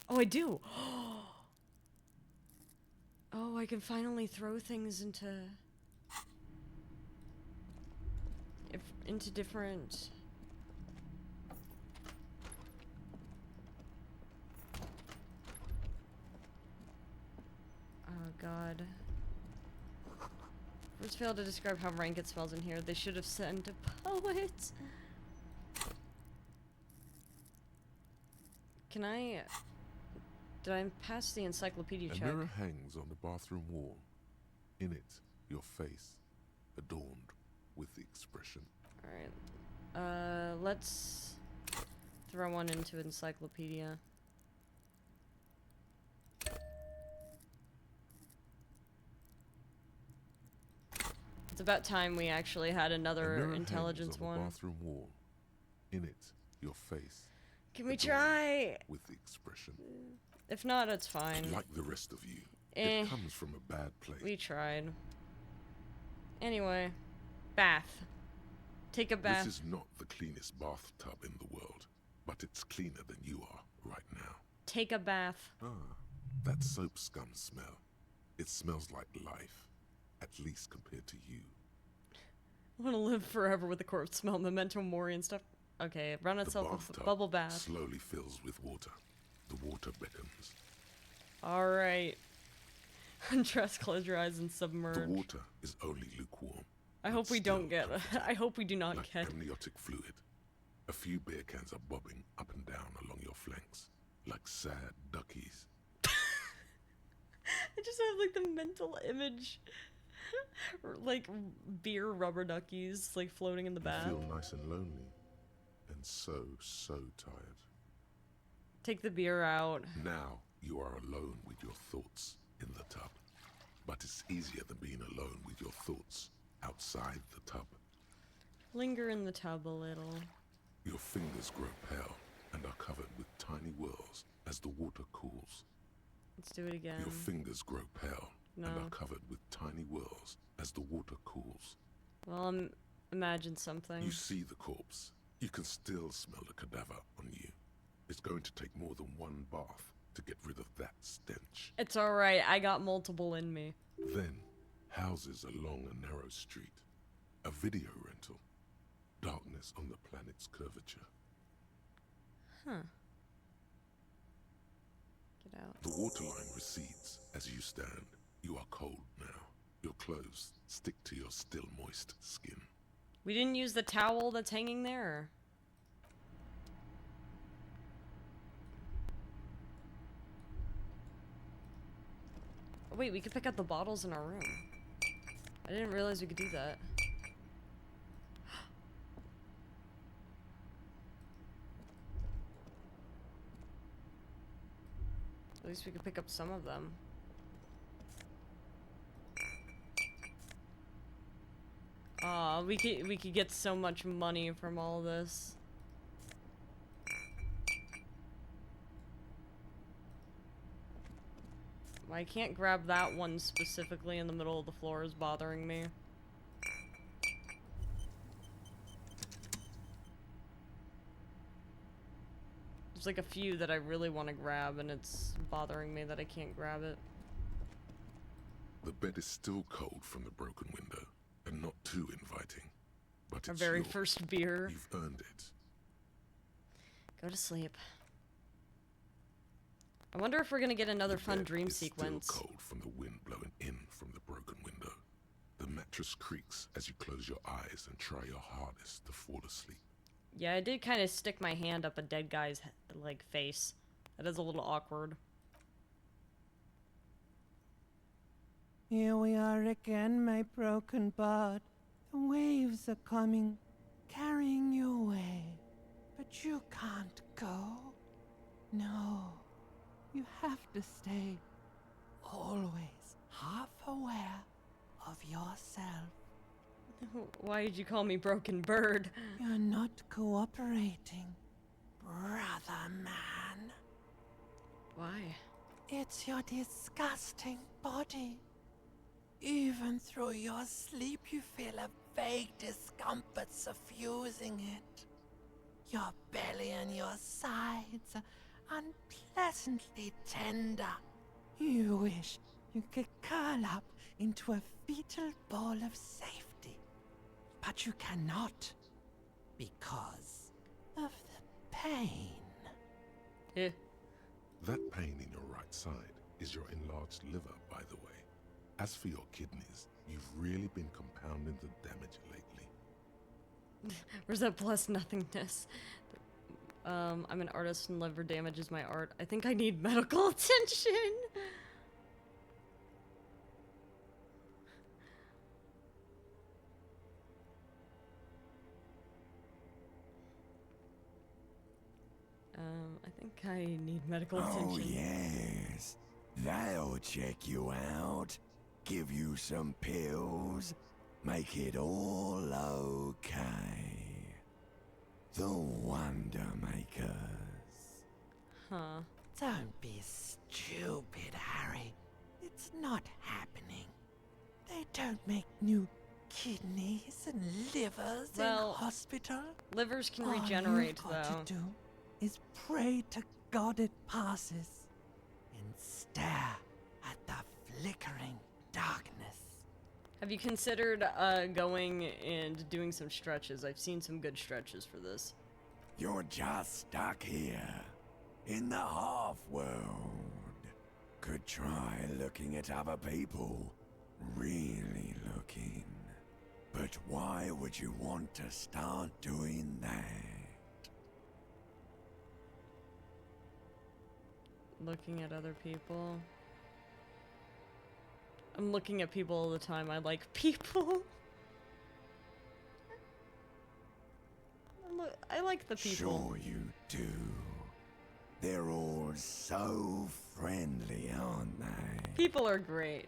Oh, I do. Oh, I can finally throw things into... into different... Oh god. First failed to describe how rank it smells in here. They should have sent a poet. Can I... Did I pass the encyclopedia check? A mirror hangs on the bathroom wall. In it, your face, adorned with the expression. Alright. Let's throw one into encyclopedia. It's about time we actually had another intelligence one. On the bathroom wall. In it, your face. Can we try? With the expression. If not, it's fine. Like the rest of you, it comes from a bad place. We tried. Anyway, bath. Take a bath. This is not the cleanest bathtub in the world, but it's cleaner than you are right now. Take a bath. Ah, that soap scum smell. It smells like life, at least compared to you. I want to live forever with the corpse smell, memento mori and stuff. Okay, run itself with a bubble bath. Slowly fills with water. The water beckons. Alright. Undress, close your eyes, and submerge. The water is only lukewarm. I hope we don't get... I hope we do not get... amniotic fluid. A few beer cans are bobbing up and down along your flanks, like sad duckies. I just have, like, the mental image. Like, beer rubber duckies, like, floating in the bath. You feel nice and lonely. And so tired. Take the beer out. Now you are alone with your thoughts in the tub. But it's easier than being alone with your thoughts outside the tub. Linger in the tub a little. Your fingers grow pale and are covered with tiny whirls as the water cools. Let's do it again. Your fingers grow pale and are covered with tiny whirls as the water cools. Well, imagine something. You see the corpse. You can still smell the cadaver on you. It's going to take more than one bath to get rid of that stench. It's alright, I got multiple in me. Then, houses along a narrow street. A video rental. Darkness on the planet's curvature. Huh. Get out. The waterline recedes as you stand. You are cold now. Your clothes stick to your still moist skin. We didn't use the towel that's hanging there. Oh, wait, we could pick up the bottles in our room. I didn't realize we could do that. At least we could pick up some of them. Aw, we could get so much money from all this. I can't grab that one specifically in the middle of the floor is bothering me. There's like a few that I really want to grab and it's bothering me that I can't grab it. The bed is still cold from the broken window and not too inviting. But Our it's very yours. first beer. You've earned it. Go to sleep. I wonder if we're gonna get another fun dream sequence. Still cold from the wind blowing in from the broken window. The mattress creaks as you close your eyes and try your hardest to fall asleep. Yeah, I did kind of stick my hand up a dead guy's like face. That is a little awkward. Here we are again, my broken bud. The waves are coming, carrying you away. But you can't go. No. You have to stay. Always half aware of yourself. Why did you call me Broken Bird? You're not cooperating, brother man. Why? It's your disgusting body. Even through your sleep, you feel a vague discomfort suffusing it. Your belly and your sides are unpleasantly tender. You wish you could curl up into a fetal ball of safety. But you cannot. Because of the pain. Yeah. That pain in your right side is your enlarged liver, by the way. As for your kidneys, you've really been compounding the damage lately. Where's that plus nothingness? I'm an artist and liver damage is my art. I think I need medical attention. I think I need medical attention. Oh, yes. They'll check you out, give you some pills, make it all okay. The Wonder Makers. Huh. Don't be stupid, Harry. It's not happening. They don't make new kidneys and livers in hospital. Livers can regenerate, All you've got though. to do is pray to God it passes and stare at the flickering darkness. Have you considered going and doing some stretches? I've seen some good stretches for this. You're just stuck here, in the half-world. Could try looking at other people, really looking. But why would you want to start doing that? Looking at other people. I'm looking at people all the time. I like people. I like the people. Sure you do. They're all so friendly, aren't they? People are great.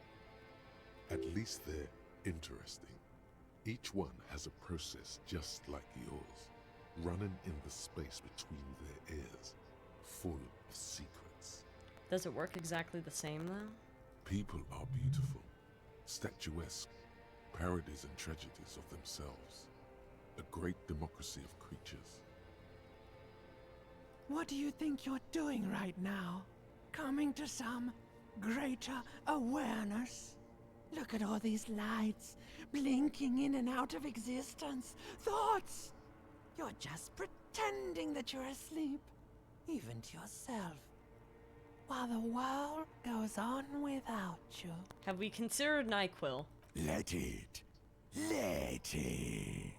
At least they're interesting. Each one has a process just like yours, running in the space between their ears, full of secrets. Does it work exactly the same, though? People are beautiful, statuesque, parodies and tragedies of themselves. A great democracy of creatures. What do you think you're doing right now? Coming to some greater awareness? Look at all these lights, blinking in and out of existence. Thoughts! You're just pretending that you're asleep, even to yourself, while the world goes on without you. Have we considered NyQuil? Let it. Let it.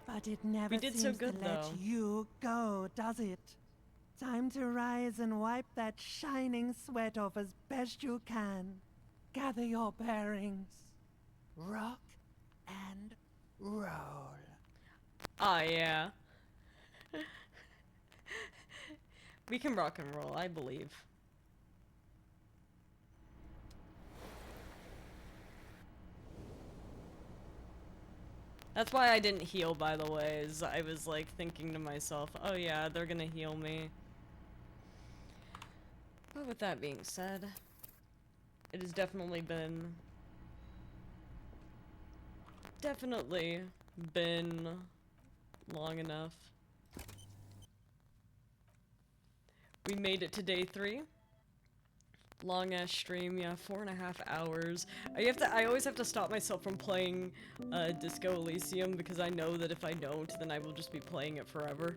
But it never We did seems so good, to let though. you go, does it? Time to rise and wipe that shining sweat off as best you can. Gather your bearings. Rock and roll. Ah, yeah. We can rock and roll, I believe. That's why I didn't heal, by the way, is I was like thinking to myself, oh yeah, they're gonna heal me. But with that being said, it has definitely been long enough. We made it to day 3. Long ass stream, yeah, 4.5 hours. I always have to stop myself from playing Disco Elysium because I know that if I don't, then I will just be playing it forever.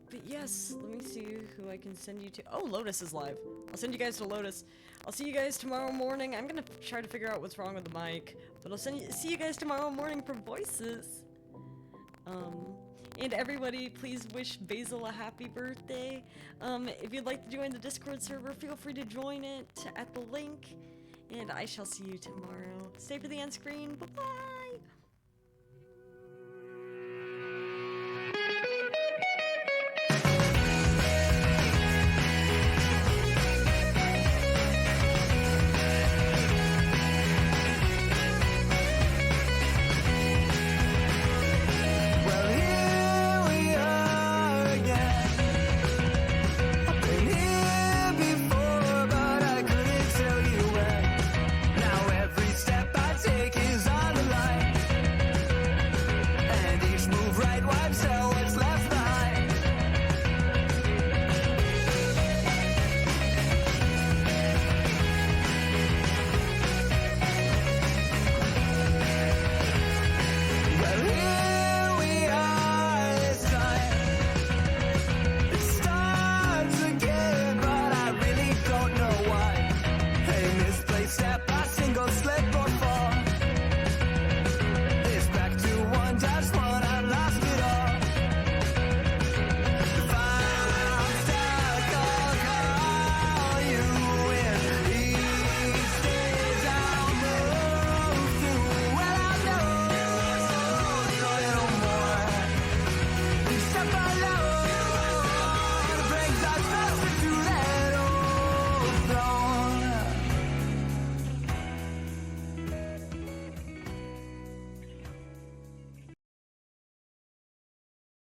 But yes, let me see who I can send you to. Oh, Lotus is live. I'll send you guys to Lotus. I'll see you guys tomorrow morning. I'm gonna try to figure out what's wrong with the mic, but I'll see you guys tomorrow morning for voices. And everybody, please wish Basil a happy birthday. If you'd like to join the Discord server, feel free to join it at the link. And I shall see you tomorrow. Stay for the end screen. Bye-bye!